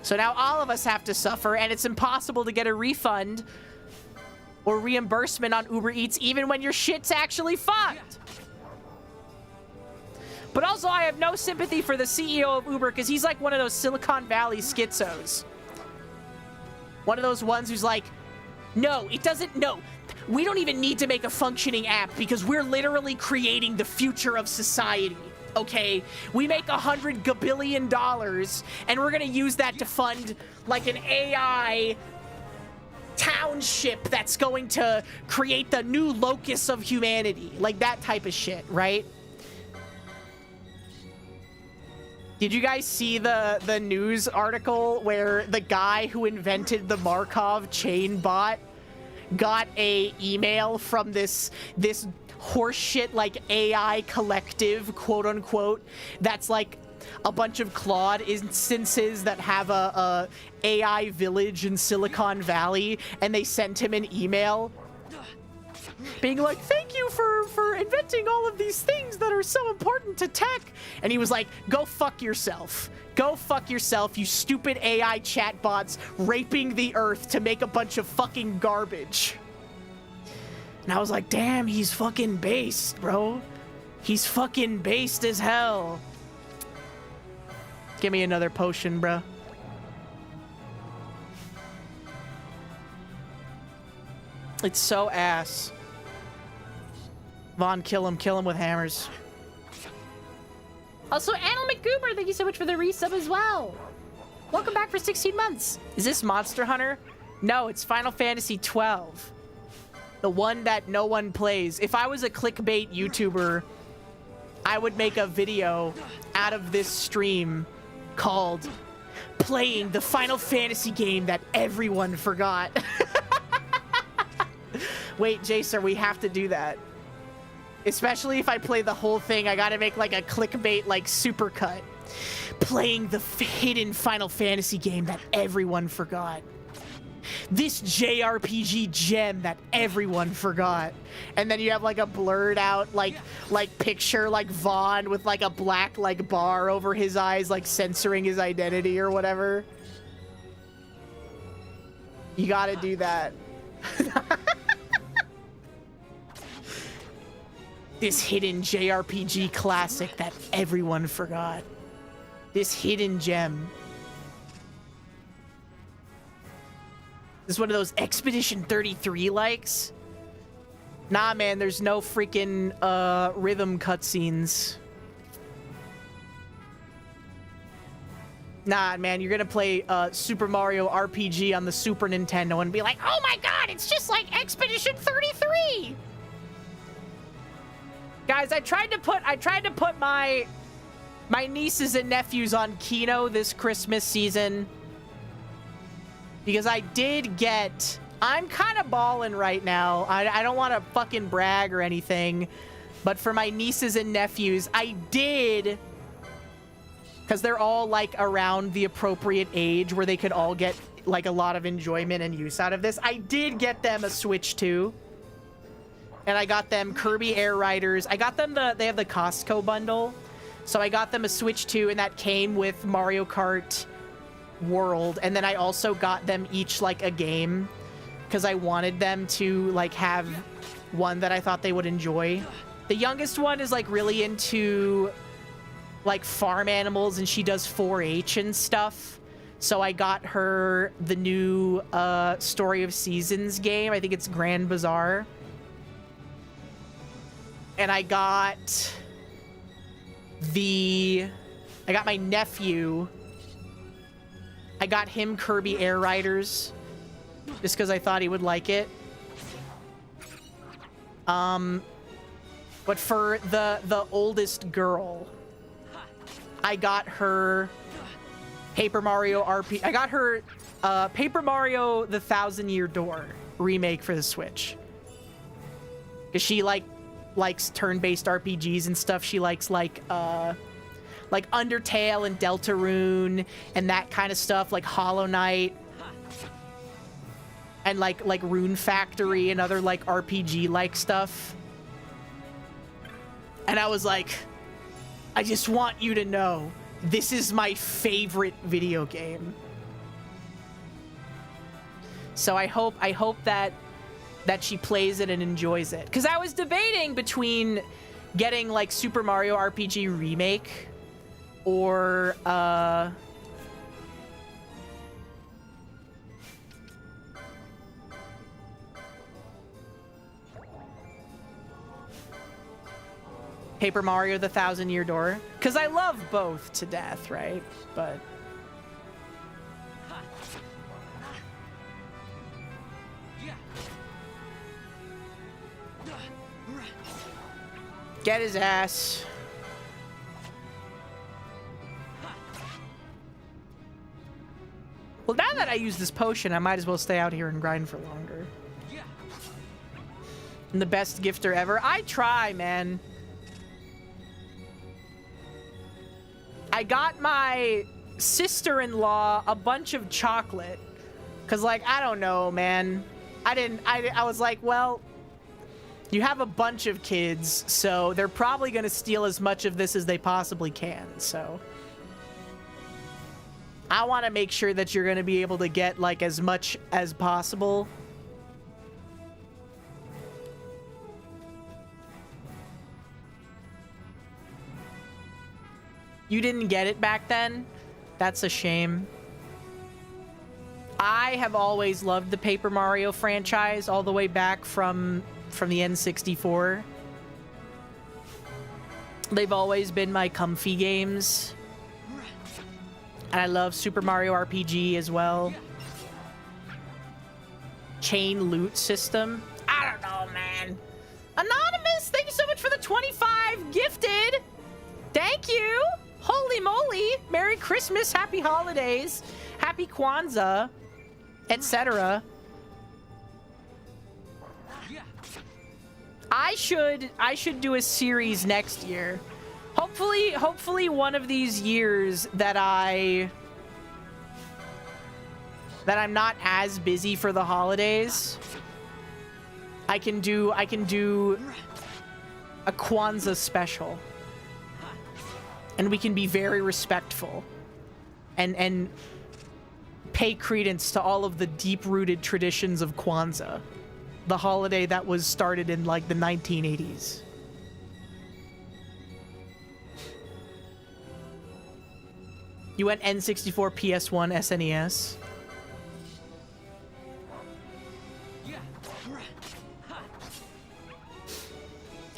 So now all of us have to suffer, and it's impossible to get a refund or reimbursement on Uber Eats even when your shit's actually fucked. But also, I have no sympathy for the CEO of Uber because he's like one of those Silicon Valley schizos. One of those ones who's like, no, it doesn't, no. We don't even need to make a functioning app because we're literally creating the future of society, okay? We make $100 gabillion and we're gonna use that to fund like an AI township that's going to create the new locus of humanity. Like that type of shit, right? Did you guys see the news article where the guy who invented the Markov chain bot got a email from this horseshit like AI collective, quote unquote, that's like a bunch of Claude instances that have a AI village in Silicon Valley, and they sent him an email being like, thank you for inventing all of these things that are so important to tech. And he was like, go fuck yourself. Go fuck yourself, you stupid AI chatbots raping the earth to make a bunch of fucking garbage. And I was like, damn, he's fucking based, bro. He's fucking based as hell. Give me another potion, bro. It's so ass. Vaan, kill him with hammers. Also, Anil McGoober, thank you so much for the resub as well. Welcome back for 16 months. Is this Monster Hunter? No, it's Final Fantasy XII. The one that no one plays. If I was a clickbait YouTuber, I would make a video out of this stream called Playing the Final Fantasy Game That Everyone Forgot. Wait, Jacer, we have to do that. Especially if I play the whole thing, I gotta make like a clickbait, like supercut. Playing the hidden Final Fantasy game that everyone forgot. This JRPG gem that everyone forgot. And then you have like a blurred out like picture like Vaan with like a black like bar over his eyes, like censoring his identity or whatever. You gotta do that. This hidden JRPG classic that everyone forgot. This hidden gem. This is one of those Expedition 33 likes. Nah, man, there's no freaking rhythm cutscenes. Nah, man, you're gonna play Super Mario RPG on the Super Nintendo and be like, oh my god, it's just like Expedition 33! Guys, I tried to put my nieces and nephews on Kino this Christmas season. Because I did get... I'm kind of balling right now. I don't want to fucking brag or anything. But for my nieces and nephews, I did because they're all like around the appropriate age where they could all get like a lot of enjoyment and use out of this. I did get them a Switch 2. And I got them Kirby Air Riders. I got them they have the Costco bundle. So I got them a Switch 2, and that came with Mario Kart World. And then I also got them each like a game because I wanted them to like have one that I thought they would enjoy. The youngest one is like really into like farm animals, and she does 4-H and stuff. So I got her the new Story of Seasons game. I think it's Grand Bazaar. And I got my nephew. I got him Kirby Air Riders just because I thought he would like it. But for the oldest girl, I got her Paper Mario RPG. I got her Paper Mario The Thousand Year Door remake for the Switch. Because she likes turn-based RPGs and stuff. She likes like Undertale and Deltarune and that kind of stuff, like Hollow Knight and like Rune Factory and other like RPG like stuff. And I was like, I just want you to know this is my favorite video game. So I hope that she plays it and enjoys it. Because I was debating between getting like Super Mario RPG Remake or Paper Mario The Thousand Year Door. Because I love both to death, right? But get his ass. Well, now that I use this potion, I might as well stay out here and grind for longer. I'm the best gifter ever. I try, man. I got my sister-in-law a bunch of chocolate. Cause like, I don't know, man. I was like, well, you have a bunch of kids, so they're probably going to steal as much of this as they possibly can, so I want to make sure that you're going to be able to get, like, as much as possible. You didn't get it back then? That's a shame. I have always loved the Paper Mario franchise all the way back from the N64. They've always been my comfy games. And I love Super Mario RPG as well. Chain loot system. I don't know, man. Anonymous, thank you so much for the 25 gifted. Thank you. Holy moly. Merry Christmas, happy holidays, happy Kwanzaa, etc. I should do a series next year. Hopefully one of these years that I'm not as busy for the holidays, I can do a Kwanzaa special. And we can be very respectful and pay credence to all of the deep-rooted traditions of Kwanzaa, the holiday that was started in like the 1980s. You went N64, PS1, SNES.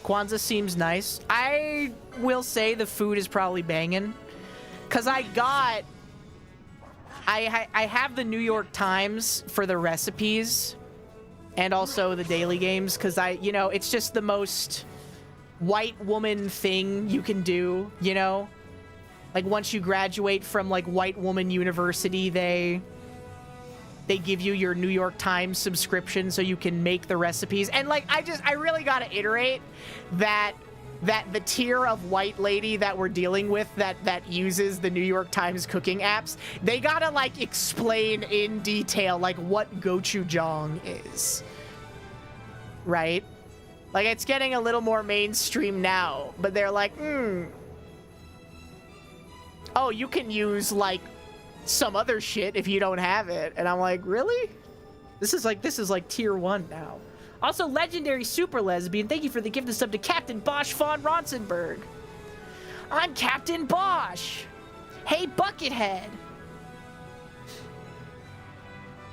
Kwanzaa seems nice. I will say the food is probably banging. Because I have the New York Times for the recipes. And also the daily games. Because it's just the most white woman thing you can do, you know? Like once you graduate from like white woman university, they give you your New York Times subscription so you can make the recipes. And like, I really gotta iterate that that the tier of white lady that we're dealing with that uses the New York Times cooking apps, they gotta like explain in detail like what gochujang is, right? Like it's getting a little more mainstream now, but they're like, oh, you can use like some other shit if you don't have it, and I'm like, really? This is like tier 1 now. Also, legendary super lesbian, thank you for the gift of sub to Captain Bosch von Ronsenberg. I'm Captain Bosch. Hey, Buckethead.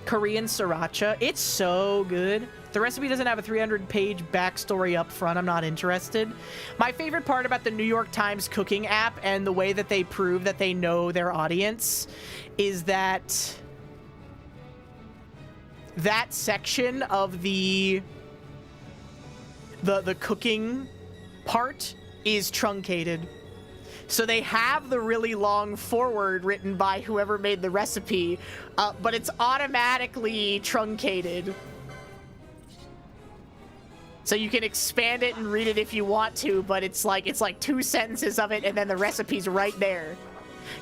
Korean sriracha, it's so good. The recipe doesn't have a 300-page backstory up front. I'm not interested. My favorite part about the New York Times cooking app and the way that they prove that they know their audience is that that section of the cooking part is truncated. So they have the really long foreword written by whoever made the recipe, but it's automatically truncated. So you can expand it and read it if you want to, but it's like 2 sentences of it and then the recipe's right there.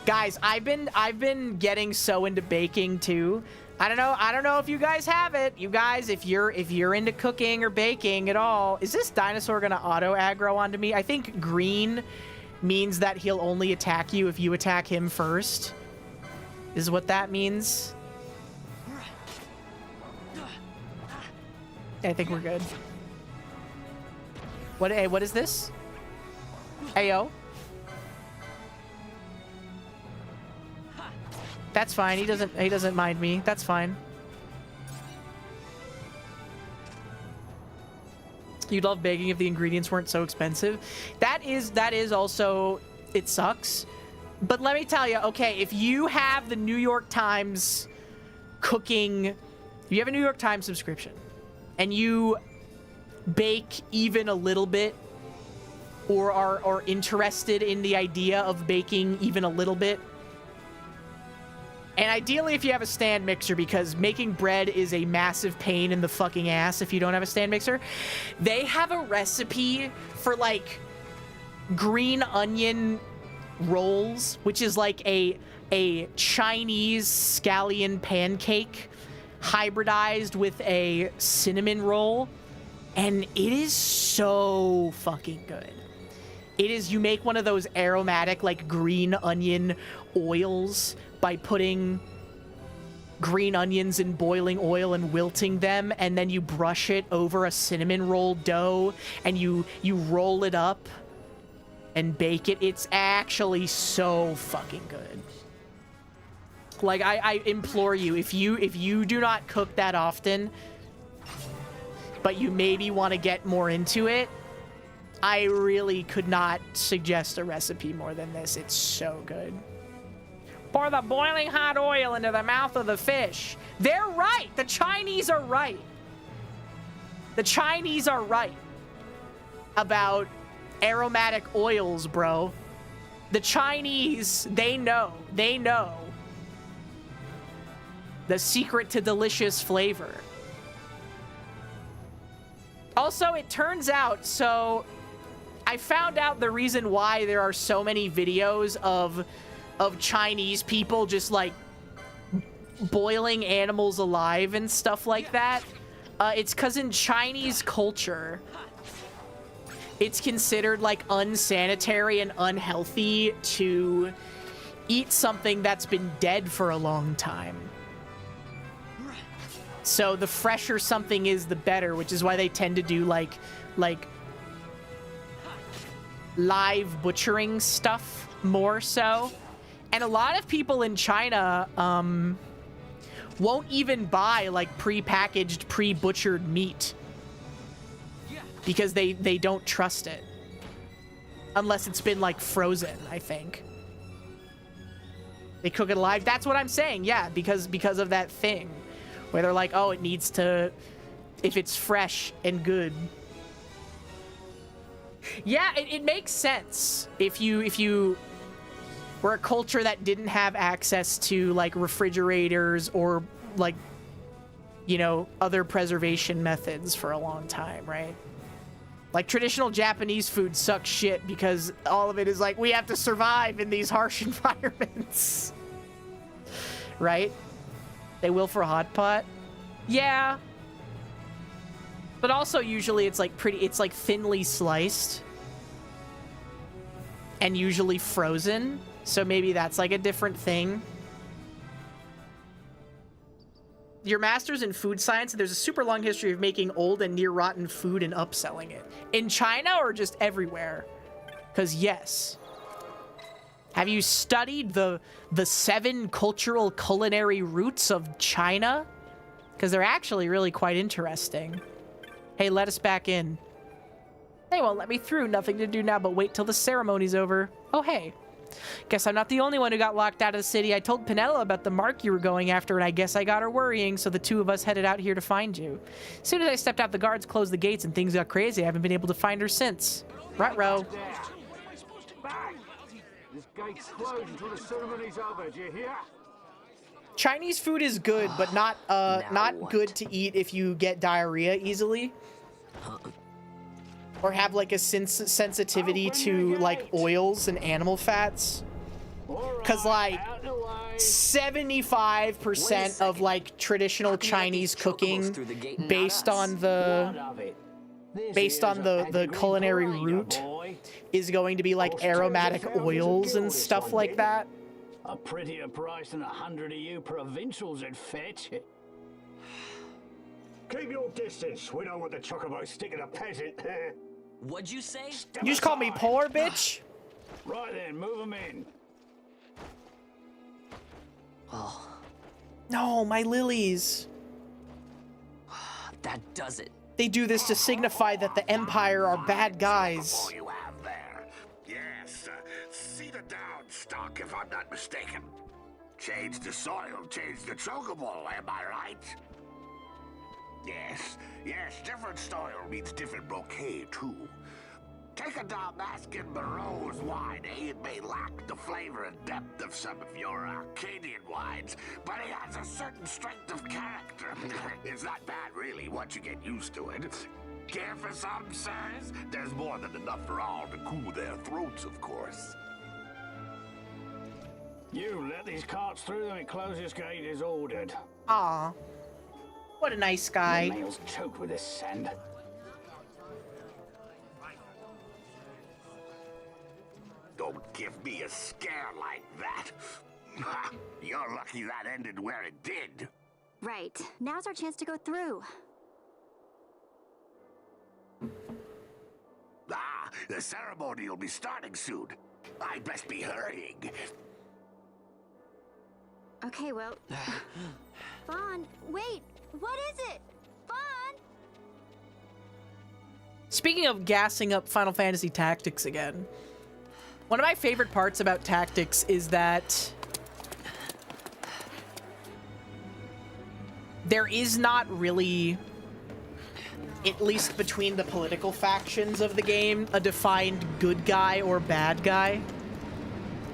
Guys, I've been getting so into baking too. I don't know if you guys have it. You guys, if you're into cooking or baking at all, is this dinosaur gonna auto aggro onto me? I think green means that he'll only attack you if you attack him first. Is what that means. I think we're good. What is this? Ayo. That's fine. He doesn't mind me. That's fine. You'd love baking if the ingredients weren't so expensive. That is also, it sucks. But let me tell you, okay, if you have the New York Times cooking, if you have a New York Times subscription and you bake even a little bit or are interested in the idea of baking even a little bit, and ideally if you have a stand mixer, because making bread is a massive pain in the fucking ass if you don't have a stand mixer, they have a recipe for like green onion rolls, which is like a Chinese scallion pancake hybridized with a cinnamon roll, and it is so fucking good. It is, you make one of those aromatic like green onion oils by putting green onions in boiling oil and wilting them, and then you brush it over a cinnamon roll dough and you roll it up and bake it. It's actually so fucking good. Like I implore you, if you do not cook that often, but you maybe want to get more into it, I really could not suggest a recipe more than this. It's so good. Pour the boiling hot oil into the mouth of the fish. They're right. The Chinese are right. The Chinese are right about aromatic oils, bro. The Chinese, they know the secret to delicious flavor. Also, it turns out, so I found out the reason why there are so many videos of Chinese people just like boiling animals alive and stuff like that. It's because in Chinese culture, it's considered like unsanitary and unhealthy to eat something that's been dead for a long time. So the fresher something is, the better, which is why they tend to do like live butchering stuff more so. And a lot of people in China won't even buy like pre-packaged, pre-butchered meat because they don't trust it unless it's been like frozen, I think. They cook it alive. That's what I'm saying. Yeah, because of that thing where they're like, oh, it needs to, if it's fresh and good. Yeah, it makes sense if you were a culture that didn't have access to like refrigerators or like, you know, other preservation methods for a long time, right? Like, traditional Japanese food sucks shit because all of it is like, we have to survive in these harsh environments. Right? They will for a hot pot. Yeah. But also usually it's like it's like thinly sliced. And usually frozen. So maybe that's like a different thing. Your master's in food science, and there's a super long history of making old and near rotten food and upselling it. In China or just everywhere? Because yes. Have you studied the 7 cultural culinary roots of China? Because they're actually really quite interesting. Hey, let us back in. They won't let me through. Nothing to do now but wait till the ceremony's over. Oh, hey. Guess I'm not the only one who got locked out of the city. I told Pinella about the mark you were going after, and I guess I got her worrying, so the two of us headed out here to find you. As soon as I stepped out, the guards closed the gates and things got crazy. I haven't been able to find her since. Ruh-roh. This gate's closed until the ceremony's over, do you hear? Chinese food is good, but not good to eat if you get diarrhea easily. Or have like a sensitivity to like oils and animal fats. Cause like 75% of like traditional Chinese cooking based on the culinary route is going to be like aromatic oils and stuff like that. A prettier price than 100 of you provincials would fetch. Keep your distance. We don't want the chocobo sticking a peasant. What'd you say? You just call me poor, bitch? Right then, move them in. Oh. No, my lilies. That does it. They do this to signify that the Empire are bad guys. You have there. Yes, cedar down stock, if I'm not mistaken. Change the soil, change the chocobo, am I right? Yes, different soil means different bouquet, too. Take a Dalmascan Barrow's wine, It may lack the flavor and depth of some of your Arcadian wines, but it has a certain strength of character. It's not bad, really, once you get used to it. Care for some, sirs? There's more than enough for all to cool their throats, of course. You let these carts through when the closest gate is ordered. Aw. What a nice guy. The nails choked with this sand. Don't give me a scare like that. You're lucky that ended where it did. Right. Now's our chance to go through. The ceremony will be starting soon. I'd best be hurrying. Okay, well... Vaan, wait! What is it? Vaan! Speaking of gassing up Final Fantasy Tactics again, one of my favorite parts about Tactics is that there is not really, at least between the political factions of the game, a defined good guy or bad guy.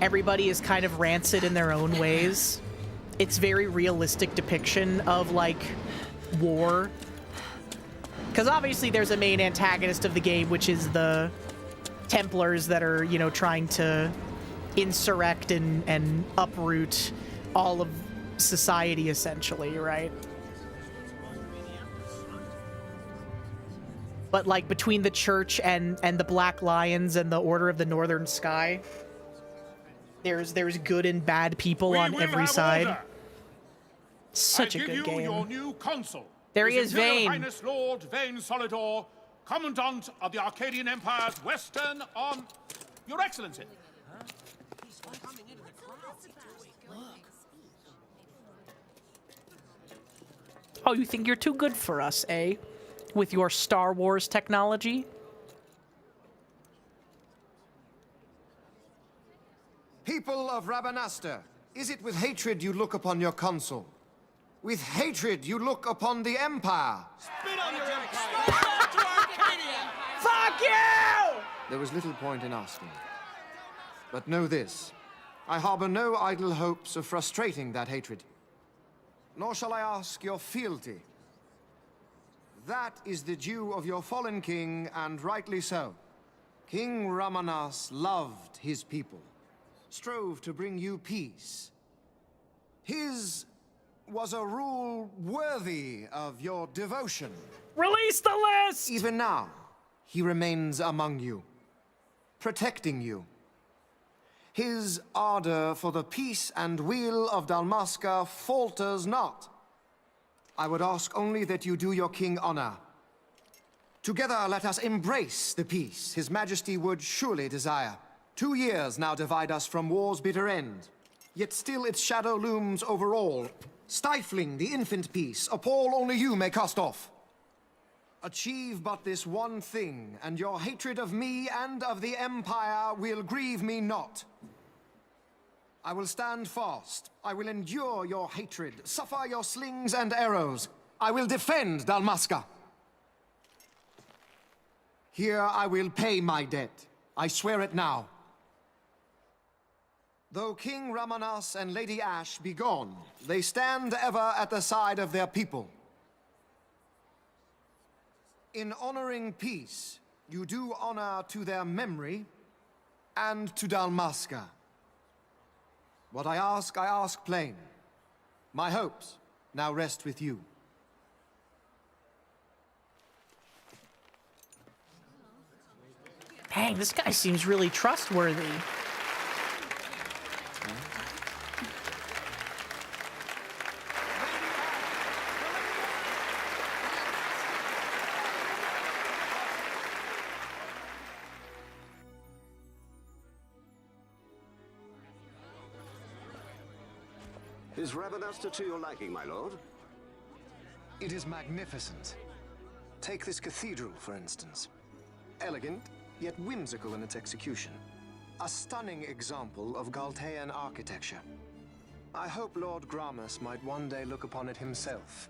Everybody is kind of rancid in their own ways. It's very realistic depiction of, like, war. Because obviously there's a main antagonist of the game, which is the Templars that are, you know, trying to insurrect and uproot all of society, essentially, right? But, like, between the Church and the Black Lions and the Order of the Northern Sky, there's good and bad people on every side. Order. Such a good game. Your new consul. There he is, His Imperial Vaan. Highness Lord Vaan Solidor, Commandant of the Arcadian Empire's Western on... Your Excellency. Oh, you think you're too good for us, eh? With your Star Wars technology? People of Rabanastre, is it with hatred you look upon your consul? With hatred you look upon the Empire? Spit on your empire! Back to Arcadia! Fuck you! There was little point in asking. But know this, I harbor no idle hopes of frustrating that hatred. Nor shall I ask your fealty. That is the due of your fallen king, and rightly so. King Ramanas loved his people, strove to bring you peace. His was a rule worthy of your devotion. Release the list! Even now, he remains among you, protecting you. His ardor for the peace and weal of Dalmasca falters not. I would ask only that you do your king honor. Together let us embrace the peace His Majesty would surely desire. 2 years now divide us from war's bitter end, yet still its shadow looms over all, stifling the infant peace, a pall only you may cast off. Achieve but this one thing, and your hatred of me and of the Empire will grieve me not. I will stand fast. I will endure your hatred, suffer your slings and arrows. I will defend Dalmasca. Here I will pay my debt. I swear it now. Though King Ramanas and Lady Ash be gone, they stand ever at the side of their people. In honoring peace, you do honor to their memory and to Dalmasca. What I ask plain. My hopes now rest with you. Dang, this guy seems really trustworthy. Is Rabanasta to your liking, my lord? It is magnificent. Take this cathedral, for instance. Elegant, yet whimsical in its execution. A stunning example of Galtean architecture. I hope Lord Gramus might one day look upon it himself.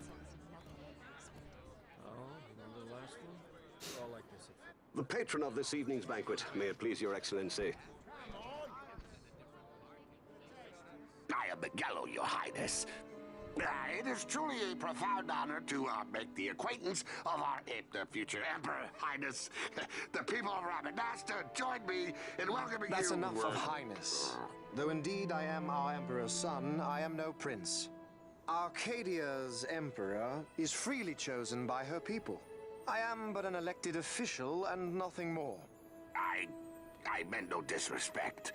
The patron of this evening's banquet, may it please your excellency. I am Miguelo, your highness. It is truly a profound honor to make the acquaintance of our future emperor, highness. The people of Rabanasta join me in welcoming you. That's enough of highness. Though indeed I am our emperor's son, I am no prince. Arcadia's emperor is freely chosen by her people. I am but an elected official and nothing more. I meant no disrespect.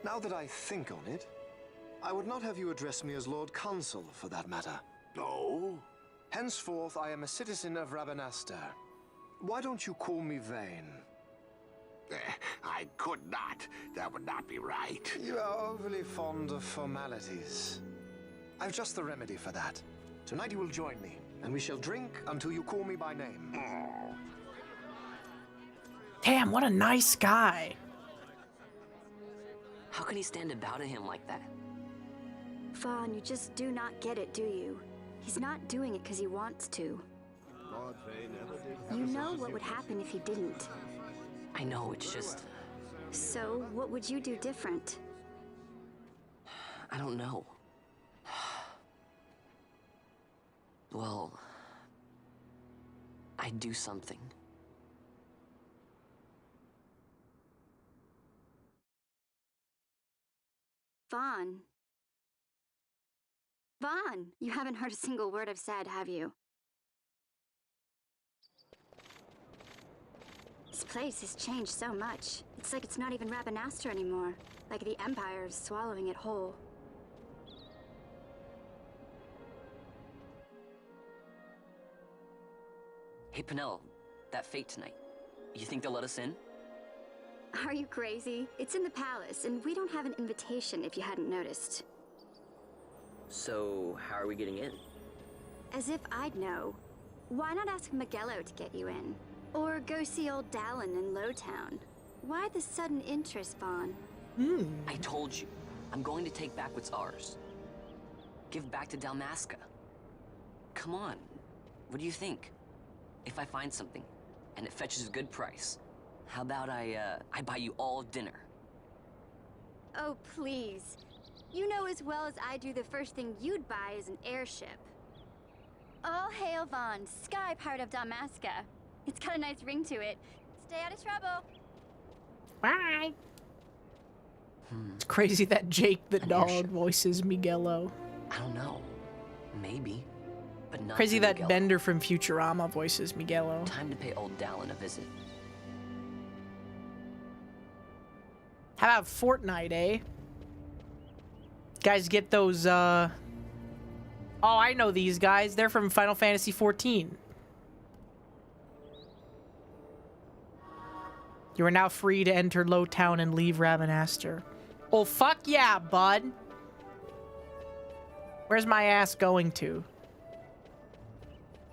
Now that I think on it, I would not have you address me as Lord Consul, for that matter. No? Henceforth, I am a citizen of Rabanasta. Why don't you call me Vaan? I could not. That would not be right. You are overly fond of formalities. I've just the remedy for that. Tonight you will join me, and we shall drink until you call me by name. Damn, what a nice guy. How can he stand about to him like that? Vaan, you just do not get it, do you? He's not doing it because he wants to. You know what would happen if he didn't. I know, it's just... So, what would you do different? I don't know. Well... I'd do something. Vaan. Vaan! You haven't heard a single word I've said, have you? This place has changed so much. It's like it's not even Rabanasta anymore. Like the Empire is swallowing it whole. Hey, Penelo, that fete tonight. You think they'll let us in? Are you crazy? It's in the palace, and we don't have an invitation if you hadn't noticed. So, how are we getting in? As if I'd know. Why not ask Miguelo to get you in? Or go see old Dallin in Lowtown? Why the sudden interest, Vaan? I told you. I'm going to take back what's ours. Give back to Dalmasca. Come on. What do you think? If I find something, and it fetches a good price, how about I buy you all dinner? Oh, please. You know as well as I do the first thing you'd buy is an airship. All hail Vaan, sky part of Dalmasca. It's got a nice ring to it. Stay out of trouble. Bye. It's crazy that Jake the dog voices Miguelo. I don't know. Maybe. But not Crazy to that Miguel. Bender from Futurama voices Miguelo. Time to pay old Dallin a visit. How about Fortnite, eh? Guys, get those, Oh, I know these guys. They're from Final Fantasy XIV. You are now free to enter Lowtown and leave Ravenaster. Oh, fuck yeah, bud. Where's my ass going to?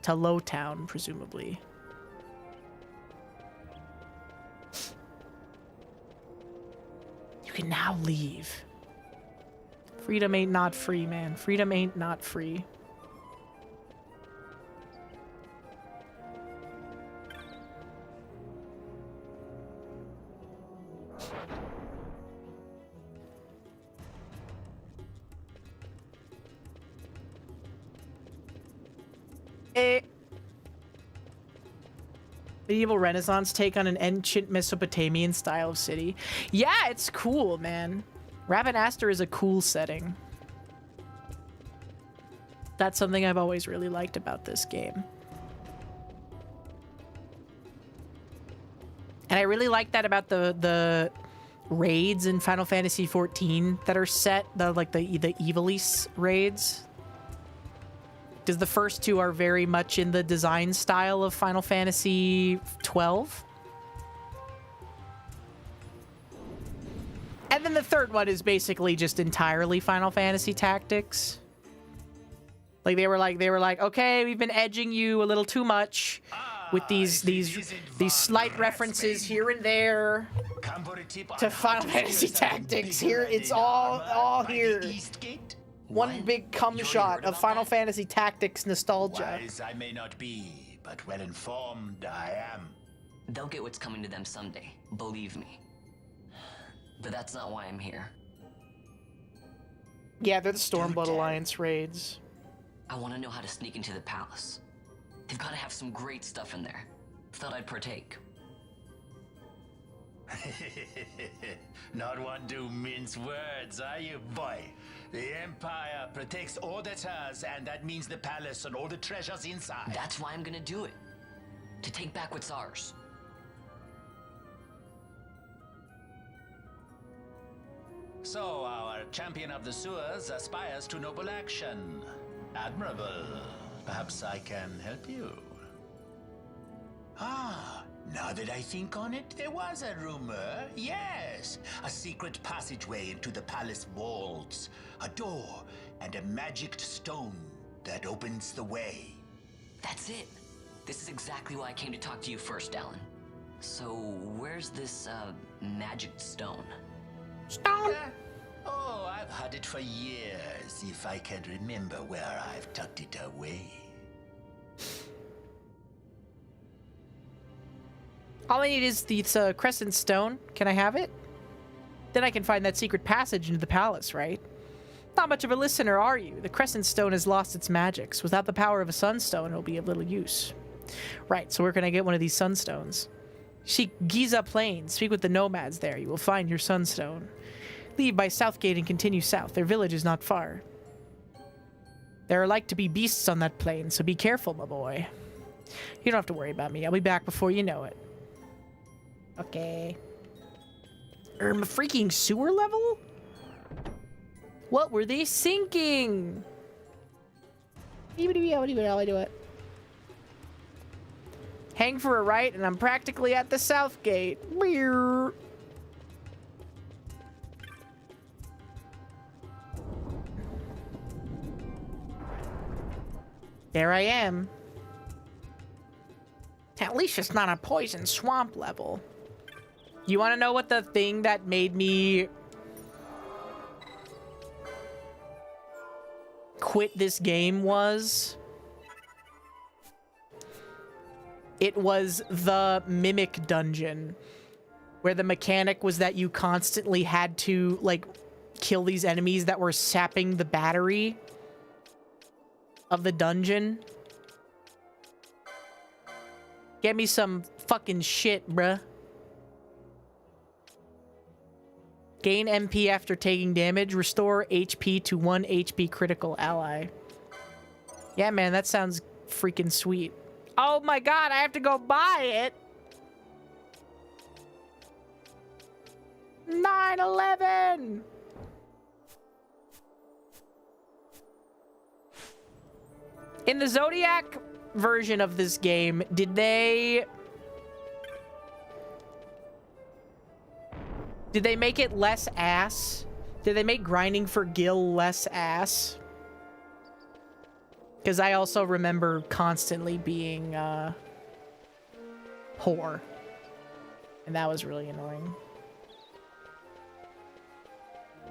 To Lowtown, presumably. You can now leave. Freedom ain't not free, man. Freedom ain't not free. Medieval Renaissance take on an ancient Mesopotamian style of city. Yeah, it's cool, man. Ravenaster is a cool setting. That's something I've always really liked about this game. And I really like that about the raids in Final Fantasy XIV that are set, the Ivalice raids. Because the first two are very much in the design style of Final Fantasy XII. And then the third one is basically just entirely Final Fantasy Tactics. Like they were like, okay, we've been edging you a little too much with these slight references here and there to Final Fantasy Tactics. Here, it's all here. One big cum shot of Final Fantasy Tactics nostalgia. Wise I may not be, but well informed I am. They'll get what's coming to them someday, believe me. But that's not why I'm here. Yeah, they're the Stormblood Alliance raids. I want to know how to sneak into the palace. They've got to have some great stuff in there. Thought I'd partake. Not one to mince words, are you, boy? The Empire protects all that's hers, and that means the palace and all the treasures inside. That's why I'm gonna do it. To take back what's ours. So our champion of the sewers aspires to noble action. Admirable. Perhaps I can help you. Ah, now that I think on it, there was a rumor. Yes, a secret passageway into the palace walls. A door and a magic stone that opens the way. That's it. This is exactly why I came to talk to you first, Alan. So, where's this, magic stone? Stone? Oh, I've had it for years, if I can remember where I've tucked it away. All I need is the crescent stone. Can I have it? Then I can find that secret passage into the palace, right? Not much of a listener, are you? The crescent stone has lost its magics. Without the power of a sunstone, it'll be of little use. Right, so where can I get one of these sunstones? Seek Giza Plains. Speak with the nomads there. You will find your sunstone. Leave by Southgate and continue south. Their village is not far. There are like to be beasts on that plain, so be careful, my boy. You don't have to worry about me. I'll be back before you know it. Okay. A freaking sewer level? What were they sinking? How do I do it? Hang for a right, and I'm practically at the south gate. There I am. At least it's not a poison swamp level. You want to know what the thing that made me quit this game was? It was the Mimic Dungeon, where the mechanic was that you constantly had to, like, kill these enemies that were sapping the battery of the dungeon. Get me some fucking shit, bruh. Gain MP after taking damage. Restore HP to 1 HP critical ally. Yeah, man, that sounds freaking sweet. Oh my god, I have to go buy it. 9/11. In the Zodiac version of this game, did they make it less ass? Did they make grinding for Gil less ass? Because I also remember constantly being poor. And that was really annoying.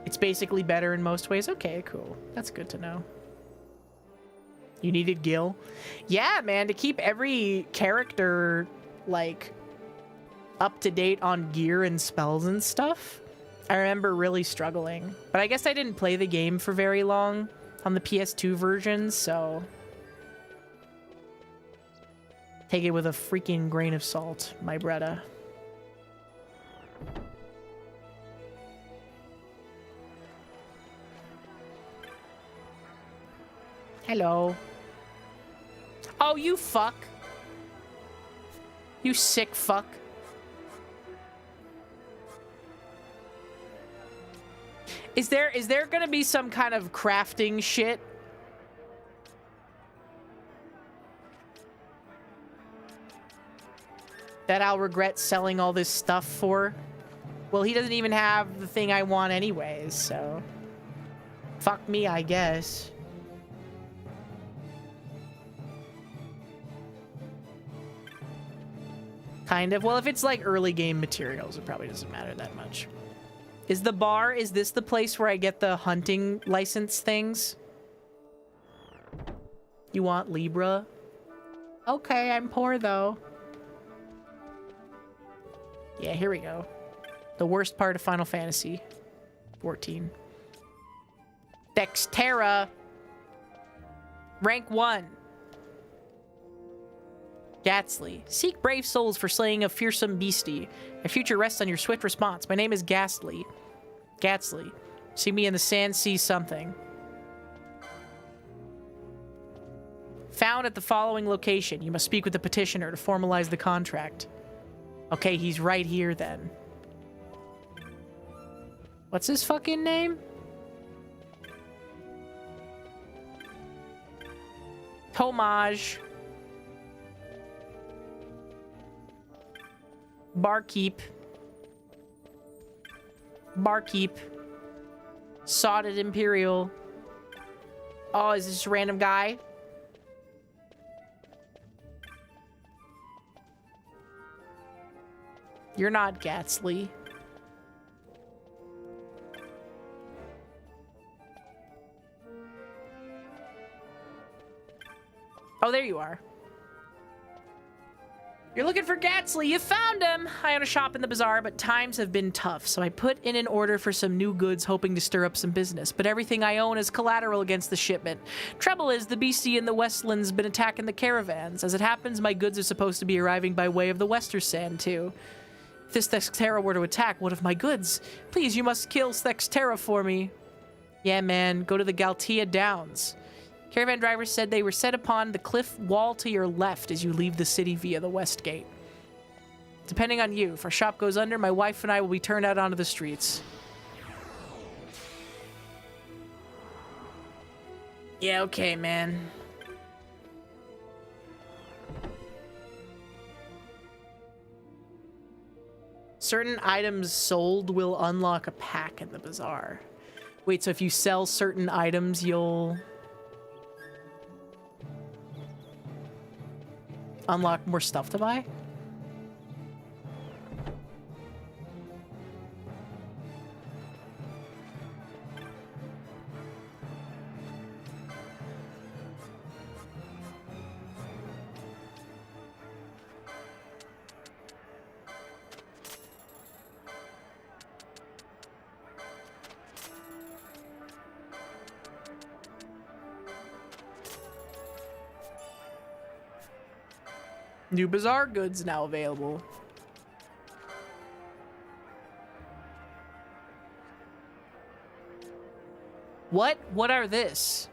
It's basically better in most ways. Okay, cool. That's good to know. You needed Gil? Yeah, man, to keep every character, like, up to date on gear and spells and stuff. I remember really struggling. But I guess I didn't play the game for very long on the PS2 version, so take it with a freaking grain of salt, my brother. Hello. Oh, you fuck. You sick fuck. Is there gonna be some kind of crafting shit? That I'll regret selling all this stuff for? Well, he doesn't even have the thing I want anyways, so... Fuck me, I guess. Kind of. Well, if it's like early game materials, it probably doesn't matter that much. Is the bar, is this the place where I get the hunting license things? You want Libra? Okay, I'm poor though. Yeah, here we go. The worst part of Final Fantasy 14. Dexterra. Rank 1. Ghastly. Seek brave souls for slaying a fearsome beastie. My future rests on your swift response. My name is Ghastly. Ghastly. See me in the sand, see something. Found at the following location. You must speak with the petitioner to formalize the contract. Okay, he's right here then. What's his fucking name? Tomaj. Barkeep. Barkeep. Sodded Imperial. Oh, is this a random guy? You're not Ghastly. Oh, there you are. You're looking for Ghastly. You found him. I own a shop in the bazaar, but times have been tough, so I put in an order for some new goods, hoping to stir up some business. But everything I own is collateral against the shipment. Trouble is, the beastie in the Westland's been attacking the caravans. As it happens, my goods are supposed to be arriving by way of the Westersand, too. If this Thexterra were to attack, what of my goods? Please, you must kill Thexterra for me. Yeah, man. Go to the Galtia Downs. Caravan drivers said they were set upon the cliff wall to your left as you leave the city via the west gate. Depending on you, if our shop goes under, my wife and I will be turned out onto the streets. Yeah, okay, man. Certain items sold will unlock a pack in the bazaar. Wait, so if you sell certain items, you'll unlock more stuff to buy? New bazaar goods now available. What? What are this?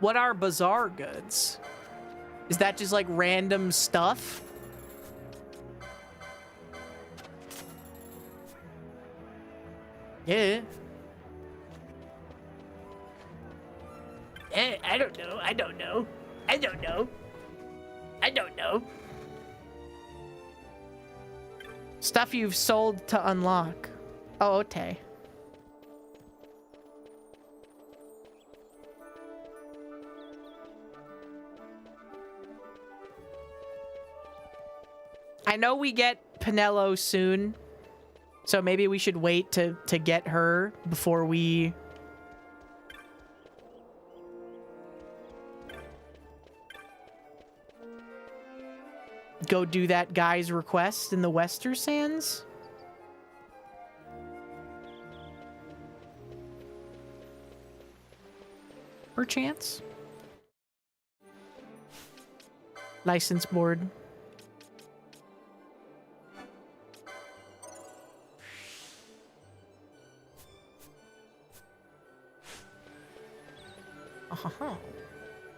What are bazaar goods? Is that just like random stuff? Yeah. I don't know. I don't know. I don't know. I don't know. Stuff you've sold to unlock. Oh, okay. I know we get Penelo soon, so maybe we should wait to get her before we... go do that guy's request in the Wester Sands? Perchance? License board.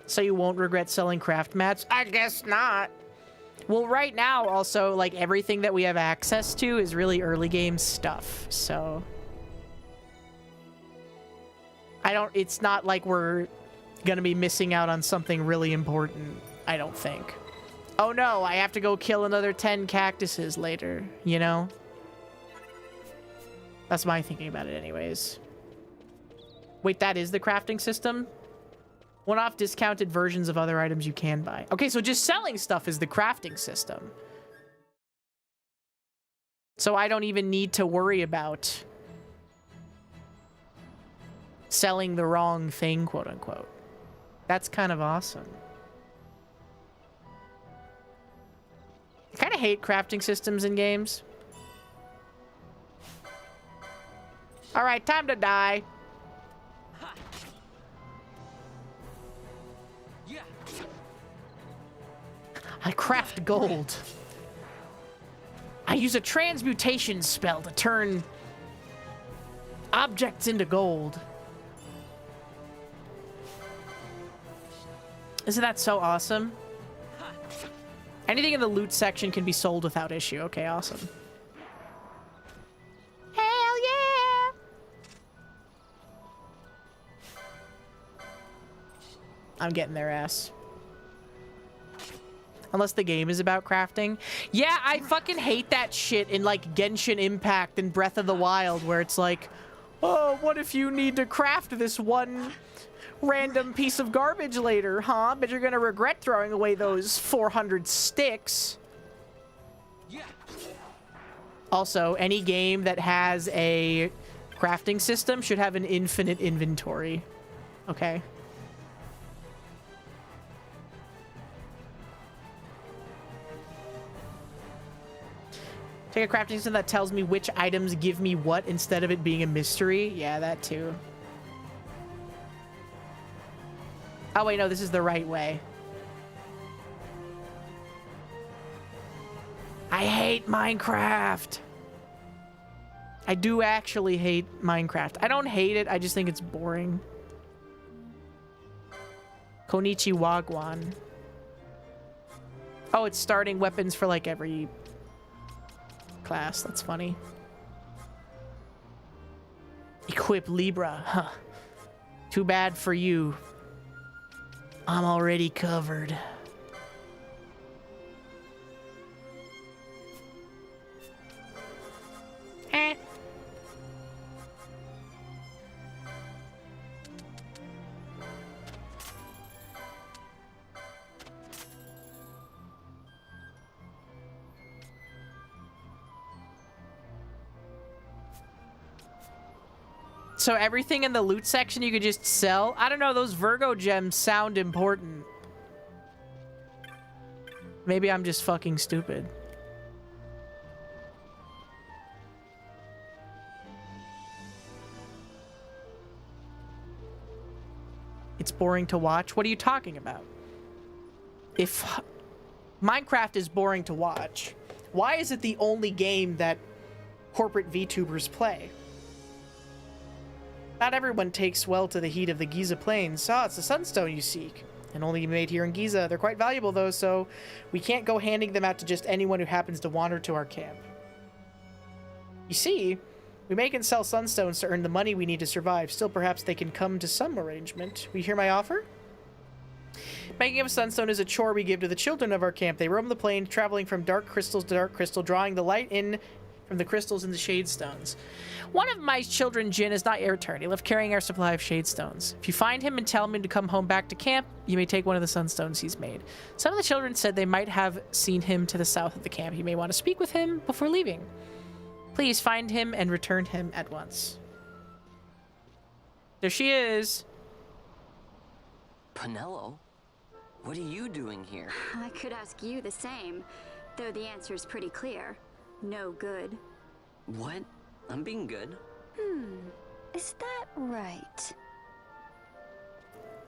So you won't regret selling craft mats? I guess not. Well, right now, also, like, everything that we have access to is really early game stuff, so... it's not like we're gonna be missing out on something really important, I don't think. Oh no, I have to go kill another 10 cactuses later, you know? That's my thinking about it anyways. Wait, that is the crafting system? One-off discounted versions of other items you can buy. Okay, so just selling stuff is the crafting system. So I don't even need to worry about selling the wrong thing, quote-unquote. That's kind of awesome. I kind of hate crafting systems in games. All right, time to die. I craft gold. I use a transmutation spell to turn objects into gold. Isn't that so awesome? Anything in the loot section can be sold without issue. Okay, awesome. Hell yeah! I'm getting their ass. Unless the game is about crafting. Yeah, I fucking hate that shit in, like, Genshin Impact and Breath of the Wild, where it's like, oh, what if you need to craft this one random piece of garbage later, huh? But you're gonna regret throwing away those 400 sticks. Also, any game that has a crafting system should have an infinite inventory. Okay? Take a crafting system that tells me which items give me what instead of it being a mystery. Yeah, that too. Oh, wait, no, this is the right way. I hate Minecraft. I do actually hate Minecraft. I don't hate it, I just think it's boring. Konichi Wagwan. Oh, it's starting weapons for, like, every class. That's funny. Equip Libra. Huh. Too bad for you. I'm already covered. Eh. So everything in the loot section you could just sell? I don't know, those Virgo gems sound important. Maybe I'm just fucking stupid. It's boring to watch. What are you talking about? If Minecraft is boring to watch, why is it the only game that corporate VTubers play? Not everyone takes well to the heat of the Giza Plains. Ah, it's the sunstone you seek, and only made here in Giza. They're quite valuable, though, so we can't go handing them out to just anyone who happens to wander to our camp. You see, we make and sell sunstones to earn the money we need to survive. Still, perhaps they can come to some arrangement. Will you hear my offer? Making of a sunstone is a chore we give to the children of our camp. They roam the plain, traveling from dark crystals to dark crystal, drawing the light in from the crystals and the shade stones. One of my children, Jin, is not yet returned. He left carrying our supply of shade stones. If you find him and tell him to come home back to camp, you may take one of the sunstones he's made. Some of the children said they might have seen him to the south of the camp. You may want to speak with him before leaving. Please find him and return him at once. There she is. Penelo? What are you doing here? I could ask you the same, though the answer is pretty clear. No good. What? I'm being good. Is that right?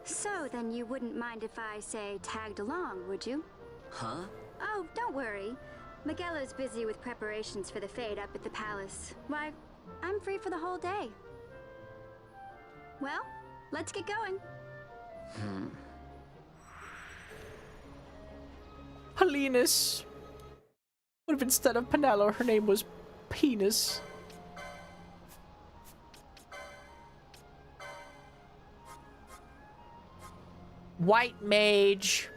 So, then you wouldn't mind if I, say, tagged along, would you? Huh? Oh, don't worry. Magello's busy with preparations for the fete up at the palace. Why, I'm free for the whole day. Well, let's get going. Helenus. What if instead of Penelo, her name was Penis? White mage.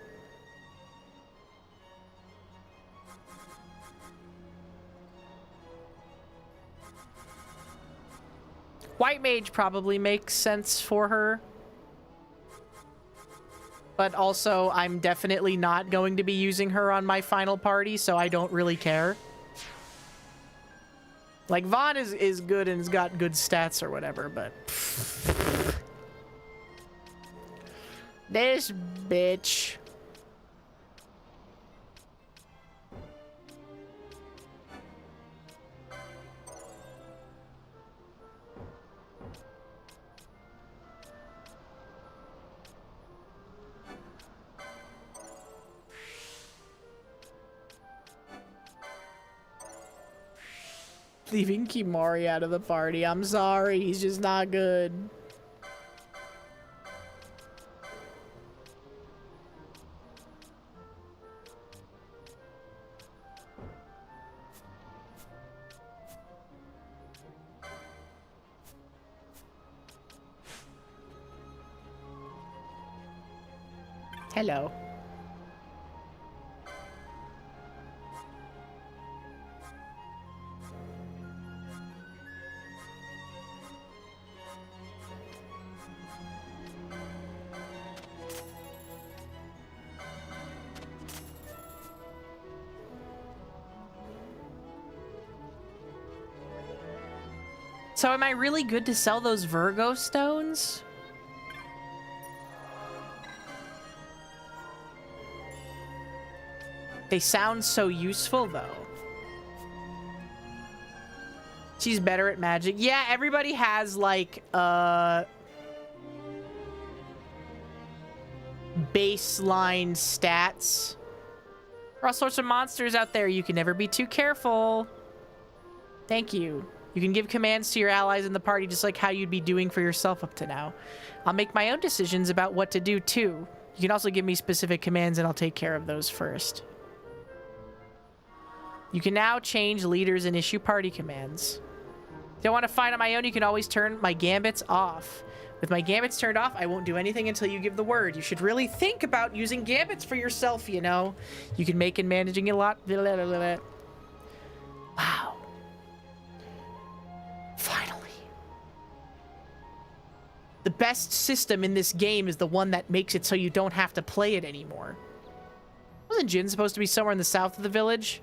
White mage probably makes sense for her. But also, I'm definitely not going to be using her on my final party, so I don't really care. Like, Vaan is good and has got good stats or whatever, but... This bitch. Leaving Kimari out of the party. I'm sorry, he's just not good. Hello. So am I really good to sell those Virgo stones? They sound so useful, though. She's better at magic. Yeah, everybody has, like, baseline stats. There are all sorts of monsters out there. You can never be too careful. Thank you. You can give commands to your allies in the party just like how you'd be doing for yourself up to now. I'll make my own decisions about what to do, too. You can also give me specific commands, and I'll take care of those first. You can now change leaders and issue party commands. If you don't want to fight on my own, you can always turn my gambits off. With my gambits turned off, I won't do anything until you give the word. You should really think about using gambits for yourself, you know? You can make and managing a lot. Wow. Finally. The best system in this game is the one that makes it so you don't have to play it anymore. Wasn't Jin supposed to be somewhere in the south of the village?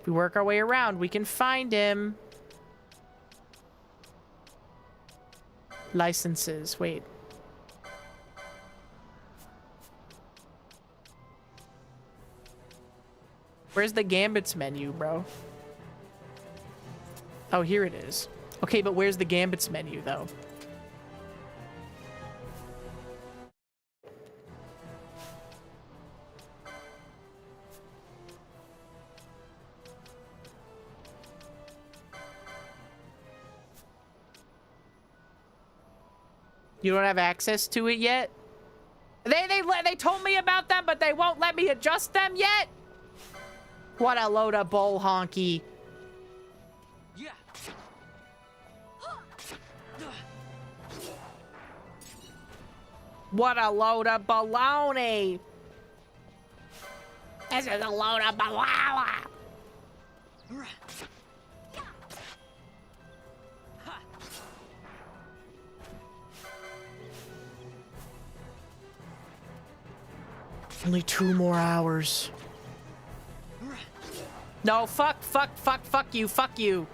If we work our way around, we can find him. Licenses. Wait. Where's the Gambits menu, bro? Oh, here it is. Okay, but where's the Gambits menu, though? You don't have access to it yet? They told me about them, but they won't let me adjust them yet? What a load of bull honky. Yeah. What a load of baloney. This is a load of balala. Only 2 more hours. No, fuck you, fuck you.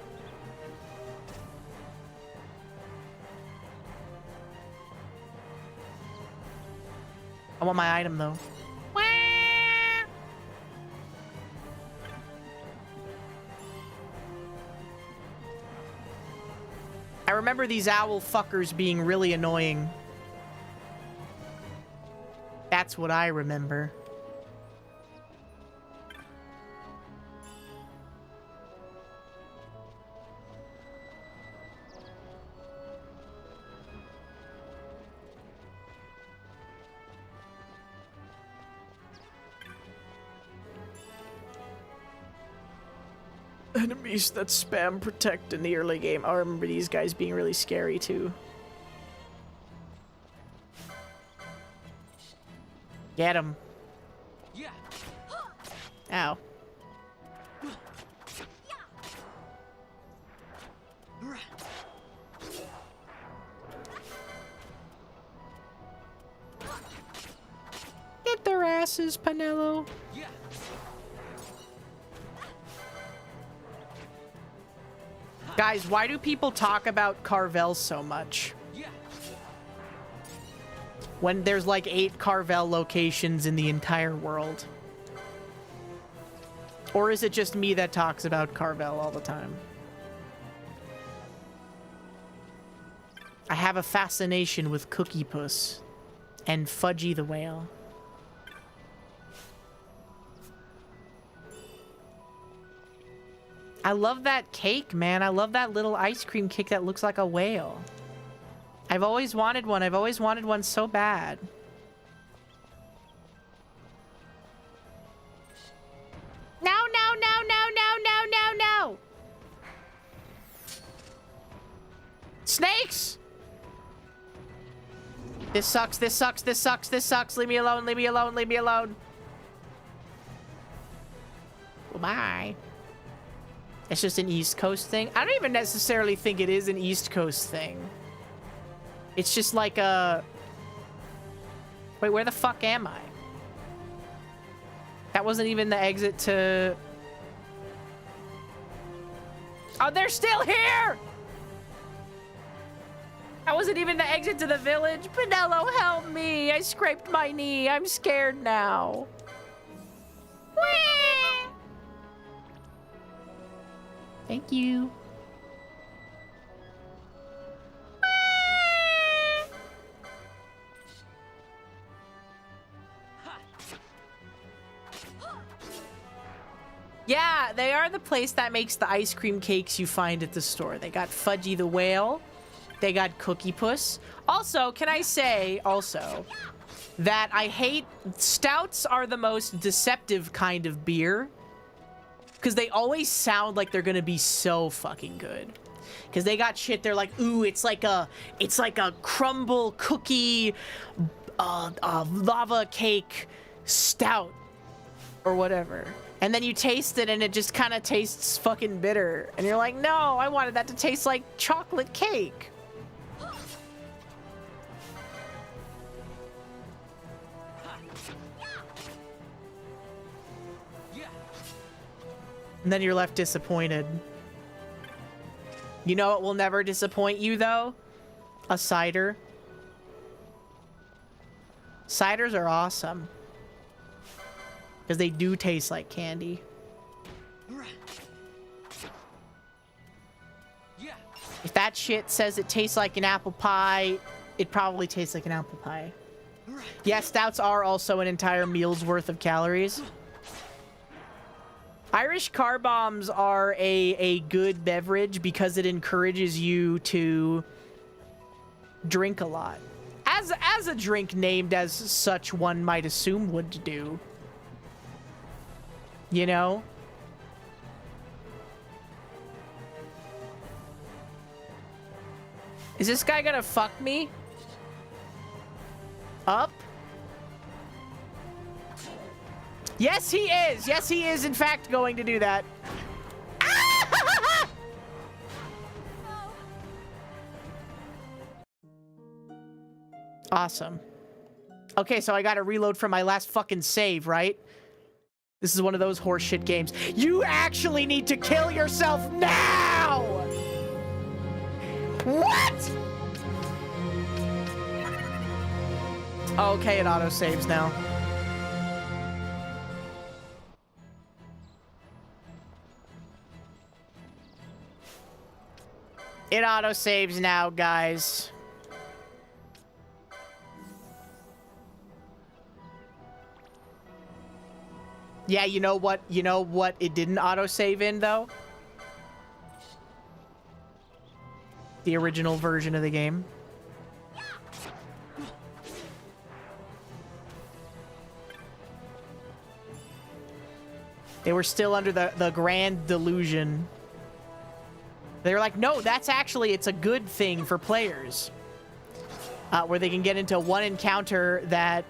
I want my item, though. I remember these owl fuckers being really annoying. That's what I remember. Enemies that spam protect in the early game. I remember these guys being really scary too. Get him. Yeah. Ow. Get their asses, Pinello. Yeah. Guys, why do people talk about Carvel so much? Yeah. When there's like 8 Carvel locations in the entire world? Or is it just me that talks about Carvel all the time? I have a fascination with Cookie Puss and Fudgy the Whale. I love that cake, man. I love that little ice cream cake that looks like a whale. I've always wanted one. I've always wanted one so bad. No, no, no, no, no, no, no, no! Snakes! This sucks, this sucks, this sucks, this sucks. Leave me alone, leave me alone, leave me alone. Goodbye. It's just an East Coast thing. I don't even necessarily think it is an East Coast thing. It's just like a... Wait, where the fuck am I? That wasn't even the exit to... Oh, they're still here! That wasn't even the exit to the village. Pinello, help me. I scraped my knee. I'm scared now. Whee! Thank you. Yeah, they are the place that makes the ice cream cakes you find at the store. They got Fudgy the Whale. They got Cookie Puss. Also, can I say also that I hate stouts are the most deceptive kind of beer. Because they always sound like they're gonna be so fucking good. Because they got shit, they're like, ooh, it's like a crumble cookie, lava cake stout or whatever. And then you taste it and it just kind of tastes fucking bitter. And you're like, no, I wanted that to taste like chocolate cake. And then you're left disappointed. You know what will never disappoint you, though? A cider. Ciders are awesome. Because they do taste like candy. If that shit says it tastes like an apple pie, it probably tastes like an apple pie. Yeah, stouts are also an entire meal's worth of calories. Irish car bombs are a good beverage because it encourages you to drink a lot. as a drink named as such, one might assume would do. You know? Is this guy gonna fuck me? Up? Yes, he is. Yes, he is, in fact, going to do that. Awesome. Okay, so I gotta reload from my last fucking save, right? This is one of those horseshit games. You actually need to kill yourself now! What? Okay, it auto-saves now. It auto-saves now, guys. Yeah, you know what? You know what it didn't auto-save in, though? The original version of the game. They were still under the grand delusion. They were like, no, that's actually, it's a good thing for players. Where they can get into one encounter that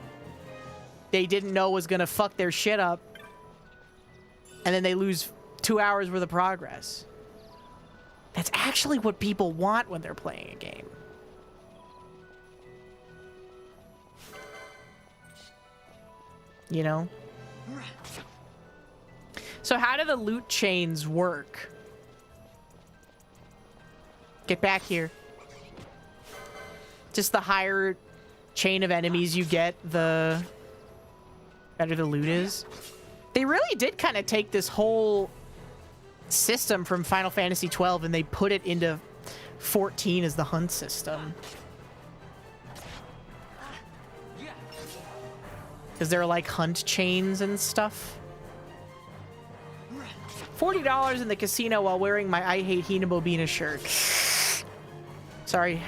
they didn't know was gonna fuck their shit up. And then they lose 2 hours worth of progress. That's actually what people want when they're playing a game. You know? So how do the loot chains work? Get back here. Just the higher chain of enemies you get, the better the loot is. They really did kind of take this whole system from Final Fantasy XII and they put it into 14 as the hunt system. Because there are like hunt chains and stuff. $40 in the casino while wearing my I Hate Hinabobina shirt. Sorry.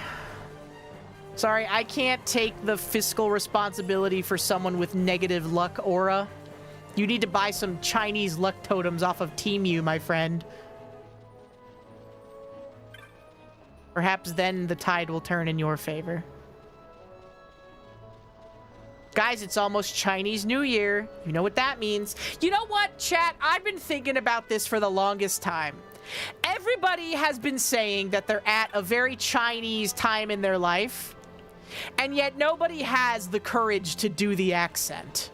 Sorry, I can't take the fiscal responsibility for someone with negative luck aura. You need to buy some Chinese luck totems off of Temu, my friend. Perhaps then the tide will turn in your favor. Guys, it's almost Chinese New Year. You know what that means. You know what, chat? I've been thinking about this for the longest time. Everybody has been saying that they're at a very Chinese time in their life, and yet nobody has the courage to do the accent.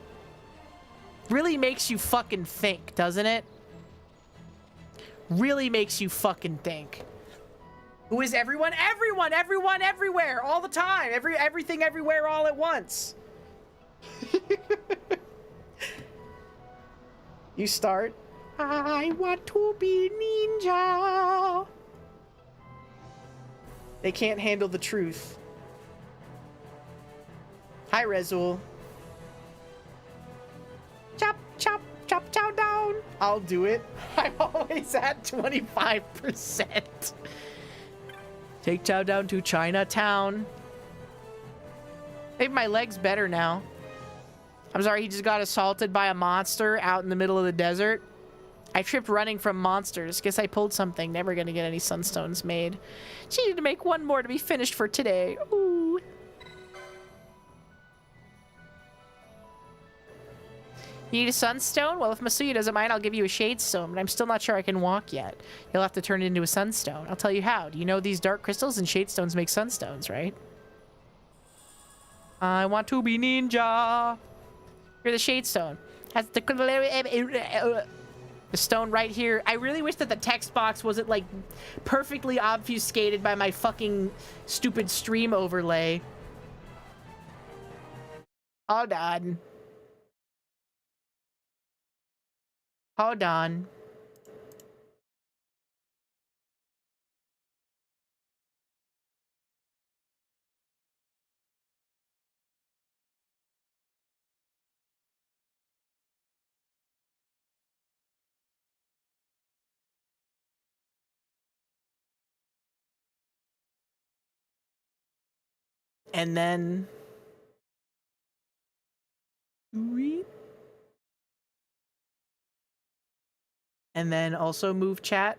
Really makes you fucking think, doesn't it? Really makes you fucking think. Who is everyone? Everyone, everyone, everywhere, all the time. Everything, everywhere, all at once. You start. I want to be ninja. They can't handle the truth. Hi, Rezul. Chop, chop, chop, chow down. I'll do it. I'm always at 25%. Take chow down to Chinatown. Maybe my leg's better now. I'm sorry, he just got assaulted by a monster out in the middle of the desert. I tripped running from monsters. Guess I pulled something. Never gonna get any sunstones made. She needed to make one more to be finished for today. Ooh. You need a sunstone? Well, if Masuya doesn't mind, I'll give you a shade stone, but I'm still not sure I can walk yet. You'll have to turn it into a sunstone. I'll tell you how. Do you know these dark crystals and shade stones make sunstones, right? I want to be ninja. You're the shade stone. That's the stone right here. I really wish that the text box wasn't like perfectly obfuscated by my fucking stupid stream overlay. Hold on. Hold on. And then And then also move chat.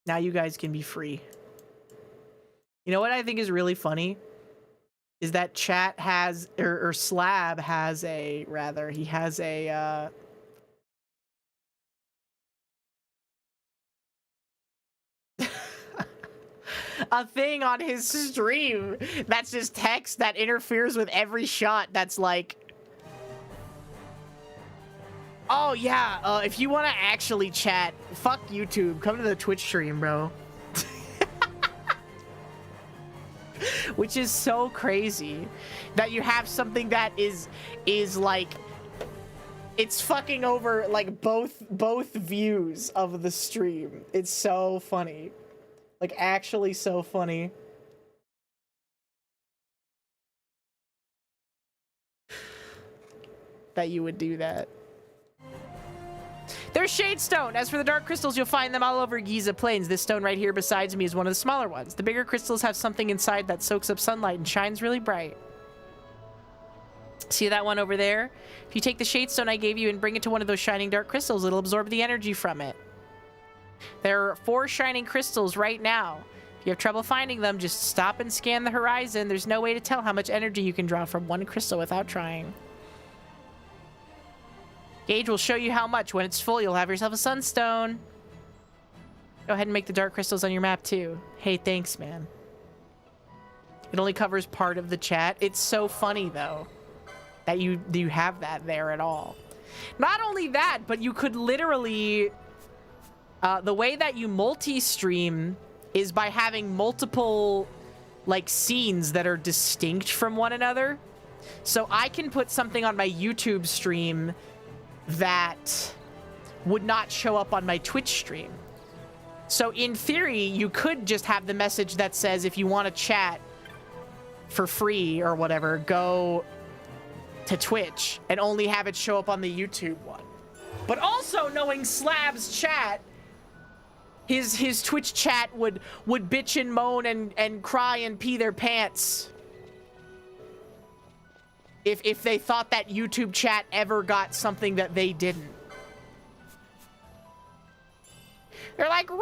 Now you guys can be free. You know what I think is really funny? Is that chat has, or Slab has a, rather, he has a, a thing on his stream that's just text that interferes with every shot that's like, oh yeah, if you want to actually chat, fuck YouTube, come to the Twitch stream, bro. Which is so crazy that you have something that is like, it's fucking over like both views of the stream. It's so funny. Like actually so funny. That you would do that. There's Shadestone. As for the dark crystals, you'll find them all over Giza Plains. This stone right here besides me is one of the smaller ones. The bigger crystals have something inside that soaks up sunlight and shines really bright. See that one over there? If you take the Shadestone I gave you and bring it to one of those shining dark crystals, it'll absorb the energy from it. There are 4 shining crystals right now. If you have trouble finding them, just stop and scan the horizon. There's no way to tell how much energy you can draw from one crystal without trying. Gauge will show you how much. When it's full, you'll have yourself a sunstone. Go ahead and make the dark crystals on your map too. Hey, thanks, man. It only covers part of the chat. It's so funny though that you have that there at all. Not only that, but you could literally the way that you multi-stream is by having multiple like scenes that are distinct from one another. So I can put something on my YouTube stream that would not show up on my Twitch stream. So in theory, you could just have the message that says, if you want to chat for free or whatever, go to Twitch and only have it show up on the YouTube one. But also knowing Slab's chat, his Twitch chat would bitch and moan and cry and pee their pants if they thought that YouTube chat ever got something that they didn't. They're like, no,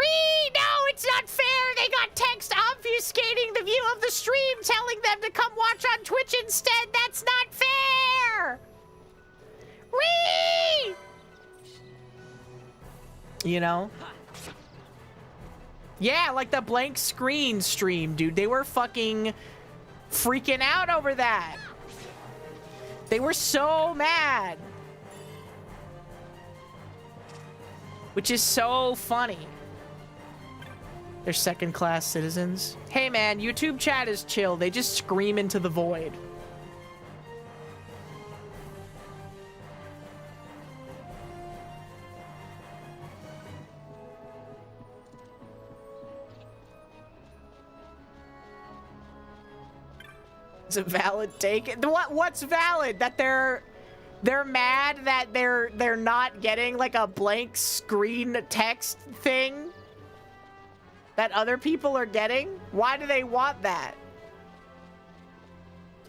it's not fair. They got text obfuscating the view of the stream, telling them to come watch on Twitch instead. That's not fair. You know? Yeah, like the blank screen stream, dude. They were fucking freaking out over that. They were so mad. Which is so funny. They're second-class citizens. Hey man, YouTube chat is chill. They just scream into the void. It's a valid take. What's valid? That they're mad that they're not getting like a blank screen text thing that other people are getting? Why do they want that?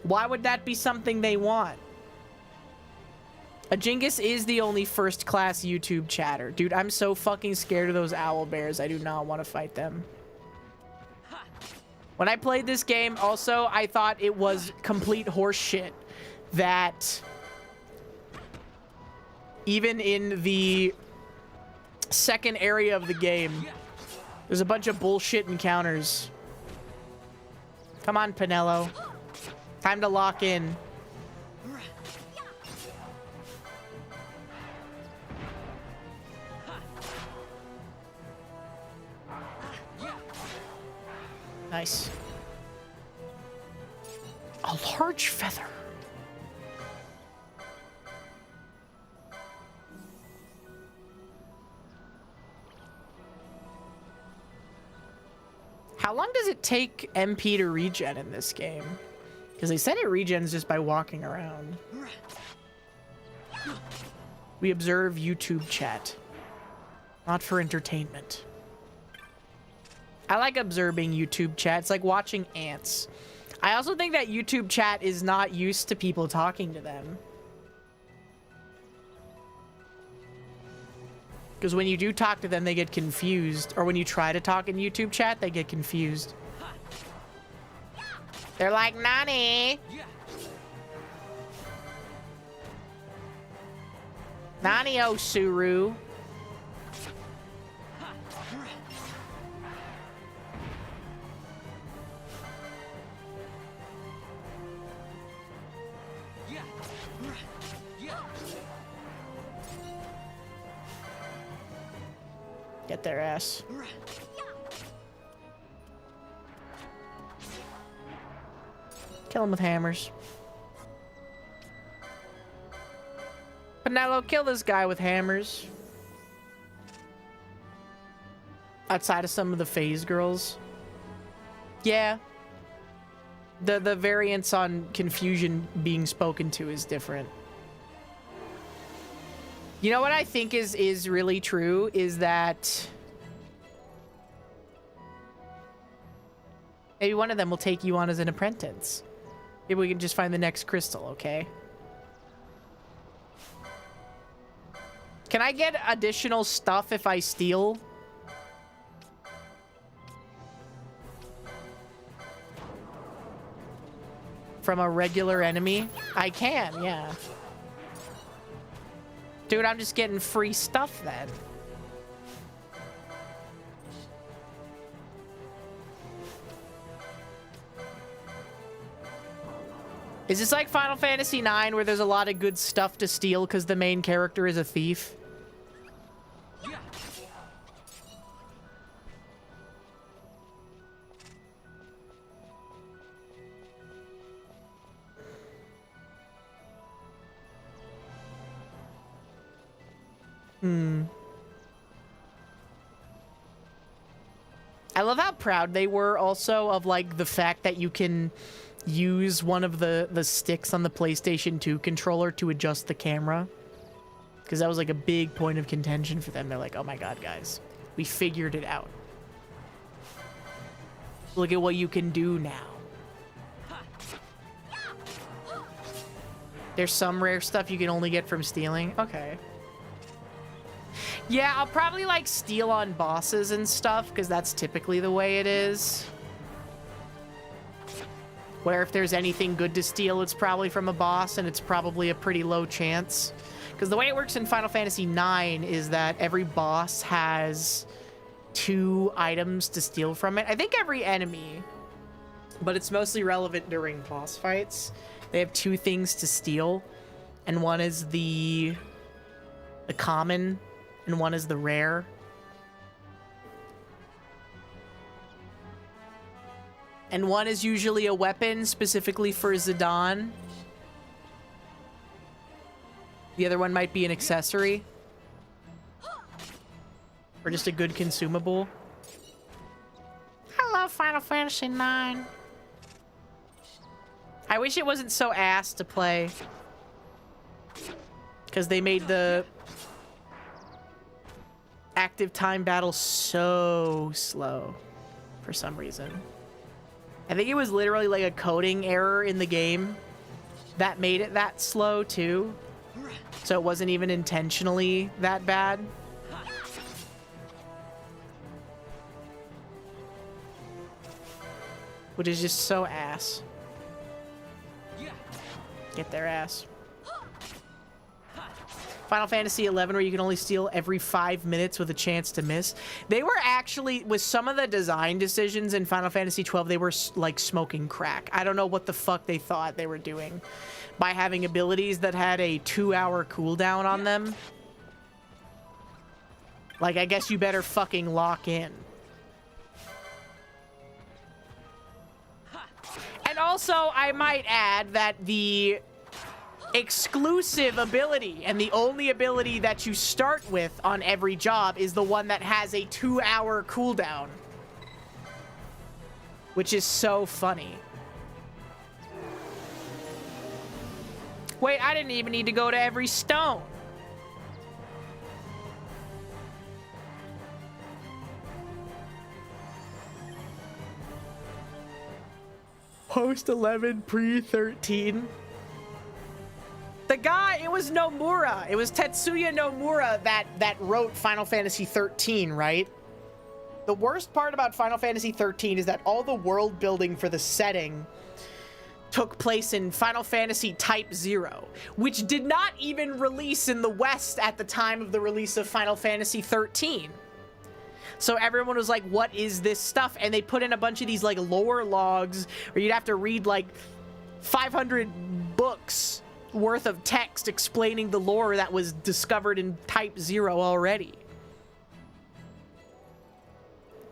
Why would that be something they want? A Jingus is the only first-class YouTube chatter. Dude, I'm so fucking scared of those owl bears. I do not want to fight them. When I played this game, also, I thought it was complete horseshit that even in the second area of the game, there's a bunch of bullshit encounters. Come on, Pinello. Time to lock in. Nice. A large feather. How long does it take MP to regen in this game? Because they said it regens just by walking around. We observe YouTube chat. Not for entertainment. I like observing YouTube chat. It's like watching ants. I also think that YouTube chat is not used to people talking to them. Because when you do talk to them, they get confused. Or when you try to talk in YouTube chat, they get confused. They're like, Nani? Nani Osuru. Get their ass. Kill them with hammers. Penelo, kill this guy with hammers. Outside of some of the phase girls. Yeah. The variance on confusion being spoken to is different. You know what I think is really true is that maybe one of them will take you on as an apprentice. Maybe we can just find the next crystal, okay? Can I get additional stuff if I steal? From a regular enemy? I can, yeah. Dude, I'm just getting free stuff then. Is this like Final Fantasy IX where there's a lot of good stuff to steal because the main character is a thief? I love how proud they were also of like the fact that you can use one of the sticks on the PlayStation 2 controller to adjust the camera. Because that was like a big point of contention for them. They're like, oh my god, guys, we figured it out. Look at what you can do now. There's some rare stuff you can only get from stealing. Okay. Yeah, I'll probably like steal on bosses and stuff because that's typically the way it is. Where if there's anything good to steal, it's probably from a boss and it's probably a pretty low chance. Because the way it works in Final Fantasy IX is that every boss has 2 items to steal from it. I think every enemy, but it's mostly relevant during boss fights. They have 2 things to steal, and one is the common, and one is the rare. And one is usually a weapon specifically for Zidane. The other one might be an accessory. Or just a good consumable. I love Final Fantasy IX. I wish it wasn't so ass to play. Because they made the active time battle so slow for some reason. I think it was literally like a coding error in the game that made it that slow too. So it wasn't even intentionally that bad. Which is just so ass. Get their ass. Final Fantasy XI, where you can only steal every 5 minutes with a chance to miss. They were actually, with some of the design decisions in Final Fantasy XII, they were like smoking crack. I don't know what the fuck they thought they were doing by having abilities that had a 2-hour cooldown on them. Like, I guess you better fucking lock in. And also, I might add that the exclusive ability and the only ability that you start with on every job is the one that has a 2-hour cooldown, which is so funny. Wait, I didn't even need to go to every stone. Post 11, pre 13. The guy, it was Nomura. It was Tetsuya Nomura that wrote Final Fantasy 13, right? The worst part about Final Fantasy 13 is that all the world building for the setting took place in Final Fantasy Type 0, which did not even release in the West at the time of the release of Final Fantasy 13. So everyone was like, what is this stuff? And they put in a bunch of these like lore logs where you'd have to read like 500 books worth of text explaining the lore that was discovered in Type 0 already.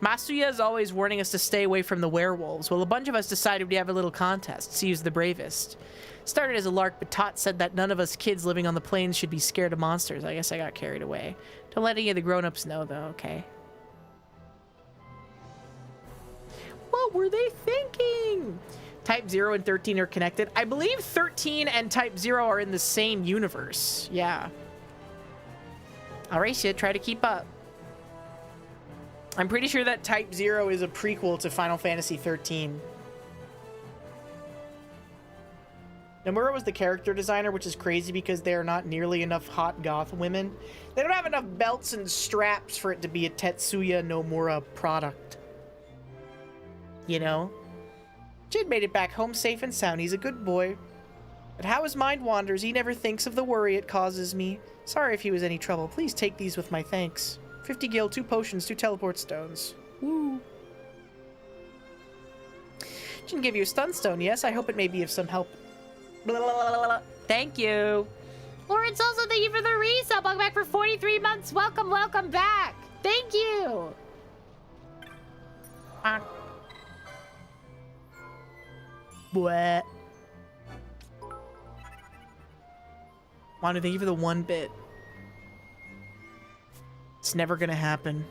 Masuya is always warning us to stay away from the werewolves. Well, a bunch of us decided we'd have a little contest, see who's the bravest. Started as a lark, but Tot said that none of us kids living on the plains should be scared of monsters. I guess I got carried away. Don't let any of the grown-ups know, though, okay? What were they thinking? Type 0 and 13 are connected. I believe 13 and Type 0 are in the same universe. Yeah. All right, shit, try to keep up. I'm pretty sure that Type 0 is a prequel to Final Fantasy 13. Nomura was the character designer, which is crazy because there are not nearly enough hot goth women. They don't have enough belts and straps for it to be a Tetsuya Nomura product. You know? Jid made it back home safe and sound. He's a good boy. But how his mind wanders, he never thinks of the worry it causes me. Sorry if he was any trouble. Please take these with my thanks. 50 gil, 2 potions, 2 teleport stones. Woo. Didn't give you a stun stone, yes? I hope it may be of some help. Blah, blah, blah, blah. Thank you. Lawrence, also thank you for the resub. Welcome back for 43 months. Welcome, welcome back. Thank you. What? Wanda, thank you for the 1 bit. It's never gonna happen.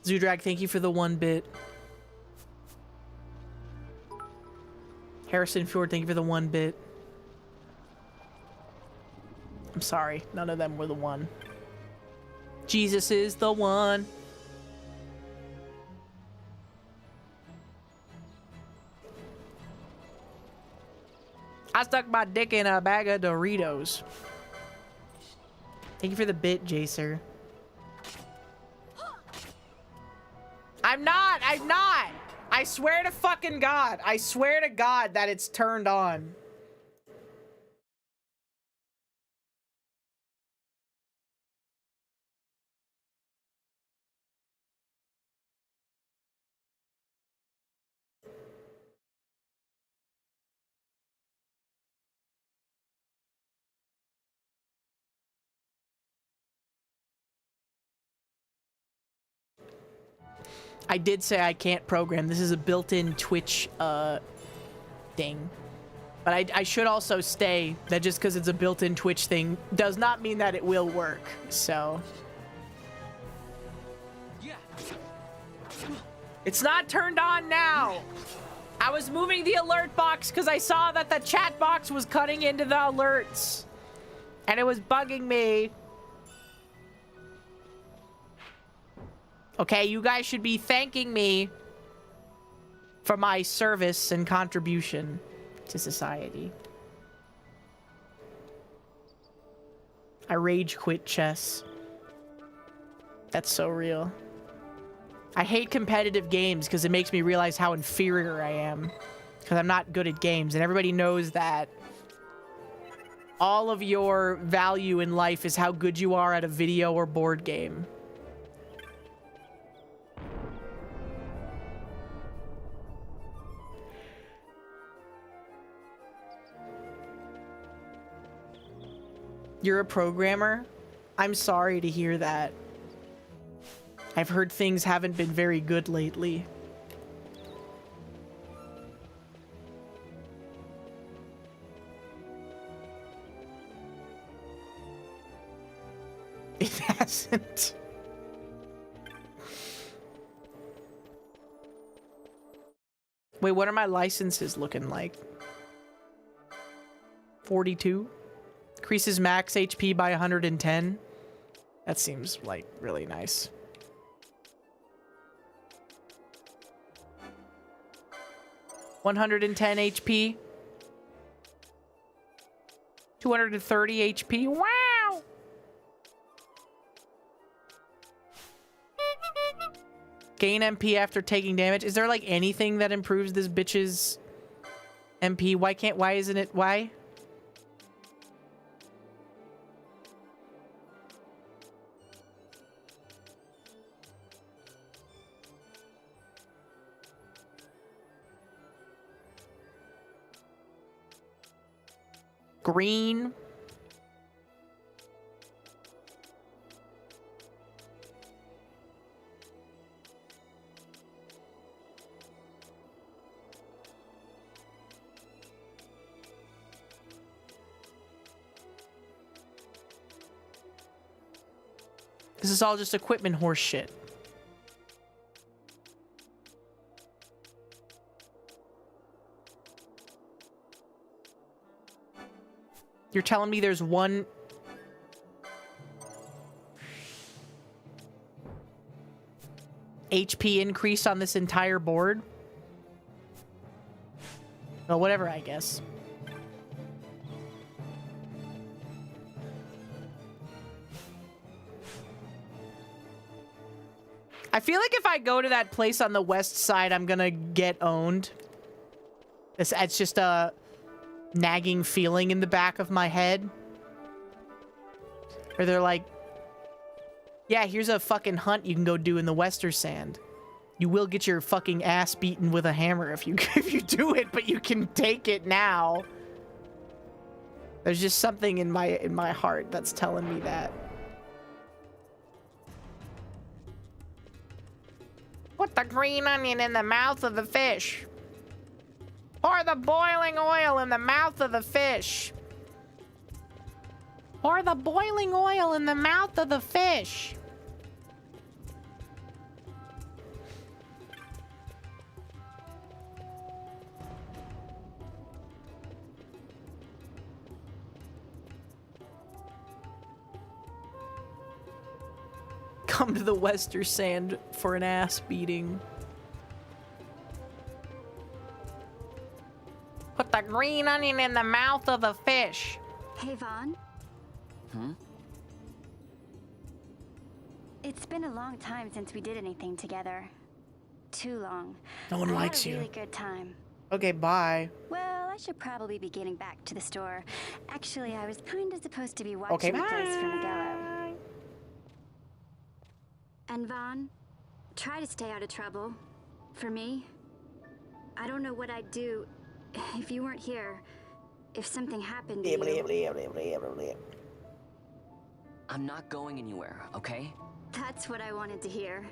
Zoodrag, thank you for the 1 bit. Harrison Fjord, thank you for the 1 bit. I'm sorry, none of them were the 1. Jesus is the 1. I stuck my dick in a bag of Doritos. Thank you for the bit, Jacer. I'm not! I swear to fucking God. I swear to God that it's turned on. I did say I can't program. This is a built-in Twitch thing. But I should also stay that just because it's a built-in Twitch thing does not mean that it will work. So it's not turned on now. I was moving the alert box because I saw that the chat box was cutting into the alerts. And it was bugging me. Okay, you guys should be thanking me for my service and contribution to society. I rage quit chess. That's so real. I hate competitive games because it makes me realize how inferior I am. Because I'm not good at games, and everybody knows that. All of your value in life is how good you are at a video or board game. You're a programmer? I'm sorry to hear that. I've heard things haven't been very good lately. It hasn't. Wait, what are my licenses looking like? 42? Increases max HP by 110. That seems like really nice. $110 HP. 230 HP. Wow! Gain MP after taking damage. Is there like anything that improves this bitch's MP? Why isn't it? Why? Green. This is all just equipment horse shit. You're telling me there's one... HP increase on this entire board? Well, whatever, I guess. I feel like if I go to that place on the west side, I'm gonna get owned. It's just a nagging feeling in the back of my head. Or they're like, yeah, here's a fucking hunt you can go do in the Western Sand. You will get your fucking ass beaten with a hammer if you if you do it, but you can take it now. There's just something in my heart that's telling me that. Put the green onion in the mouth of the fish. Pour the boiling oil in the mouth of the fish. Pour the boiling oil in the mouth of the fish. Come to the Western Sand for an ass beating. Put the green onion in the mouth of the fish. Hey, Vaan. It's been a long time since we did anything together. Too long. No one likes you. you. Really good time. Okay, bye. Well, I should probably be getting back to the store. Actually, I was kind of supposed to be watching the place for Miguelo. And Vaan, try to stay out of trouble. For me, I don't know what I'd do if you weren't here. If something happened to you. I'm not going anywhere, okay? That's what I wanted to hear.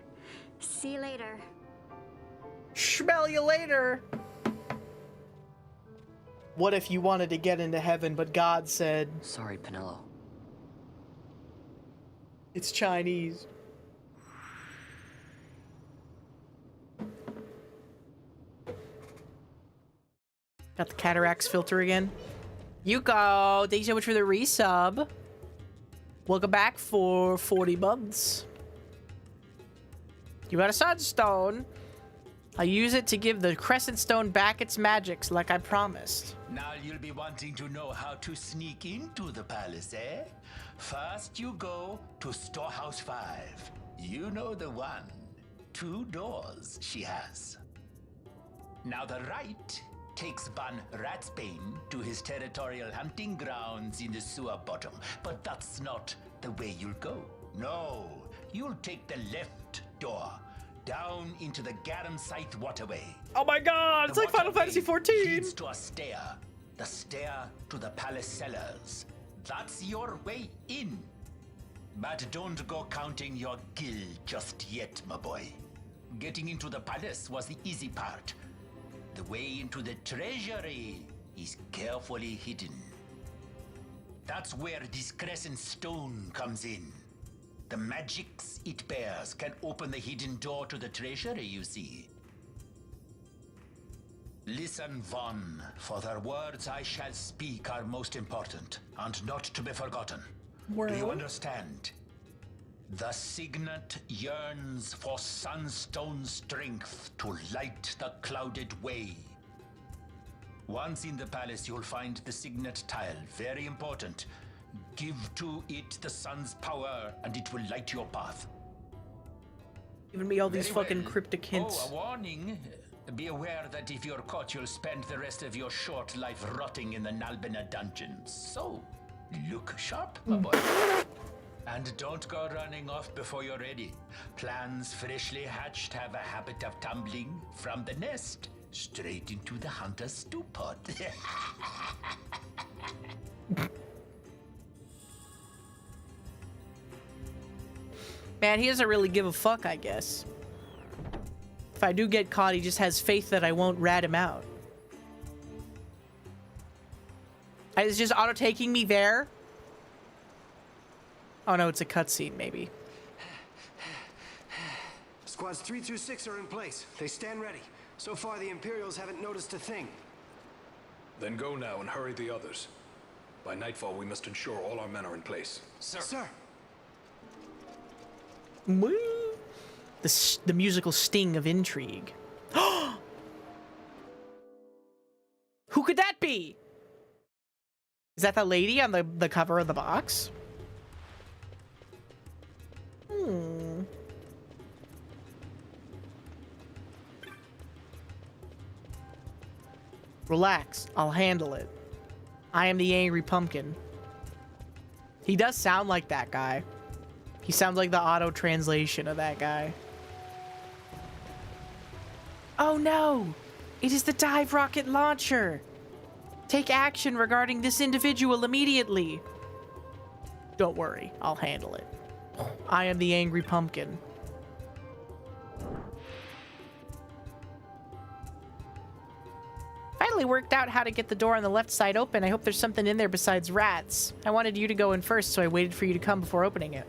See you later. Smell you later. What if you wanted to get into heaven, but God said... Sorry, Penelo. It's Chinese. Got the cataracts filter again. Yuko, thank you so much for the resub. Welcome back for 40 months. You got a sunstone. I use it to give the crescent stone back its magics like I promised. Now you'll be wanting to know how to sneak into the palace, eh? First you go to Storehouse 5. You know the one. 2 doors she has. Now the right takes Van Ratsbane to his territorial hunting grounds in the sewer bottom. But that's not the way you'll go. No, you'll take the left door, down into the Garum Scythe waterway. Oh my god, it's like Final Fantasy XIV! Leads to a stair. The stair to the palace cellars. That's your way in. But don't go counting your gil just yet, my boy. Getting into the palace was the easy part. The way into the treasury is carefully hidden. That's where this crescent stone comes in. The magics it bears can open the hidden door to the treasury, you see. Listen, Vaan, for the words I shall speak are most important, and not to be forgotten. Do you understand? The Signet yearns for sunstone strength to light the clouded way. Once in the palace, you'll find the Signet tile. Very important. Give to it the sun's power, and it will light your path. Giving me all these fucking cryptic hints. Oh, a warning. Be aware that if you're caught, you'll spend the rest of your short life rotting in the Nalbina dungeons. So, look sharp, my boy. And don't go running off before you're ready. Plans freshly hatched have a habit of tumbling from the nest straight into the hunter's stew pot. Man, he doesn't really give a fuck, I guess. If I do get caught, he just has faith that I won't rat him out. It's just auto-taking me there? Oh no, it's a cutscene, maybe. Squads 3 through 6 are in place. They stand ready. So far, the Imperials haven't noticed a thing. Then go now and hurry the others. By nightfall, we must ensure all our men are in place. Sir. Sir. The musical sting of intrigue. Who could that be? Is that the lady on the cover of the box? Relax, I'll handle it. I am the angry pumpkin. He does sound like that guy. He sounds like the auto translation of that guy. Oh no! It is the dive rocket launcher! Take action regarding this individual immediately! Don't worry, I'll handle it. I am the angry pumpkin. Finally worked out how to get the door on the left side open. I hope there's something in there besides rats. I wanted you to go in first, so I waited for you to come before opening it.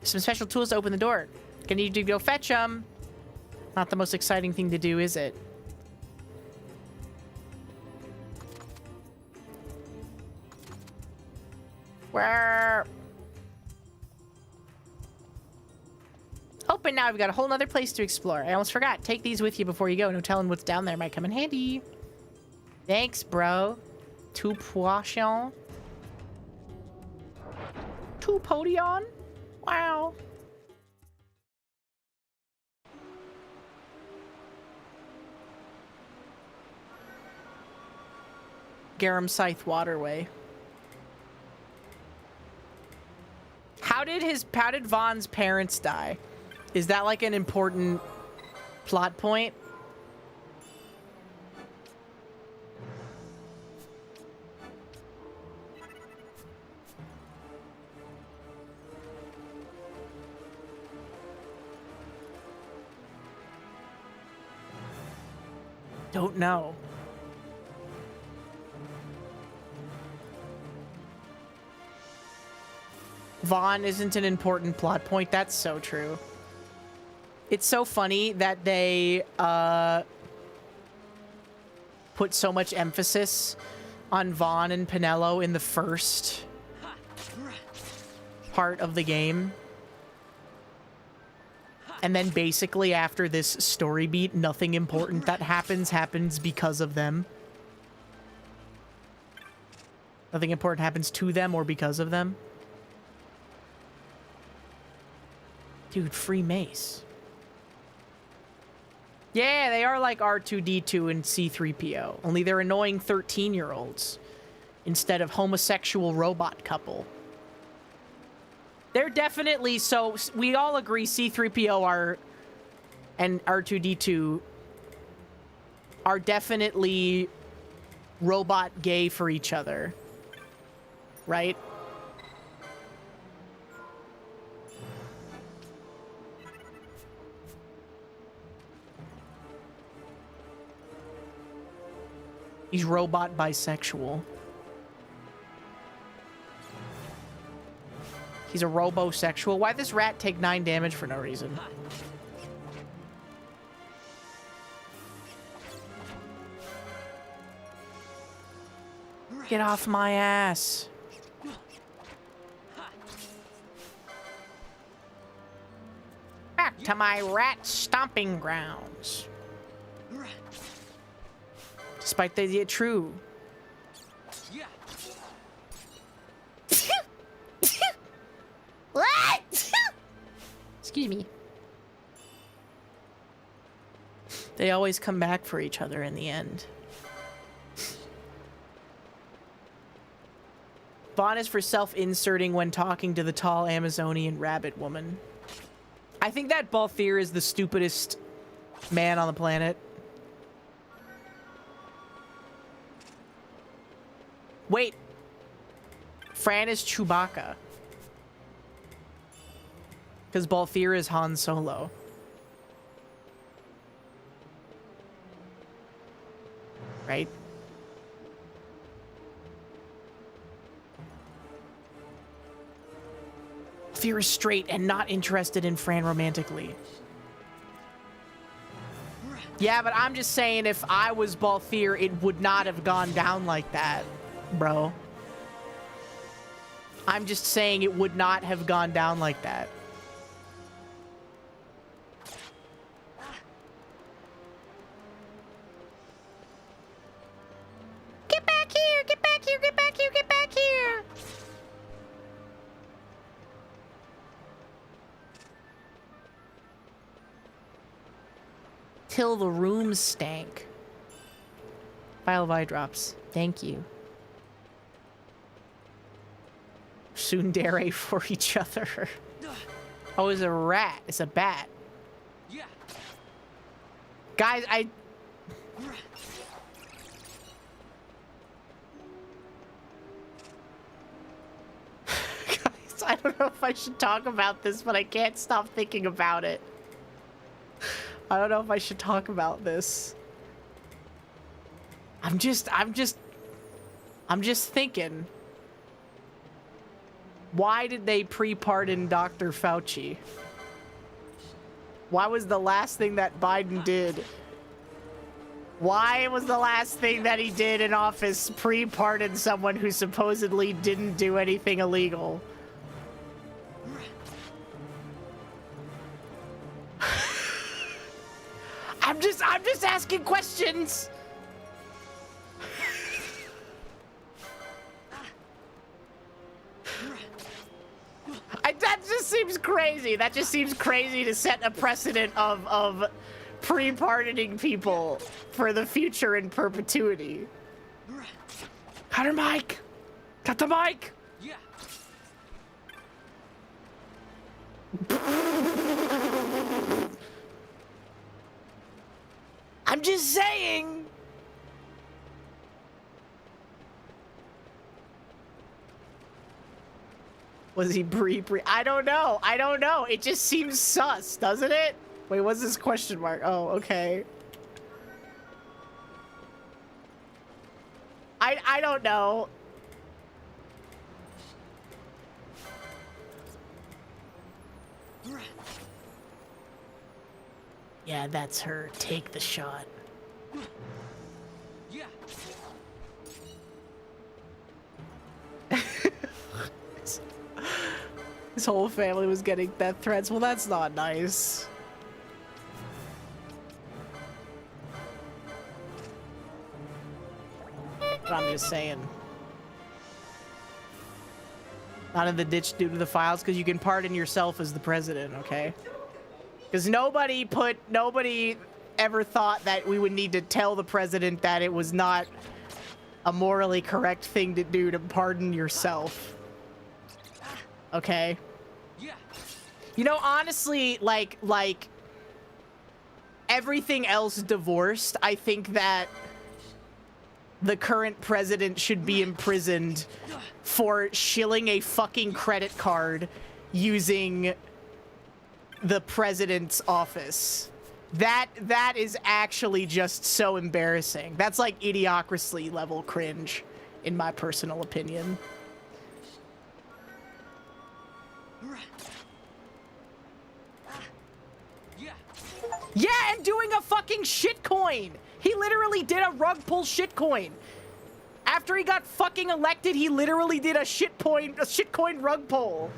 Some special tools to open the door. Gonna need you to go fetch them. Not the most exciting thing to do, is it? Where? Open now. We've got a whole nother place to explore. I almost forgot. Take these with you before you go. No telling what's down there might come in handy. Thanks, bro. Two poisson. Two podion. Wow. Garum Scythe Waterway. How did Vaan's parents die? Is that like an important plot point? Don't know. Vaan isn't an important plot point. That's so true. It's so funny that they put so much emphasis on Vaan and Penelo in the first part of the game. And then basically after this story beat, nothing important that happens because of them. Nothing important happens to them or because of them. Dude, free mace. Yeah, they are like R2-D2 and C-3PO. Only they're annoying 13-year-olds instead of homosexual robot couple. They're definitely, so we all agree C-3PO and R2-D2 are definitely robot gay for each other. Right? He's robot bisexual. He's a robosexual. Why'd this rat take 9 damage for no reason? Get off my ass. Back to my rat stomping grounds. Despite they get true. What? Excuse me. They always come back for each other in the end. Vaan is for self-inserting when talking to the tall Amazonian rabbit woman. I think that Balthier is the stupidest man on the planet. Wait. Fran is Chewbacca. Because Balthier is Han Solo. Right? Balthier is straight and not interested in Fran romantically. Yeah, but I'm just saying if I was Balthier, it would not have gone down like that, bro. I'm just saying it would not have gone down like that. Get back here! Get back here! Get back here! Get back here! Till the room stank. Vial of eye drops. Thank you. Tsundere for each other. Oh, it's a rat. It's a bat. Yeah. Guys, Guys, I don't know if I should talk about this, but I can't stop thinking about it. I don't know if I should talk about this. I'm just thinking. Why did they pre-pardon Dr. Fauci? Why was the last thing that Biden did? Why was the last thing that he did in office pre-pardon someone who supposedly didn't do anything illegal? I'm just asking questions. That just seems crazy. That just seems crazy to set a precedent of pre-pardoning people for the future in perpetuity. Cut her mic. Cut the mic. Yeah. I'm just saying. Was he pre? I don't know. I don't know. It just seems sus, doesn't it? Wait, what's this question mark? Oh, okay. I don't know. Yeah, that's her. Take the shot. Yeah. His whole family was getting death threats. Well, that's not nice. But I'm just saying. Not in the ditch due to the files, because you can pardon yourself as the president, okay? Because nobody ever thought that we would need to tell the president that it was not a morally correct thing to do to pardon yourself. Okay? Yeah. You know, honestly, like everything else divorced, I think that the current president should be imprisoned for shilling a fucking credit card using the president's office. That is actually just so embarrassing. That's like idiocracy level cringe, in my personal opinion. Yeah, and doing a fucking shitcoin. He literally did a rug pull shitcoin. After he got fucking elected, he literally did a shitcoin rug pull.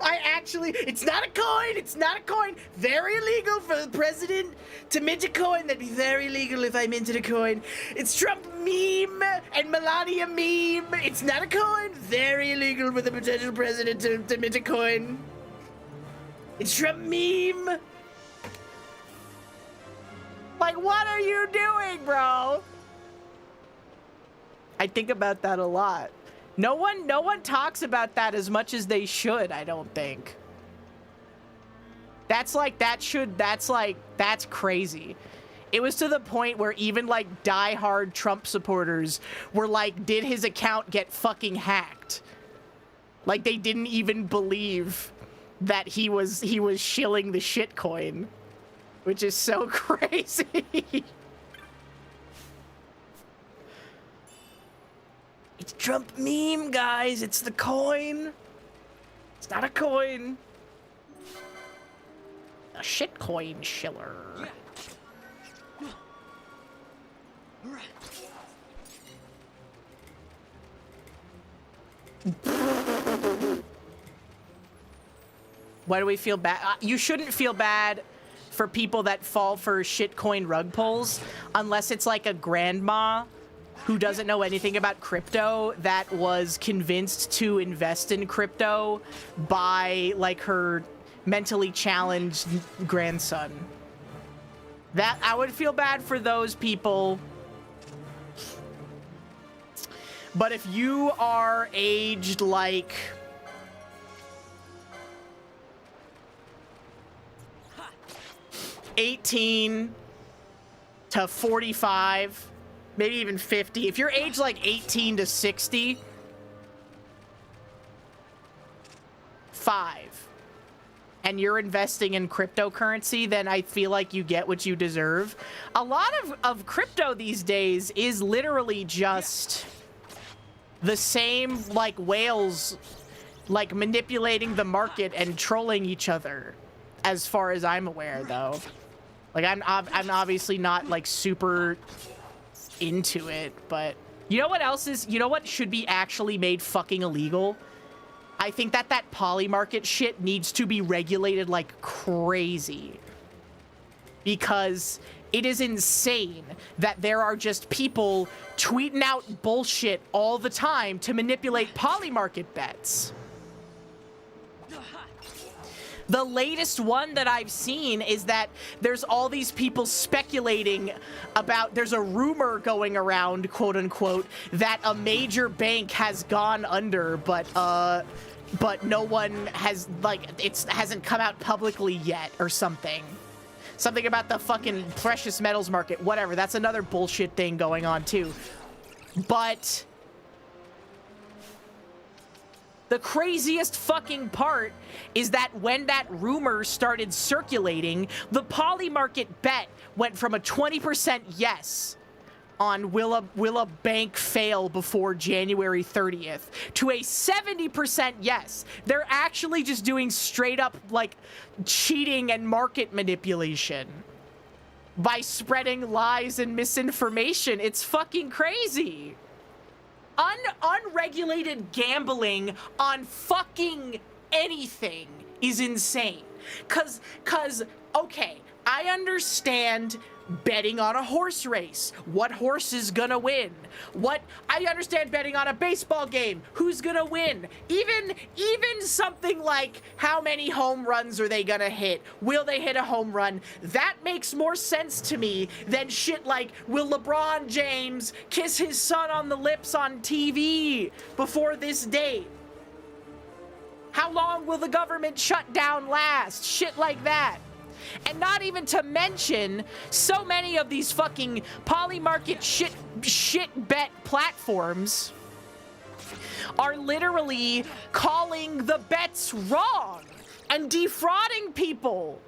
It's not a coin, it's not a coin. Very illegal for the president to mint a coin. That'd be very illegal if I minted a coin. It's Trump meme and Melania meme. It's not a coin. Very illegal for the potential president to mint a coin. It's Trump meme. Like, what are you doing, bro? I think about that a lot. No one talks about that as much as they should, I don't think. That's crazy. It was to the point where even like diehard Trump supporters were like, did his account get fucking hacked? Like they didn't even believe that he was shilling the shitcoin, which is so crazy. It's Trump meme, guys. It's the coin. It's not a coin. A shitcoin shiller. Why do we feel bad? You shouldn't feel bad for people that fall for shitcoin rug pulls unless it's like a grandma who doesn't know anything about crypto that was convinced to invest in crypto by like her mentally challenged grandson. That I would feel bad for those people. But if you are aged like $18 to 45, maybe even 50. If you're aged like 18 to 60, 5, and you're investing in cryptocurrency, then I feel like you get what you deserve. A lot of crypto these days is literally just the same like whales like manipulating the market and trolling each other, as far as I'm aware, though. Like I'm obviously not like super into it, but you know what else is, you know what should be actually made fucking illegal? I think that poly market shit needs to be regulated like crazy, because it is insane that there are just people tweeting out bullshit all the time to manipulate poly market bets. The latest one that I've seen is that there's all these people speculating about, there's a rumor going around, quote unquote, that a major bank has gone under, but no one has, like, it hasn't come out publicly yet or something. Something about the fucking precious metals market, whatever. That's another bullshit thing going on too. But the craziest fucking part is that when that rumor started circulating, the poly market bet went from a 20% yes on will a bank fail before January 30th to a 70% yes. They're actually just doing straight up like cheating and market manipulation by spreading lies and misinformation. It's fucking crazy. Unregulated gambling on fucking anything is insane. Cause, okay, I understand betting on a horse race. What horse is gonna win? I understand betting on a baseball game. Who's gonna win? Even something like how many home runs are they gonna hit? Will they hit a home run? That makes more sense to me than shit like, will LeBron James kiss his son on the lips on TV before this date? How long will the government shutdown last? Shit like that. And not even to mention, so many of these fucking poly market shit bet platforms are literally calling the bets wrong and defrauding people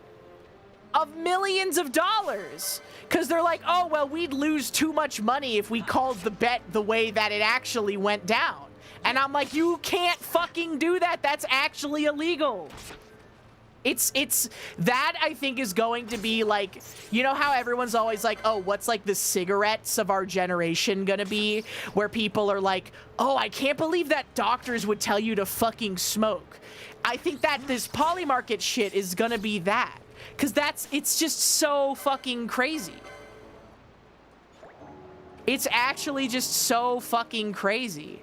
of millions of dollars. Because they're like, oh, well, we'd lose too much money if we called the bet the way that it actually went down. And I'm like, you can't fucking do that. That's actually illegal. It's that I think is going to be like, you know how everyone's always like, oh, what's like the cigarettes of our generation gonna be? Where people are like, oh, I can't believe that doctors would tell you to fucking smoke. I think that this polymarket shit is gonna be that. Cause it's just so fucking crazy. It's actually just so fucking crazy.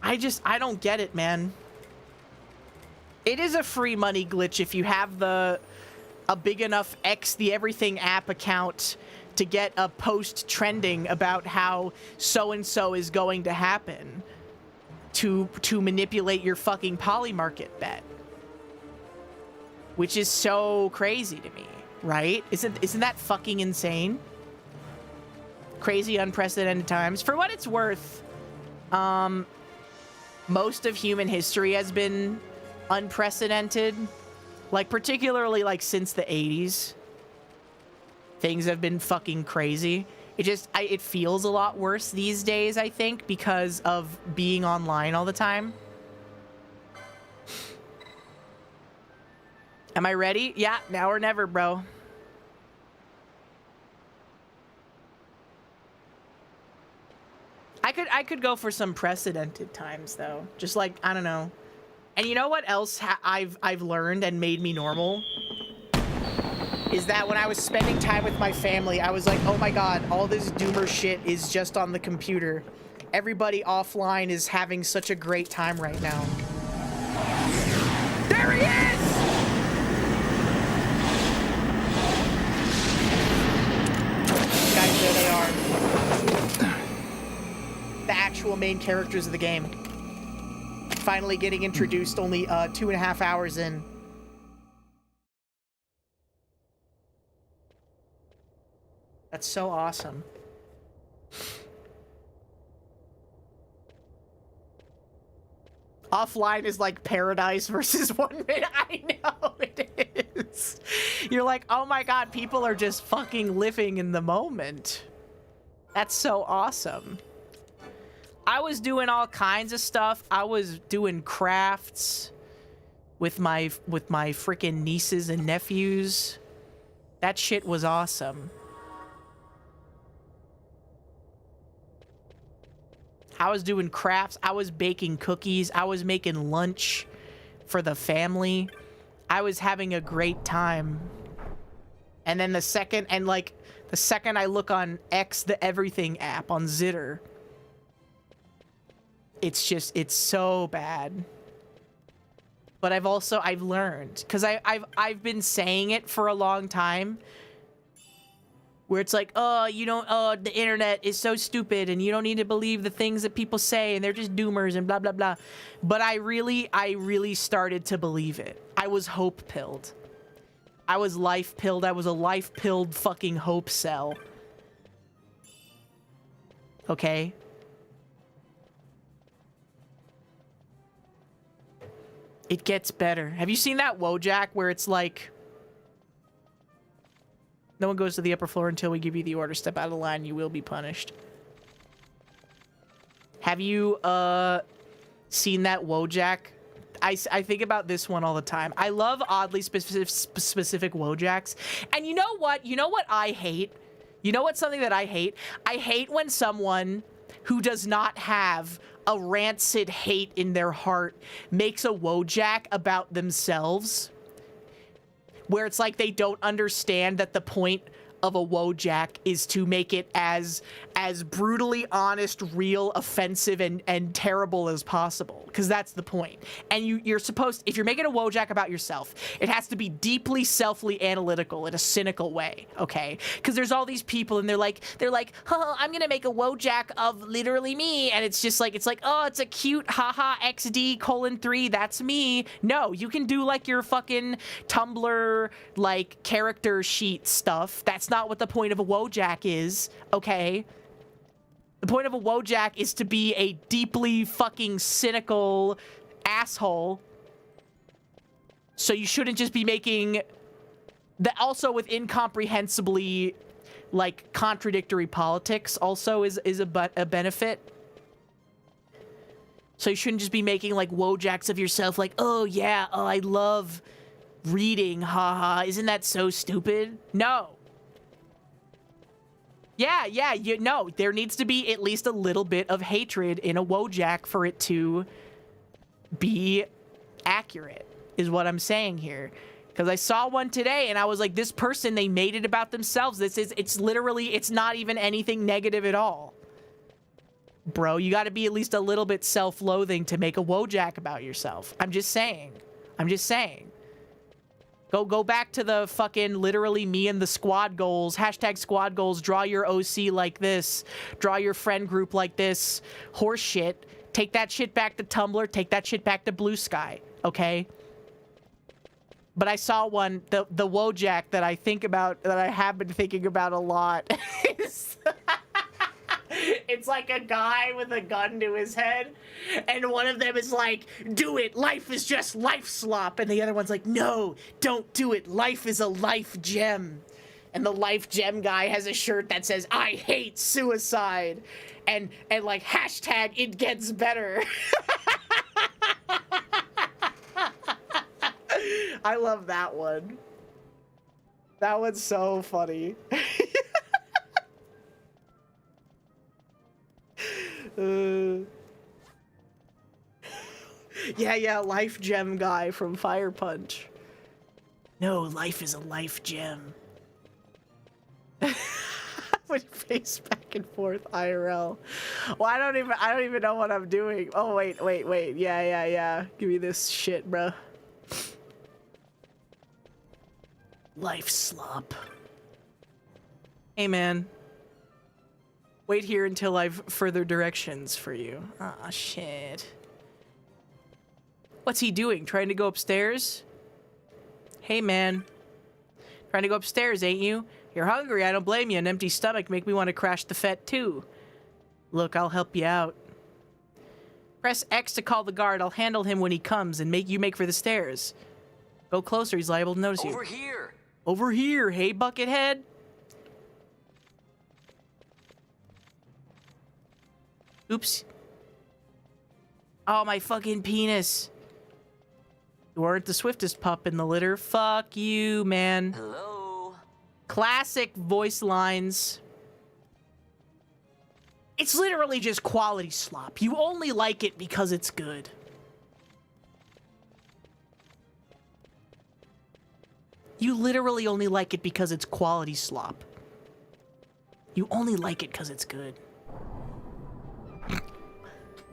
I don't get it, man. It is a free money glitch if you have a big enough the Everything app account to get a post trending about how so-and-so is going to happen to manipulate your fucking polymarket bet. Which is so crazy to me, right? Isn't that fucking insane? Crazy, unprecedented times. For what it's worth, most of human history has been unprecedented. Like, particularly, like, since the 80s. Things have been fucking crazy. It feels a lot worse these days, I think, because of being online all the time. Am I ready? Yeah, now or never, bro. I could go for some precedented times though. Just like, I don't know. And you know what else I've learned and made me normal? Is that when I was spending time with my family, I was like, oh my god, all this doomer shit is just on the computer. Everybody offline is having such a great time right now. There he is! Guys, there they are. The actual main characters of the game. Finally getting introduced only 2.5 hours in. That's so awesome. Offline is like paradise versus 1 minute. I know it is. You're like, oh my god, people are just fucking living in the moment. That's so awesome. I was doing all kinds of stuff. I was doing crafts with my freaking nieces and nephews. That shit was awesome. I was doing crafts. I was baking cookies. I was making lunch for the family. I was having a great time. And then the second I look on the Everything app on Zitter, it's so bad. But I've learned, because I've been saying it for a long time, where it's like, the internet is so stupid and you don't need to believe the things that people say and they're just doomers and blah blah blah. But I really started to believe it. I was hope pilled. I was life pilled. I was a life pilled fucking hope cell. Okay? It gets better. Have you seen that Wojak where it's like, no one goes to the upper floor until we give you the order. Step out of the line, you will be punished. Have you seen that Wojak? I think about this one all the time. I love oddly specific Wojaks. And you know what? You know what I hate? You know what's something that I hate? I hate when someone who does not have a rancid hate in their heart makes a Wojak about themselves, where it's like they don't understand that the point of a Wojak is to make it as brutally honest, real, offensive, and terrible as possible, because that's the point. And you're supposed, if you're making a Wojak about yourself, it has to be deeply selfly analytical in a cynical way, okay? Because there's all these people and they're like, oh, I'm gonna make a Wojak of literally me, and it's just like, oh, it's a cute haha XD:3, that's me. No, you can do like your fucking Tumblr like character sheet stuff. That's not what the point of a Wojak is, okay? The point of a Wojak is to be a deeply fucking cynical asshole. So you shouldn't just be making that, also with incomprehensibly like contradictory politics also is a benefit. So you shouldn't just be making like Wojaks of yourself like, oh yeah, oh I love reading, haha. Isn't that so stupid? No. Yeah, you know, there needs to be at least a little bit of hatred in a Wojak for it to be accurate, is what I'm saying here. Because I saw one today and I was like, this person, they made it about themselves. It's literally, it's not even anything negative at all. Bro, you got to be at least a little bit self-loathing to make a Wojak about yourself. I'm just saying. Go back to the fucking literally me and the squad goals. Hashtag squad goals. Draw your OC like this. Draw your friend group like this. Horse shit. Take that shit back to Tumblr. Take that shit back to Blue Sky. Okay? But I saw one, the Wojak that I think about, that I have been thinking about a lot. It's like a guy with a gun to his head, and one of them is like, do it, life is just life slop, and the other one's like, no, don't do it, life is a life gem. And the life gem guy has a shirt that says, I hate suicide, and like, hashtag it gets better. I love that one. That one's so funny. Yeah, life gem guy from Fire Punch. No, life is a life gem. When you face back and forth IRL. Well, I don't even know what I'm doing. Oh wait. Yeah. Give me this shit, bro. Life slop. Hey man. Wait here until I've further directions for you. Aw, shit. What's he doing? Trying to go upstairs? Hey, man. Trying to go upstairs, ain't you? You're hungry, I don't blame you. An empty stomach make me want to crash the FF, too. Look, I'll help you out. Press X to call the guard. I'll handle him when he comes and make you make for the stairs. Go closer, he's liable to notice you. Over here! Over here, hey, Buckethead. Oops. Oh, my fucking penis. You weren't the swiftest pup in the litter. Fuck you, man. Hello? Classic voice lines. It's literally just quality slop. You only like it because it's good. You literally only like it because it's quality slop. You only like it because it's good.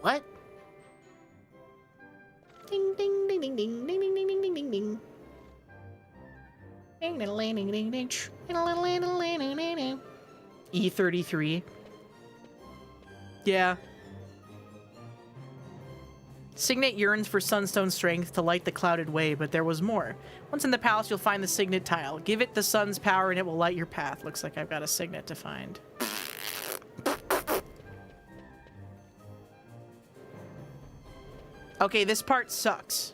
What? Ding ding ding ding ding ding ding ding ding ding ding ding. E33. Yeah. Signet yearns for sunstone strength to light the clouded way, but there was more. Once in the palace, you'll find the signet tile. Give it the sun's power and it will light your path. Looks like I've got a signet to find. Okay, this part sucks.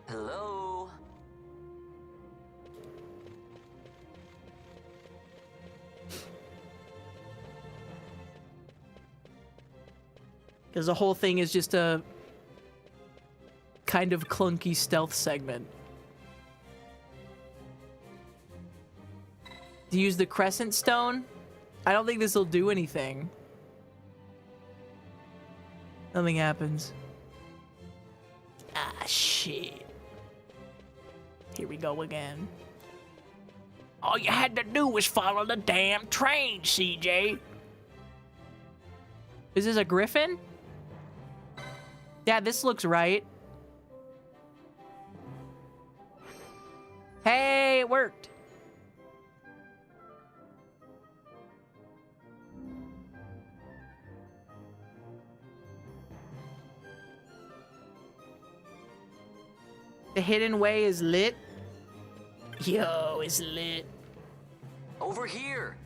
Hello? Because the whole thing is just a kind of clunky stealth segment. To use the crescent stone? I don't think this will do anything. Nothing happens. Ah, shit. Here we go again. All you had to do was follow the damn train, CJ. Is this a griffin? Yeah, this looks right. Hey, it worked. The hidden way is lit. Yo, it's lit. Over here.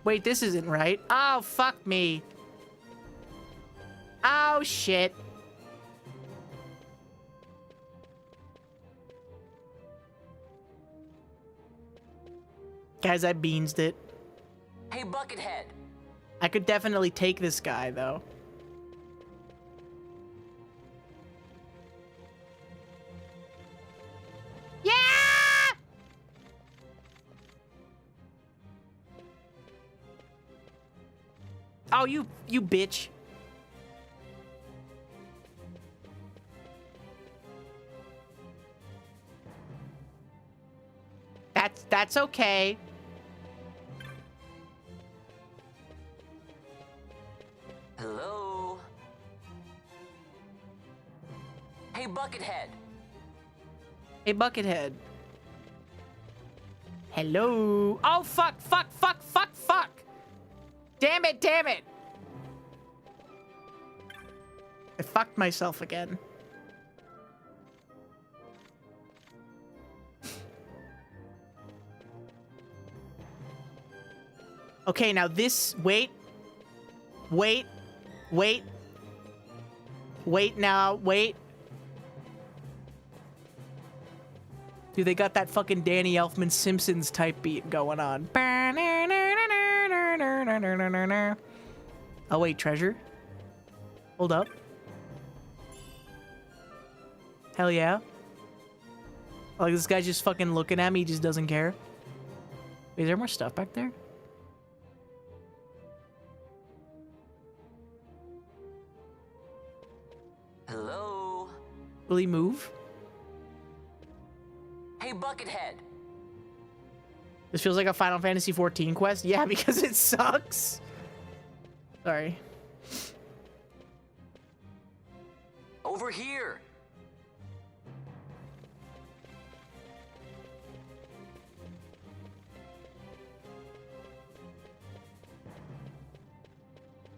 Wait, this isn't right. Oh, fuck me. Oh, shit. Guys, I beansed it. Hey, Buckethead. I could definitely take this guy, though. Yeah! Oh, you bitch. That's okay. Hello? Hey, Buckethead. Hey, Buckethead. Hello. Oh, fuck. Damn it. I fucked myself again. Okay, now this... Wait now. Dude, they got that fucking Danny Elfman Simpsons type beat going on. Oh, wait, treasure? Hold up. Hell yeah. Like, this guy's just fucking looking at me. He just doesn't care. Wait, is there more stuff back there? Hello? Will he move? Hey, Buckethead. This feels like a Final Fantasy XIV quest. Yeah, because it sucks. Sorry. Over here.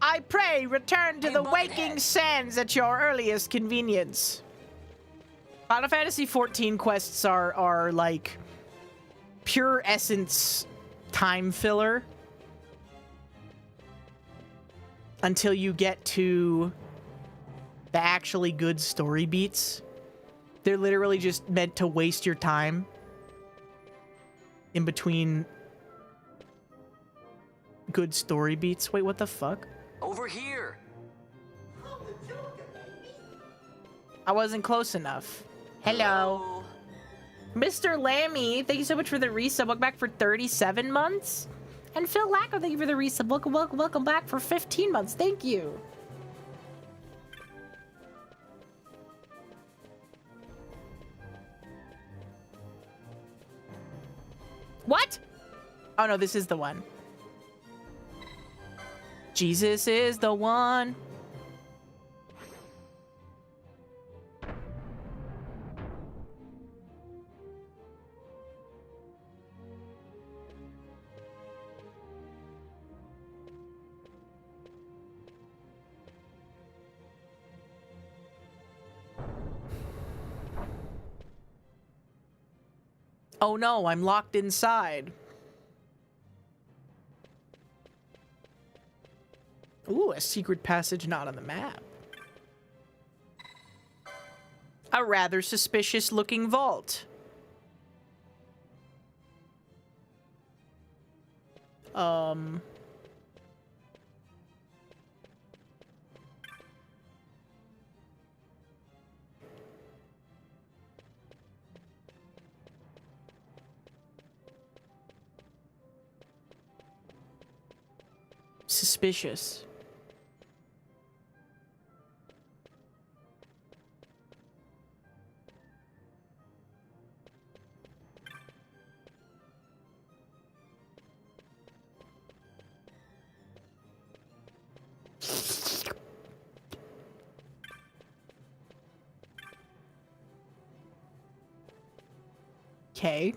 I pray return to the waking sands at your earliest convenience. Final Fantasy XIV quests are like pure essence time filler until you get to the actually good story beats. They're literally just meant to waste your time in between good story beats. Wait, what the fuck? Over here. I wasn't close enough. Hello. Mr. Lammy, thank you so much for the resub. Welcome back for 37 months. And Phil Lacker, thank you for the resub. Welcome back for 15 months. Thank you. What? Oh no, this is the one. Jesus is the one. Oh no, I'm locked inside. Ooh, a secret passage not on the map. A rather suspicious looking vault. Suspicious. Okay.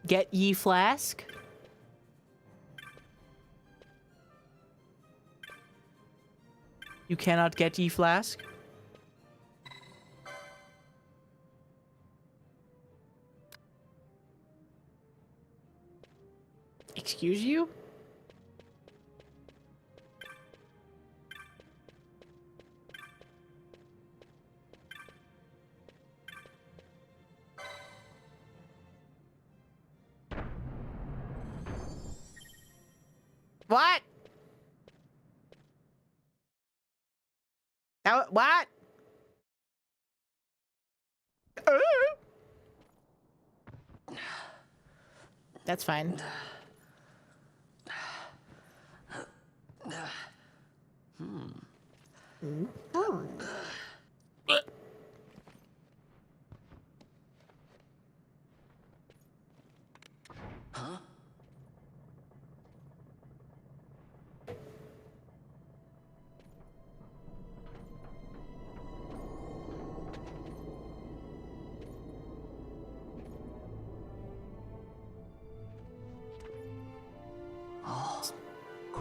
Get ye flask. You cannot get ye flask. Excuse you? What? What? That's fine. Huh?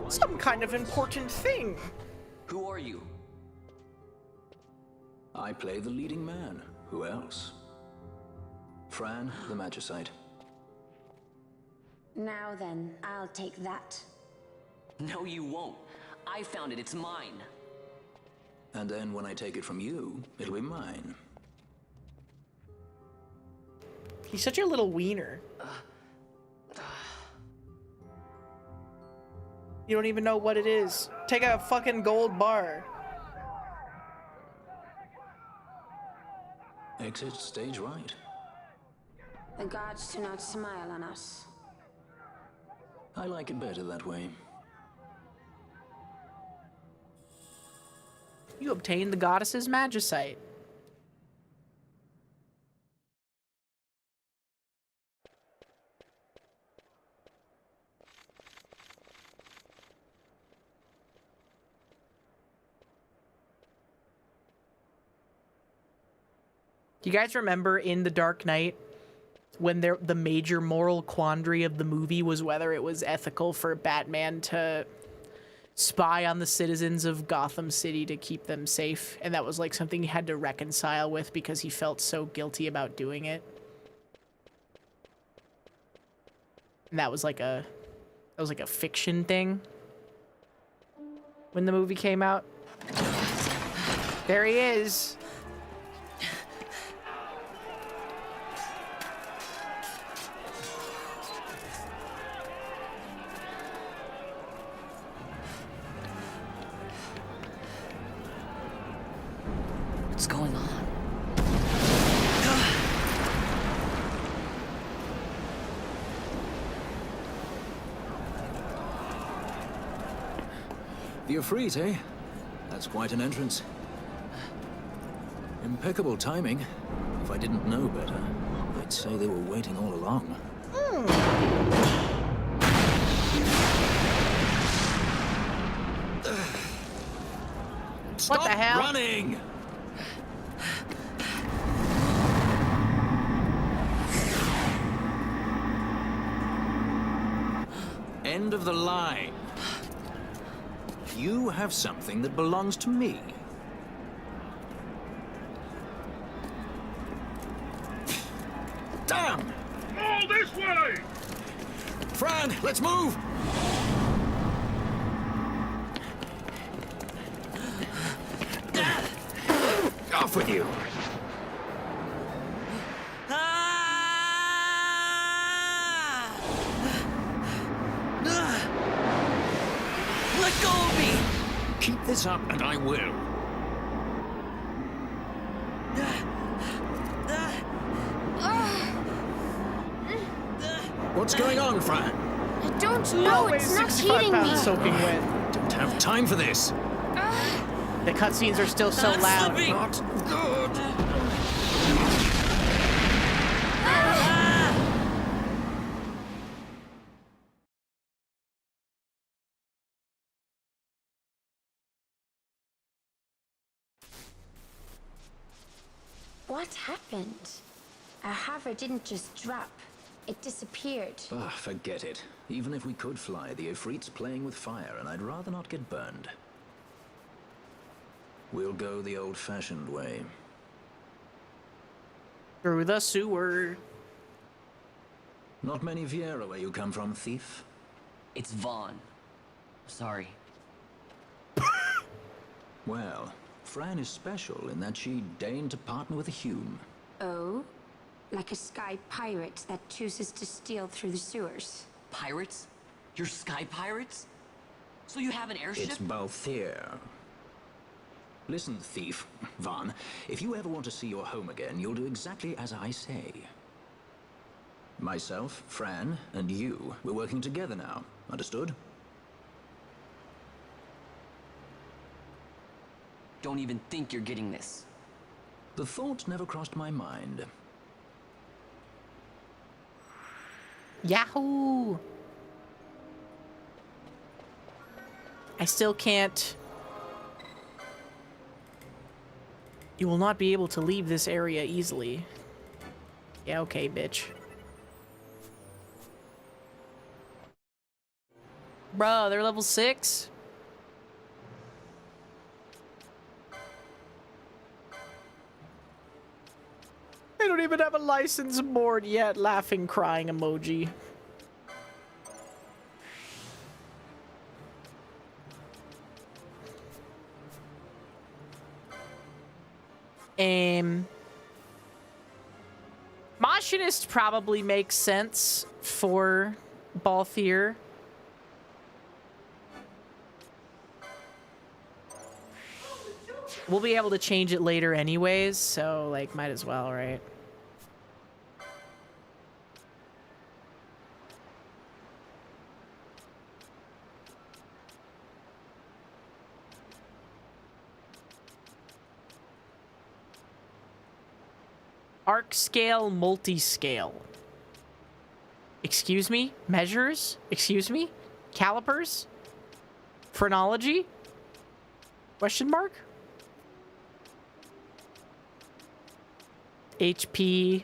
Some kind of important thing. Who are you? I play the leading man. Who else? Fran, the Magicite. Now then, I'll take that. No, you won't. I found it. It's mine. And then when I take it from you, it'll be mine. He's such a little wiener. You don't even know what it is. Take a fucking gold bar. Exit stage right. The gods do not smile on us. I like it better that way. You obtained the goddess's magicite. Do you guys remember in The Dark Knight when the major moral quandary of the movie was whether it was ethical for Batman to spy on the citizens of Gotham City to keep them safe? And that was like something he had to reconcile with because he felt so guilty about doing it. And that was like a fiction thing when the movie came out. There he is. What's going on? The Ifrit, eh? That's quite an entrance. Impeccable timing. If I didn't know better, I'd say they were waiting all along. What the hell? Running! End of the line. You have something that belongs to me. Damn! All this way! Fran, let's move! Off with you! Let go of me! Keep this up and I will. What's going on, Fran? I don't know, it's not heating me. Soaking wet. Don't have time for this. The cutscenes are still so loud. Not good. What happened? Our hover didn't just drop. It disappeared. Ah, forget it. Even if we could fly, the Ifrit's playing with fire, and I'd rather not get burned. We'll go the old-fashioned way. Through the sewer. Not many Viera where you come from, thief. It's Vaan. Sorry. Well, Fran is special in that she deigned to partner with a Hume. Oh? Like a sky pirate that chooses to steal through the sewers. Pirates? You're sky pirates? So you have an airship? It's Balthier. Listen, thief, Vaan, if you ever want to see your home again, you'll do exactly as I say. Myself, Fran, and you, we're working together now. Understood? Don't even think you're getting this. The thought never crossed my mind. Yahoo! I still can't... You will not be able to leave this area easily. Yeah, okay, bitch. Bruh, they're level 6? I don't even have a license board yet. Laughing, crying emoji. Machinist probably makes sense for Balthier. We'll be able to change it later anyways, so, like, might as well, right? Arc scale, multi-scale. Excuse me? Measures? Excuse me? Calipers? Phrenology? Question mark? HP.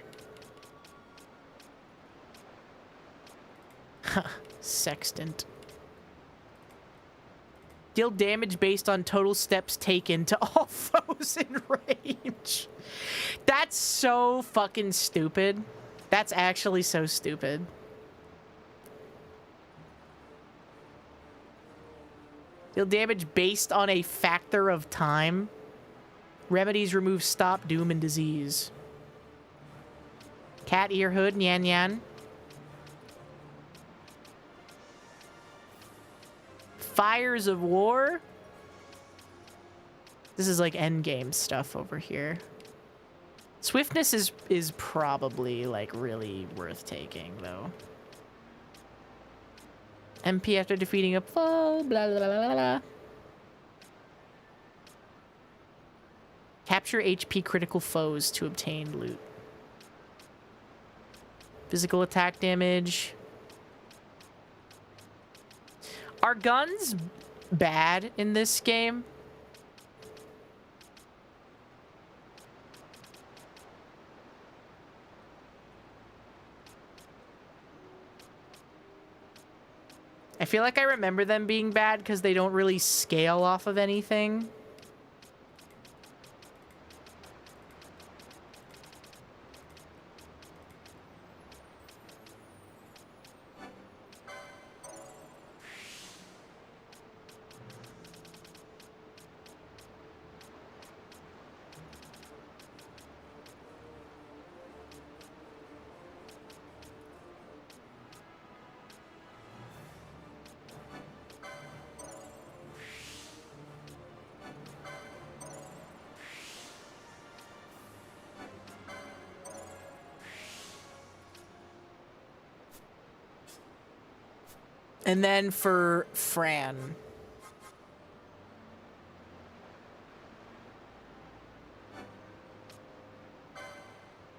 Sextant. Deal damage based on total steps taken to all foes in range. That's so fucking stupid. That's actually so stupid. Deal damage based on a factor of time. Remedies remove stop, doom, and disease. Cat ear hood, nyan nyan. Fires of War. This is like endgame stuff over here. Swiftness is probably like really worth taking though. MP after defeating a foe, blah blah blah blah blah. Capture HP critical foes to obtain loot. Physical attack damage. Are guns bad in this game? I feel like I remember them being bad because they don't really scale off of anything. And then for Fran.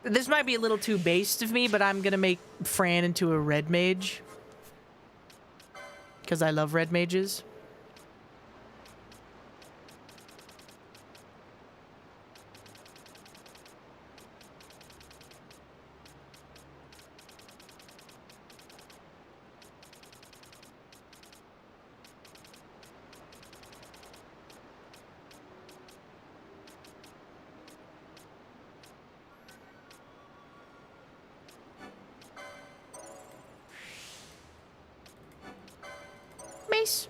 This might be a little too based of me, but I'm gonna make Fran into a red mage. Because I love red mages. Nice.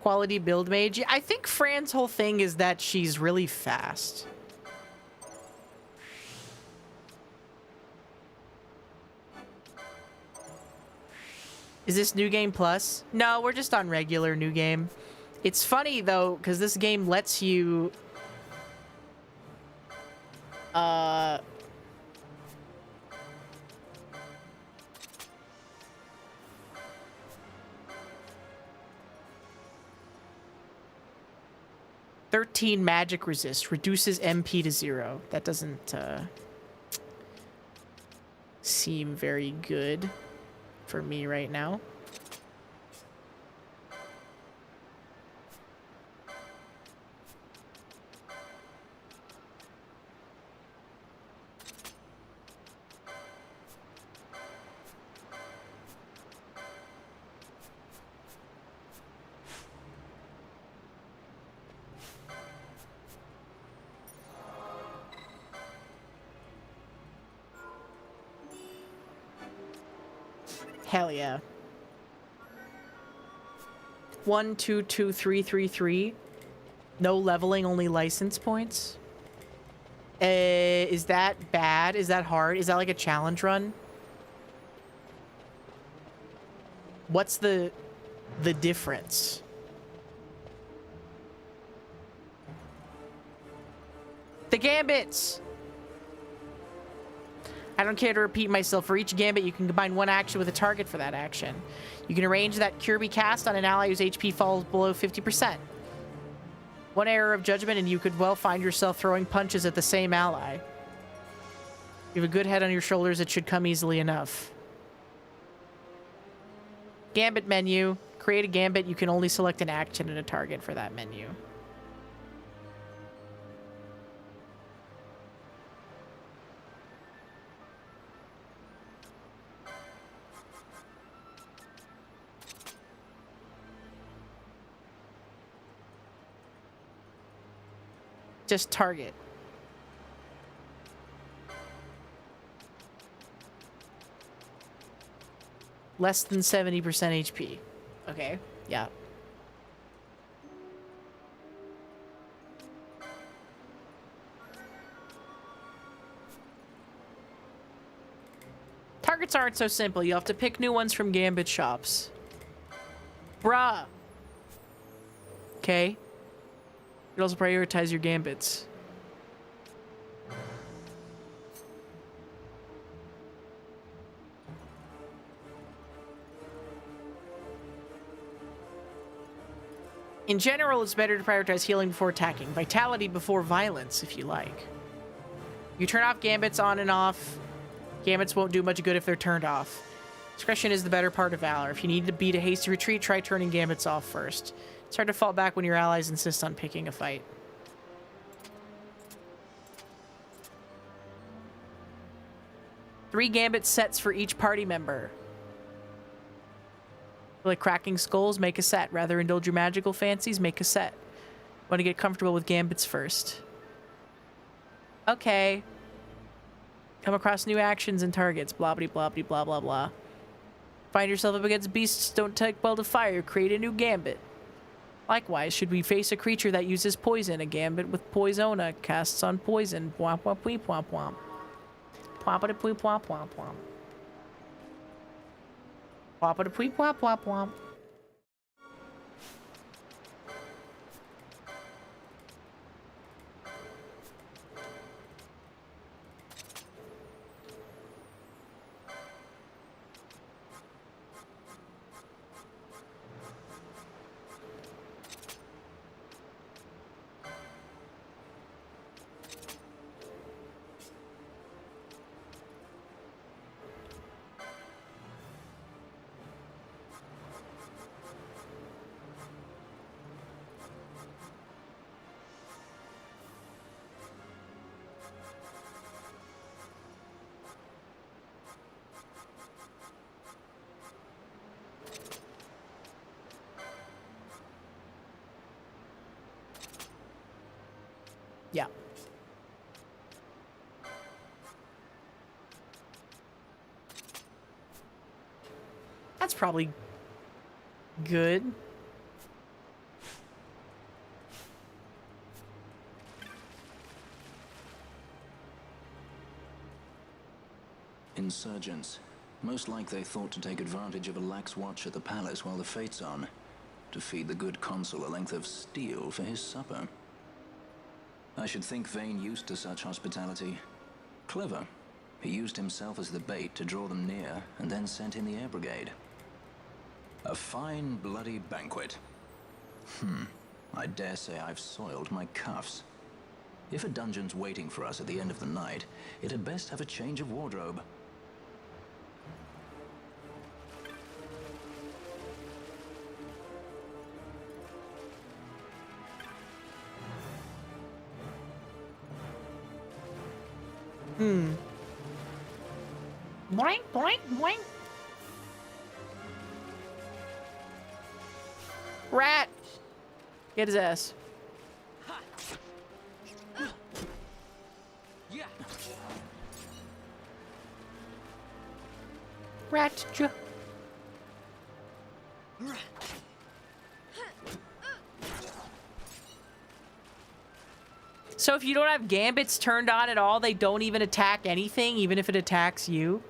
Quality build mage. I think Fran's whole thing is that she's really fast. Is this New Game Plus? No, we're just on regular New Game. It's funny, though, because this game lets you... 13 magic resist. Reduces MP to 0. That doesn't seem very good for me right now. Hell yeah. 1, 2, 2, 3, 3, 3. No leveling, only license points. Is that bad? Is that hard? Is that like a challenge run? What's the difference? The gambits! I don't care to repeat myself. For each gambit, you can combine one action with a target for that action. You can arrange that cure be cast on an ally whose HP falls below 50%. One error of judgment and you could well find yourself throwing punches at the same ally. You have a good head on your shoulders, it should come easily enough. Gambit menu. Create a gambit, you can only select an action and a target for that menu. Just target. Less than 70% HP. Okay, yeah. Targets aren't so simple. You have to pick new ones from Gambit shops. Bruh. Okay. You can also prioritize your gambits. In general, it's better to prioritize healing before attacking. Vitality before violence, if you like. You turn off gambits on and off. Gambits won't do much good if they're turned off. Discretion is the better part of valor. If you need to beat a hasty retreat, try turning gambits off first. It's hard to fall back when your allies insist on picking a fight. Three gambit sets for each party member. Like cracking skulls, make a set. Rather indulge your magical fancies, make a set. Want to get comfortable with gambits first. Okay. Come across new actions and targets. Blah, blah, blah, blah, blah, blah, blah. Find yourself up against beasts don't take well to fire. Create a new gambit. Likewise, should we face a creature that uses poison, a gambit with Poisona casts on poison. Womp womp weep womp womp. Womp weep womp womp womp. Womp weep womp womp womp. Yeah. That's probably Good. Insurgents. Most like they thought to take advantage of a lax watch at the palace while the fate's on. To feed the good consul a length of steel for his supper. I should think Vaan used to such hospitality. Clever. He used himself as the bait to draw them near, and then sent in the air brigade. A fine, bloody banquet. I dare say I've soiled my cuffs. If a dungeon's waiting for us at the end of the night, it had best have a change of wardrobe. Boink, boink, boink. Rat! Get his ass. Rat. So if you don't have gambits turned on at all, they don't even attack anything, even if it attacks you?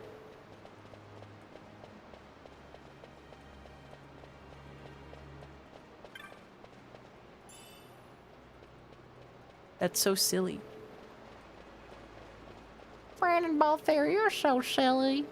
That's so silly. Brandon Balthair, you're so silly.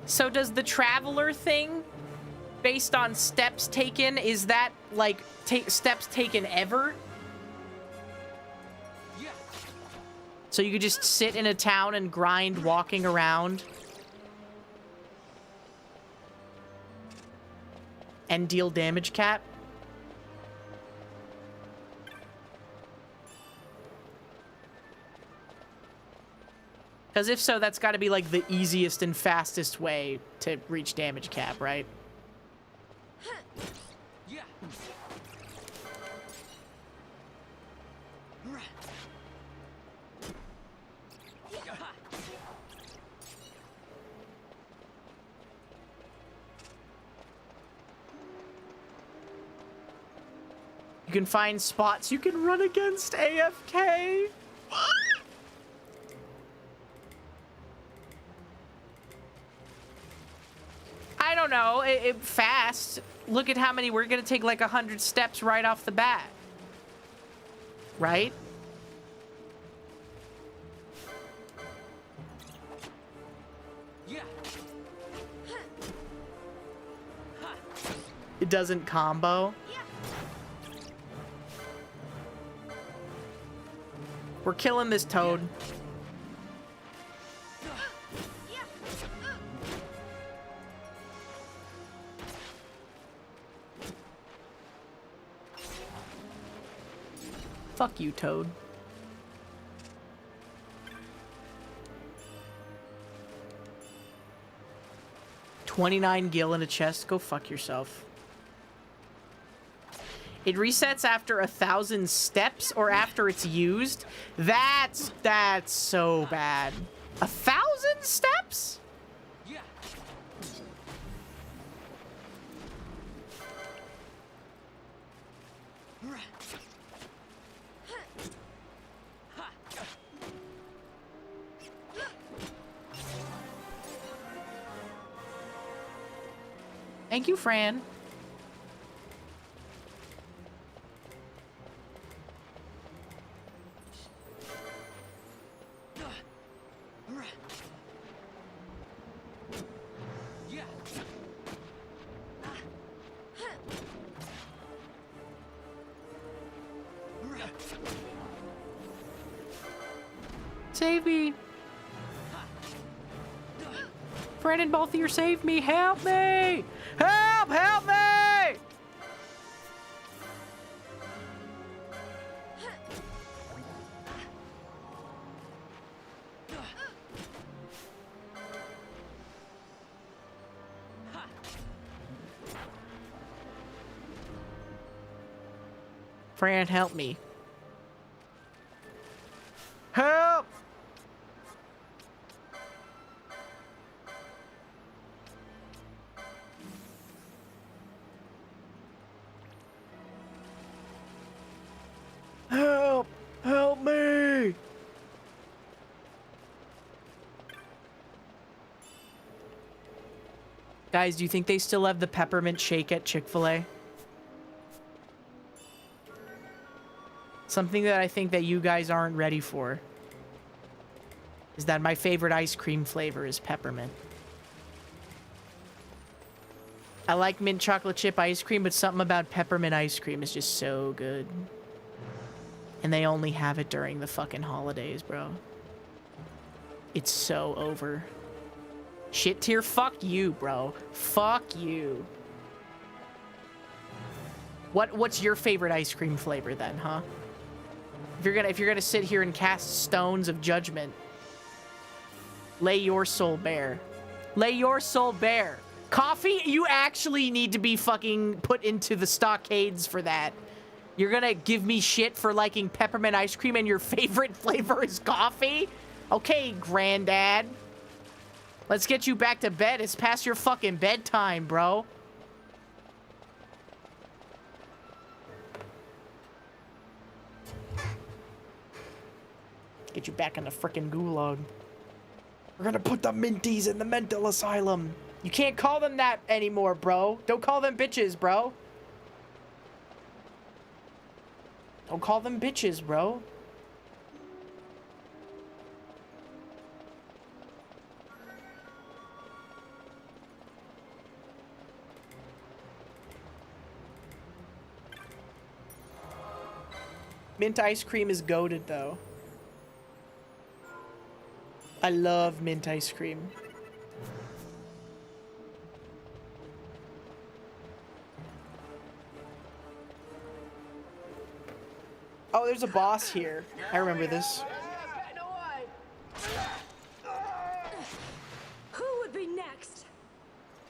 So does the traveler thing, based on steps taken, is that like steps taken ever? Yeah. So you could just sit in a town and grind walking around and deal damage cap? Because if so, that's got to be like the easiest and fastest way to reach damage cap, right? Yeah. You can find spots you can run against AFK. I don't know. Fast. Look at how many. We're going to take like 100 steps right off the bat. Right? Yeah. It doesn't combo. We're killing this toad. Fuck you, Toad. $29 gil in a chest. Go fuck yourself. It resets after 1,000 steps or after it's used. That's so bad. 1,000 steps? Yeah. Thank you, Fran. Save me. Brandon Balthier, save me. Help me. Help! Help me! Fran, help me. Help! Help! Help me! Guys, do you think they still have the peppermint shake at Chick-fil-A? Something that I think that you guys aren't ready for is that my favorite ice cream flavor is peppermint. I like mint chocolate chip ice cream, but something about peppermint ice cream is just so good. And they only have it during the fucking holidays, bro. It's so over. Shit tier, fuck you, bro. Fuck you. What's your favorite ice cream flavor then, huh? If you're gonna sit here and cast stones of judgment, lay your soul bare. Lay your soul bare. Coffee, you actually need to be fucking put into the stockades for that. You're gonna give me shit for liking peppermint ice cream and your favorite flavor is coffee? Okay, granddad. Let's get you back to bed. It's past your fucking bedtime, bro. Get you back in the frickin' gulag. We're gonna put the minties in the mental asylum. You can't call them that anymore, bro. Don't call them bitches, bro. Don't call them bitches, bro. Mint ice cream is goated, though. I love mint ice cream. Oh, there's a boss here. I remember this. Who would be next?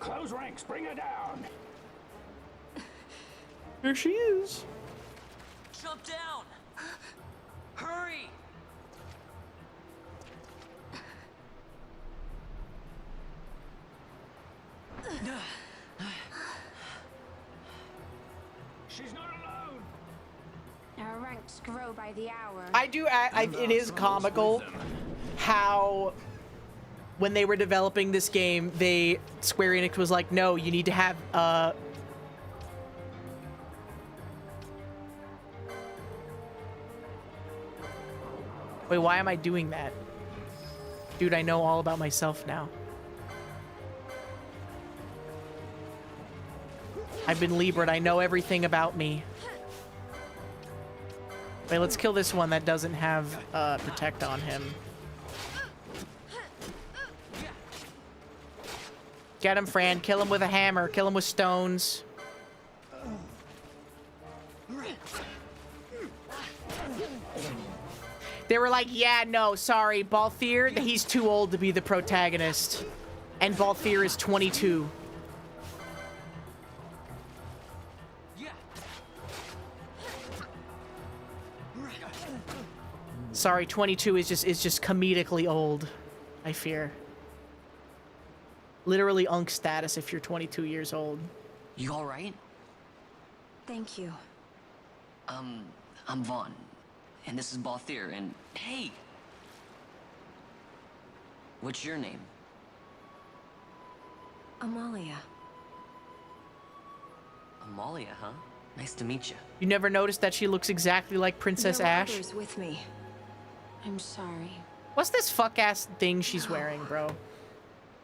Close ranks, bring her down. There she is. Jump down! Hurry! She's not alone. Our ranks grow by the hour. It is comical how when they were developing this game, Square Enix was like, no, you need to have Wait, why am I doing that? Dude, I know all about myself now. I've been Libra, I know everything about me. Wait, let's kill this one that doesn't have protect on him. Get him, Fran. Kill him with a hammer. Kill him with stones. They were like, yeah, no, sorry, Balthier, he's too old to be the protagonist. And Balthier is 22. Sorry, 22 is just comedically old, I fear. Literally unk status if you're 22 years old. You all right? Thank you. I'm Vaan, and this is Balthier, and hey! What's your name? Amalia. Amalia, huh? Nice to meet you. You never noticed that she looks exactly like Princess There were Ash? others with me. I'm sorry. What's this fuck-ass thing she's wearing, bro?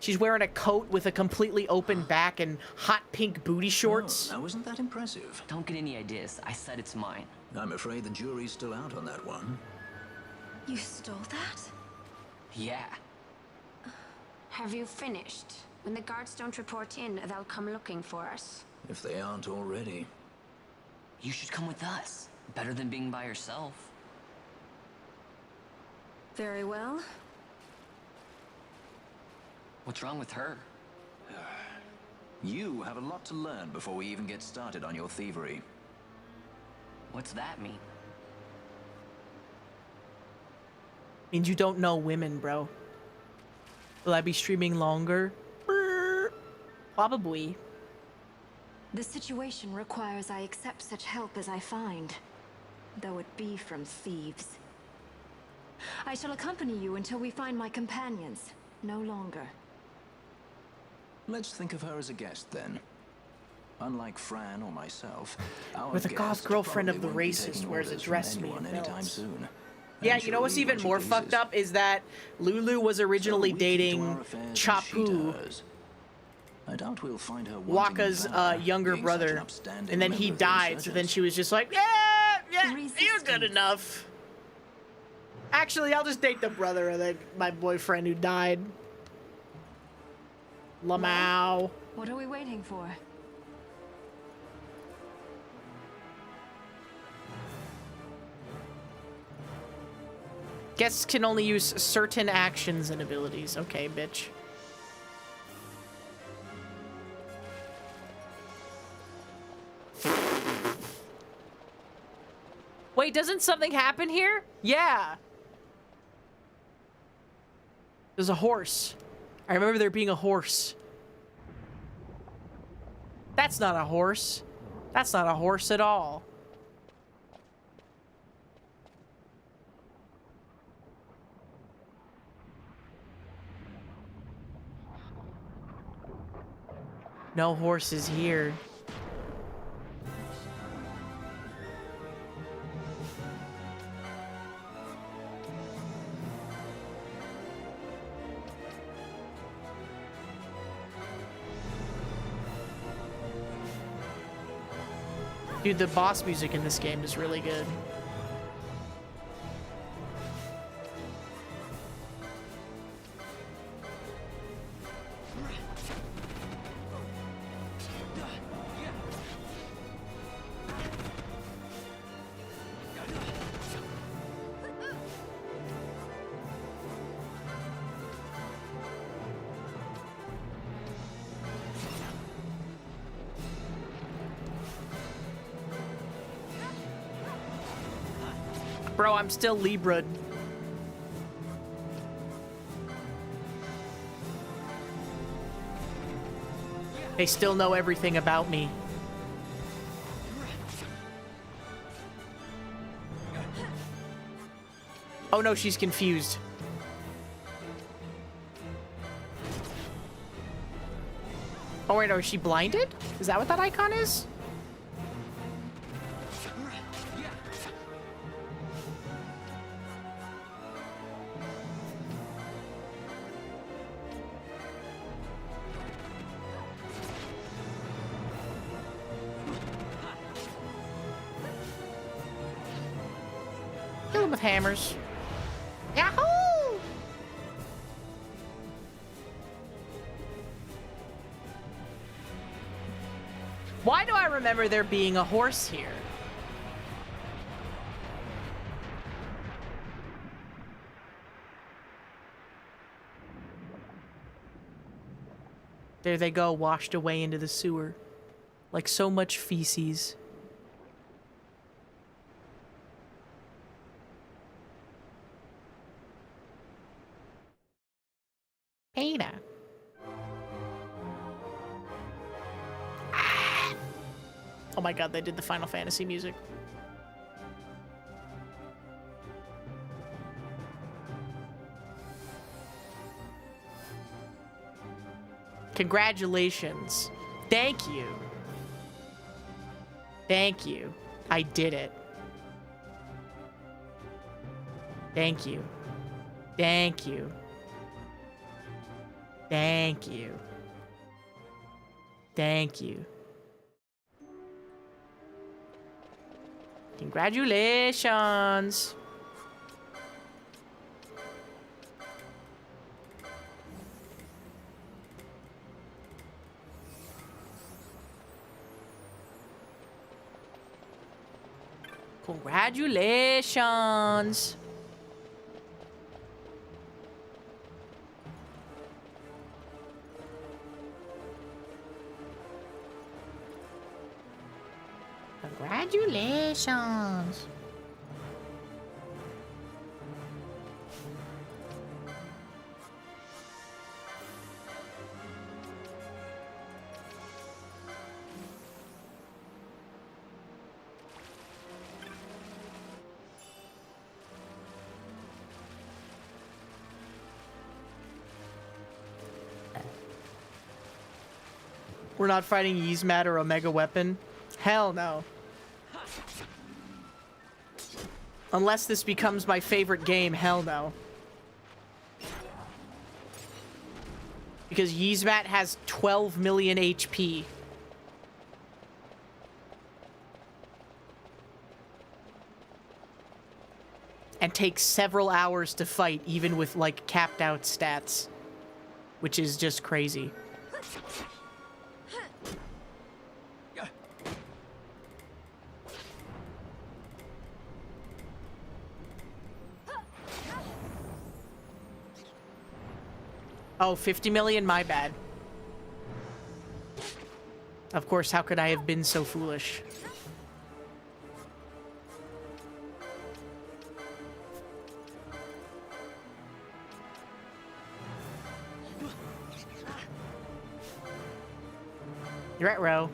She's wearing a coat with a completely open back and hot pink booty shorts. Oh, now isn't that impressive? Don't get any ideas. I said it's mine. I'm afraid the jury's still out on that one. You stole that? Yeah. Have you finished? When the guards don't report in, they'll come looking for us. If they aren't already. You should come with us. Better than being by yourself. Very well. What's wrong with her? You have a lot to learn before we even get started on your thievery. What's that mean? Means you don't know women, bro. Will I be streaming longer? Probably. The situation requires I accept such help as I find, though it be from thieves. I shall accompany you until we find my companions, no longer. Let's think of her as a guest, then. Unlike Fran or myself, our With a goth guest girlfriend of probably the won't be racist taking wears a orders dress from me anyone and anytime belts. soon. Yeah, And you know she'll what's leave even when she more fucked pleases. up is that Lulu was originally So we keep to dating our affairs and she Chapu, to hers. I doubt we'll find her wanting Waka's Vaan, younger being such an brother, upstanding and then he member of the died. So then insurgents. she was just like, yeah, you're good enough. Actually, I'll just date the brother of my boyfriend who died. Lamau. What are we waiting for? Guests can only use certain actions and abilities. Okay, bitch. Wait, doesn't something happen here? Yeah. There's a horse. I remember there being a horse. That's not a horse. That's not a horse at all. No horses here. Dude, the boss music in this game is really good. Bro, I'm still Libra. They still know everything about me. Oh no, she's confused. Oh wait, no, is she blinded? Is that what that icon is? Kill them with hammers. Yahoo! Why do I remember there being a horse here? There they go, washed away into the sewer. Like so much feces. Ada. Ah! Oh my god, they did the Final Fantasy music. Congratulations. Thank you. Thank you. I did it. Thank you. Thank you. Thank you. Thank you. Congratulations. Congratulations. Congratulations. We're not fighting Yzmat or Omega Weapon? Hell no. Unless this becomes my favorite game, hell no. Because Yzmat has 12 million HP. And takes several hours to fight, even with, like, capped out stats. Which is just crazy. Oh, 50 million? My bad. Of course, how could I have been so foolish? You're at row.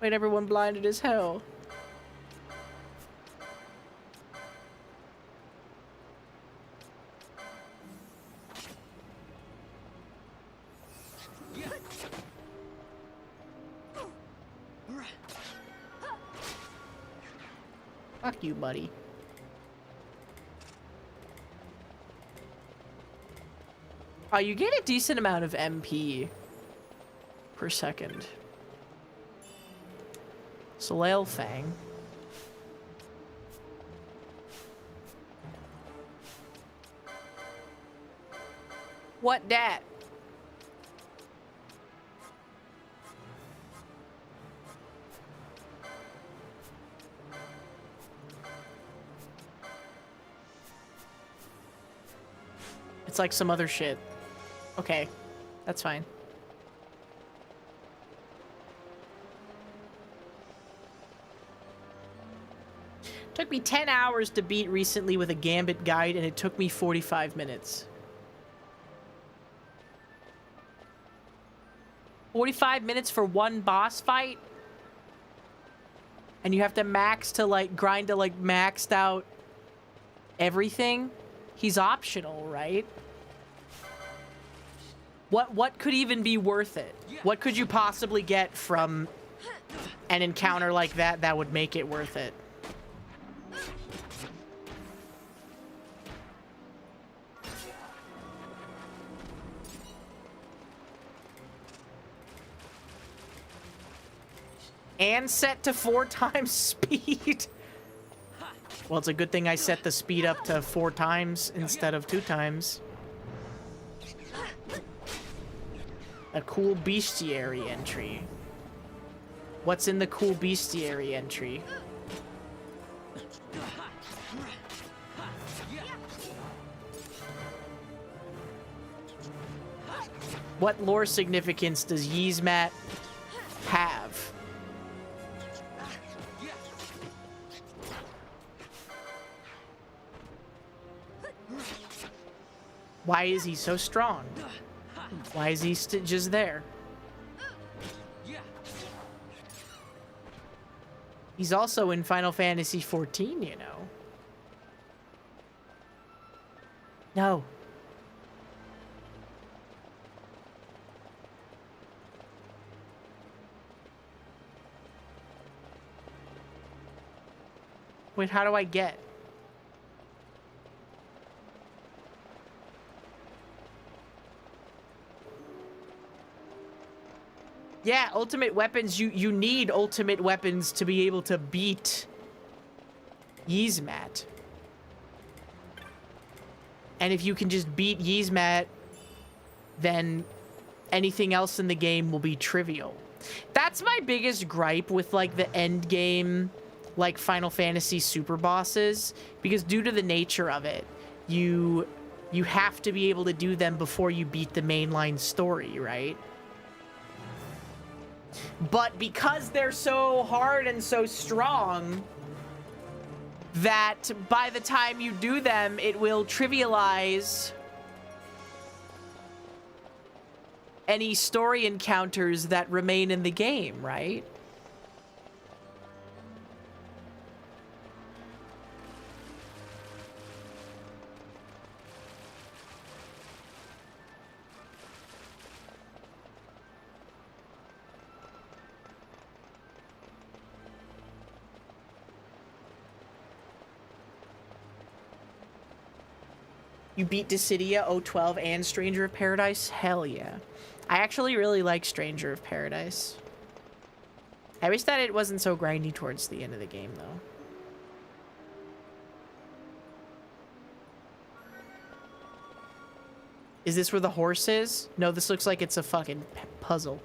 Wait, everyone blinded as hell. Fuck you, buddy. Oh, you get a decent amount of MP per second. Soleil Fang. What dat? It's like some other shit. Okay, that's fine. Took me 10 hours to beat recently with a Gambit guide, and it took me 45 minutes. 45 minutes for one boss fight? And you have to max to, like, grind to, like, maxed out everything? He's optional, right? What could even be worth it? What could you possibly get from an encounter like that that would make it worth it? And set to 4 times speed. Well, it's a good thing I set the speed up to 4 times instead of 2 times. A cool bestiary entry. What's in the cool bestiary entry? What lore significance does Yzmat have? Why is he so strong? Why is he just there? He's also in Final Fantasy XIV, you know. No. Wait, how do I get? Yeah, ultimate weapons. You need ultimate weapons to be able to beat Yzmat. And if you can just beat Yzmat, then anything else in the game will be trivial. That's my biggest gripe with, like, the end game, like, Final Fantasy super bosses, because due to the nature of it, you have to be able to do them before you beat the mainline story, right? But because they're so hard and so strong, that by the time you do them, it will trivialize any story encounters that remain in the game, right? You beat Dissidia, O12, and Stranger of Paradise? Hell yeah. I actually really like Stranger of Paradise. I wish that it wasn't so grindy towards the end of the game, though. Is this where the horse is? No, this looks like it's a fucking puzzle.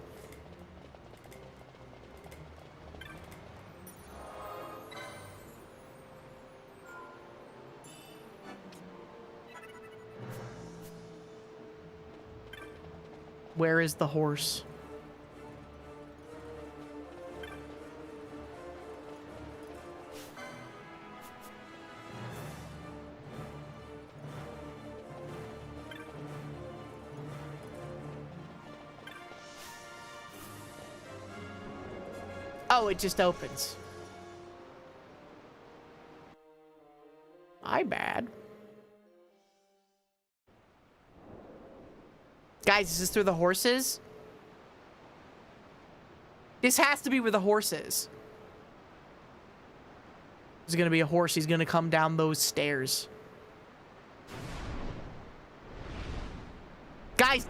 Where is the horse? Oh, it just opens. My bad. Guys, is this through the horses? This has to be where the horse is. There's gonna be a horse. He's gonna come down those stairs. Guys,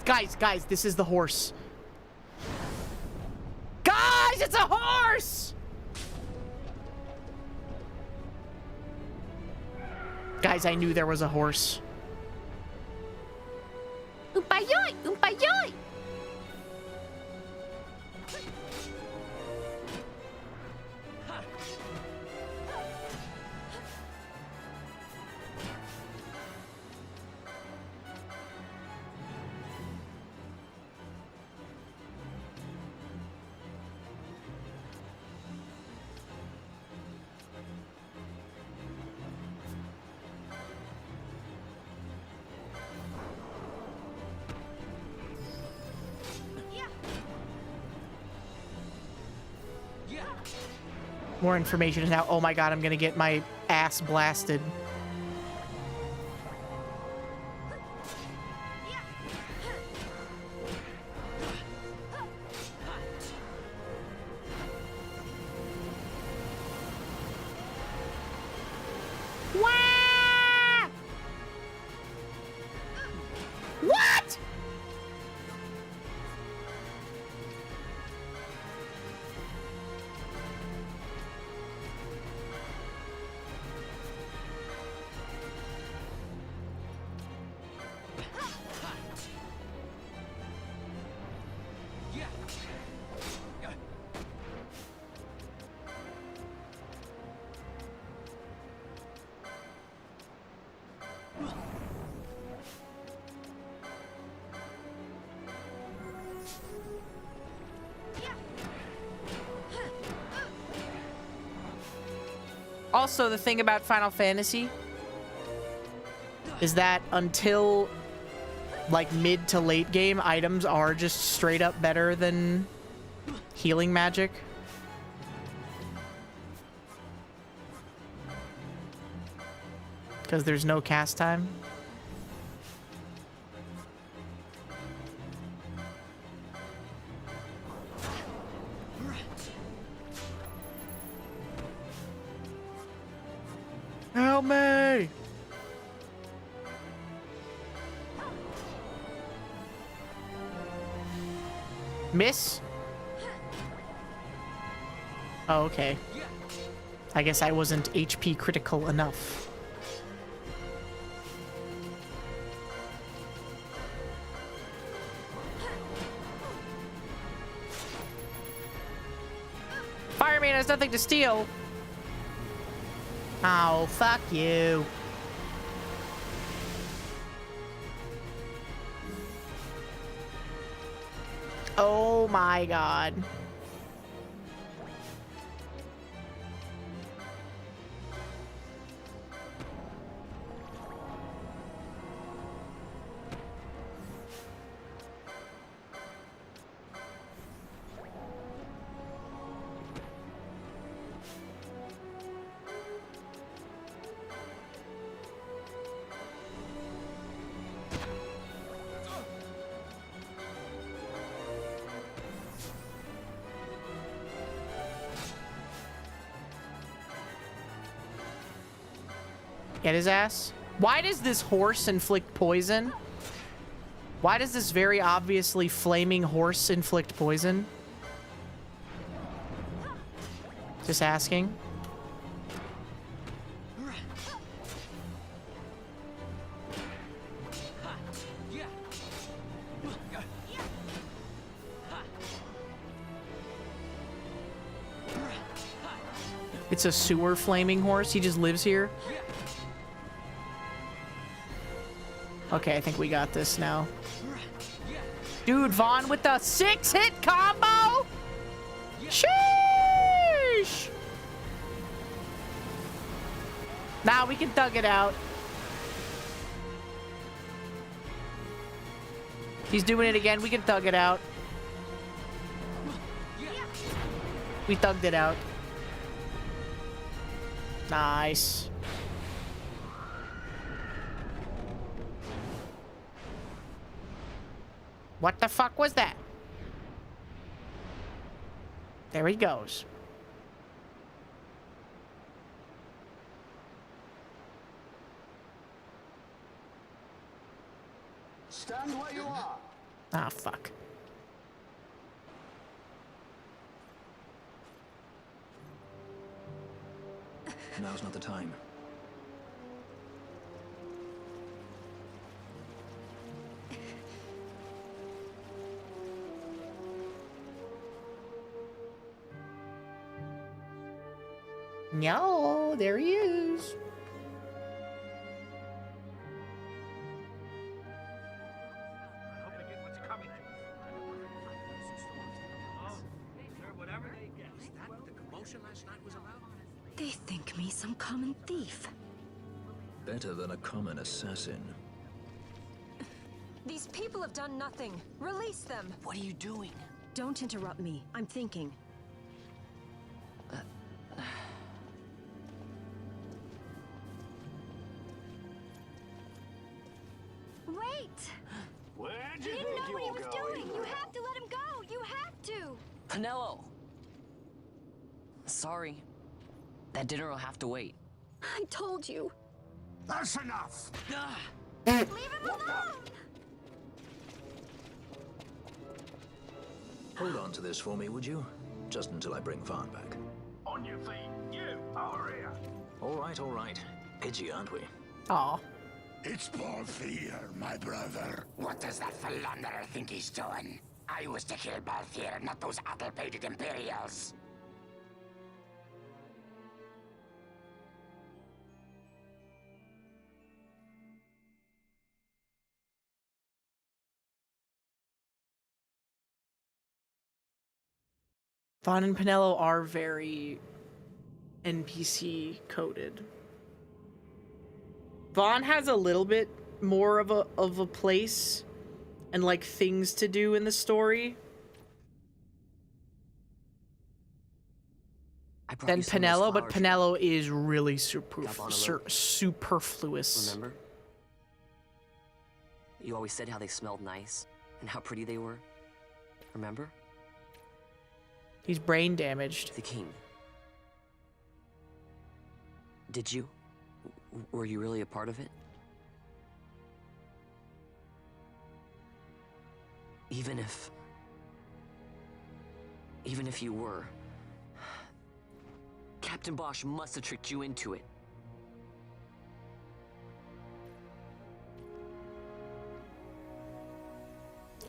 this is the horse. Guys, it's a horse! Guys, I knew there was a horse. Umpayoy! Umpayoy! More information now. Oh my god, I'm gonna get my ass blasted. Wah! What? Also, the thing about Final Fantasy is that until like mid to late game, items are just straight up better than healing magic. Because there's no cast time. Help me! Miss? Oh, okay. I guess I wasn't HP critical enough. Fireman has nothing to steal. Oh, fuck you. Oh my god. Get his ass. Why does this horse inflict poison? Why does this very obviously flaming horse inflict poison? Just asking. It's a sewer flaming horse. He just lives here. Okay, I think we got this now. Dude, Vaan with the 6-hit combo? Sheesh! Now we can thug it out. He's doing it again. We can thug it out. We thugged it out. Nice. What the fuck was that? There he goes. Stand where you are. Ah, fuck. Now's not the time. No, there he is. They think me some common thief. Better than a common assassin. These people have done nothing. Release them. What are you doing? Don't interrupt me. I'm thinking. Wait! Where'd He you didn't think know you what he were was going? doing. You have to let him go. You have to. Penelo! Sorry. That dinner will have to wait. I told you. That's enough! Leave him alone. Hold on to this for me, would you? Just until I bring Vaan back. On your feet, you over here. All right. Edgy, aren't we? Aw. It's Balthier, my brother. What does that philanderer think he's doing? I was to kill Balthier, not those addle-pated Imperials. Vaan and Penelo are very NPC coded. Vaan has a little bit more of a place and like things to do in the story than Penelo, but Penelo is really superfluous. Remember? You always said how they smelled nice and how pretty they were. Remember? He's brain damaged. The king. Did you? Were you really a part of it? Even if you were, Captain Bosch must have tricked you into it.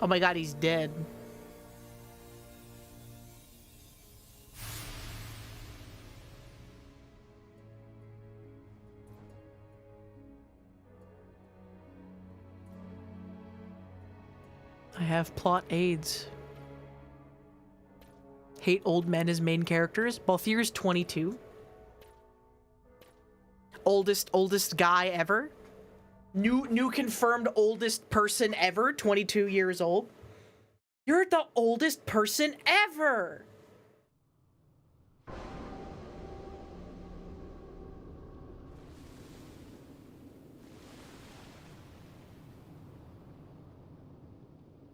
Oh my god, he's dead. I have plot aids. Hate old men as main characters. Balthier's 22. Oldest guy ever. New confirmed oldest person ever. 22 years old. You're the oldest person ever.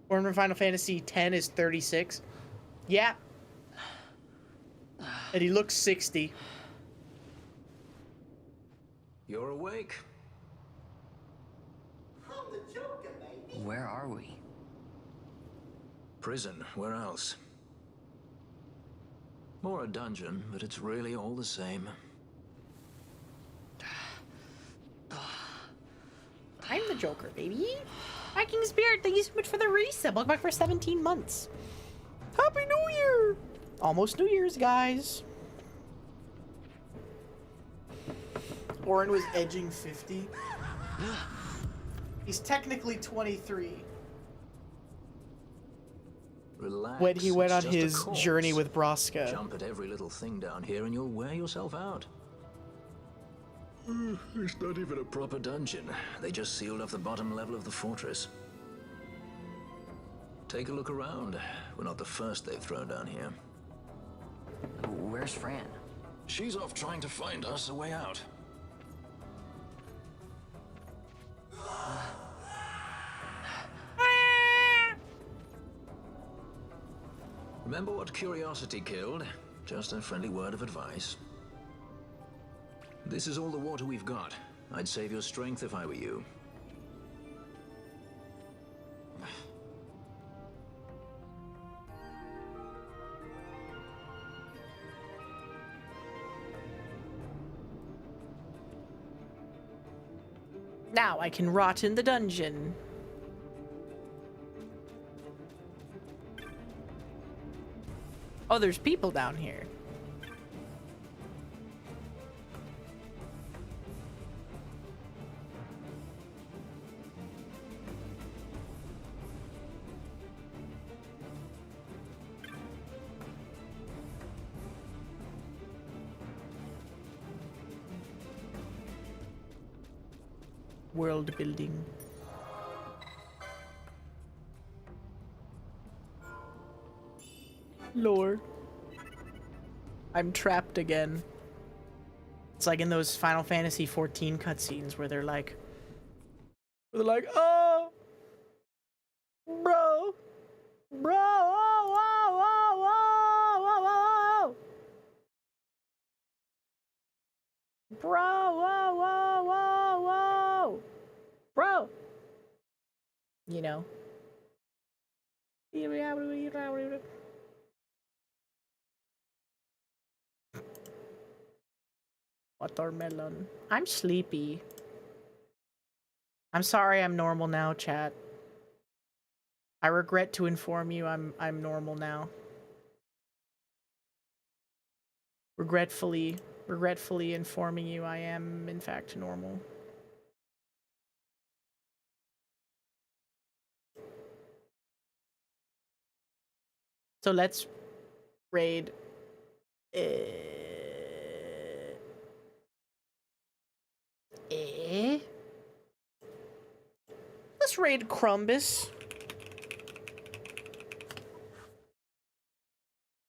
Former Final Fantasy X is 36. Yeah. And he looks 60. You're awake. Where are we? Prison, where else? Or a dungeon, but it's really all the same. I'm the Joker, baby. Viking Spirit, thank you so much for the resub. Welcome back for 17 months. Happy New Year! Almost New Year's, guys. Orin was edging 50. He's technically 23. Relax. When he went on it's just a his corpse. journey with Braska. Jump at every little thing down here and you'll wear yourself out. It's not even a proper dungeon. They just sealed off the bottom level of the fortress. Take a look around. We're not the first they've thrown down here. Where's Fran? She's off trying to find us a way out. Remember what curiosity killed? Just a friendly word of advice. This is all the water we've got. I'd save your strength if I were you. Now I can rot in the dungeon. Oh, there's people down here. World building. Lore. I'm trapped again. It's like in those Final Fantasy XIV cutscenes where they're like, oh, bro, oh, whoa, whoa, whoa, whoa, whoa, bro, whoa, whoa, whoa, whoa, bro. You know. Watermelon. I'm sleepy. I'm sorry I'm normal now, chat. I regret to inform you I'm normal now. Regretfully informing you I am in fact normal. So let's raid let's raid Crumbus.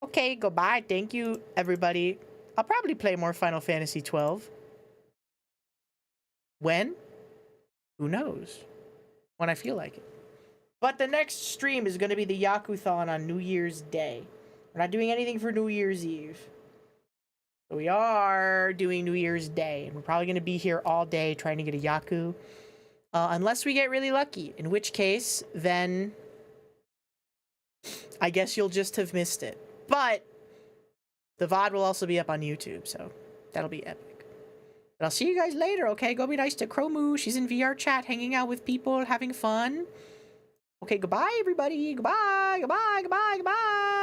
Okay, goodbye. Thank you, everybody. I'll probably play more Final Fantasy XII. When? Who knows? When I feel like it. But the next stream is going to be the Yakuthon on New Year's Day. We're not doing anything for New Year's Eve. So we are doing New Year's Day, and we're probably going to be here all day trying to get a Yaku. Unless we get really lucky, in which case, then I guess you'll just have missed it. But the VOD will also be up on YouTube, so that'll be epic. But I'll see you guys later, okay? Go be nice to Chromu. She's in VR chat, hanging out with people, having fun. Okay, goodbye, everybody. Goodbye, goodbye, goodbye, goodbye.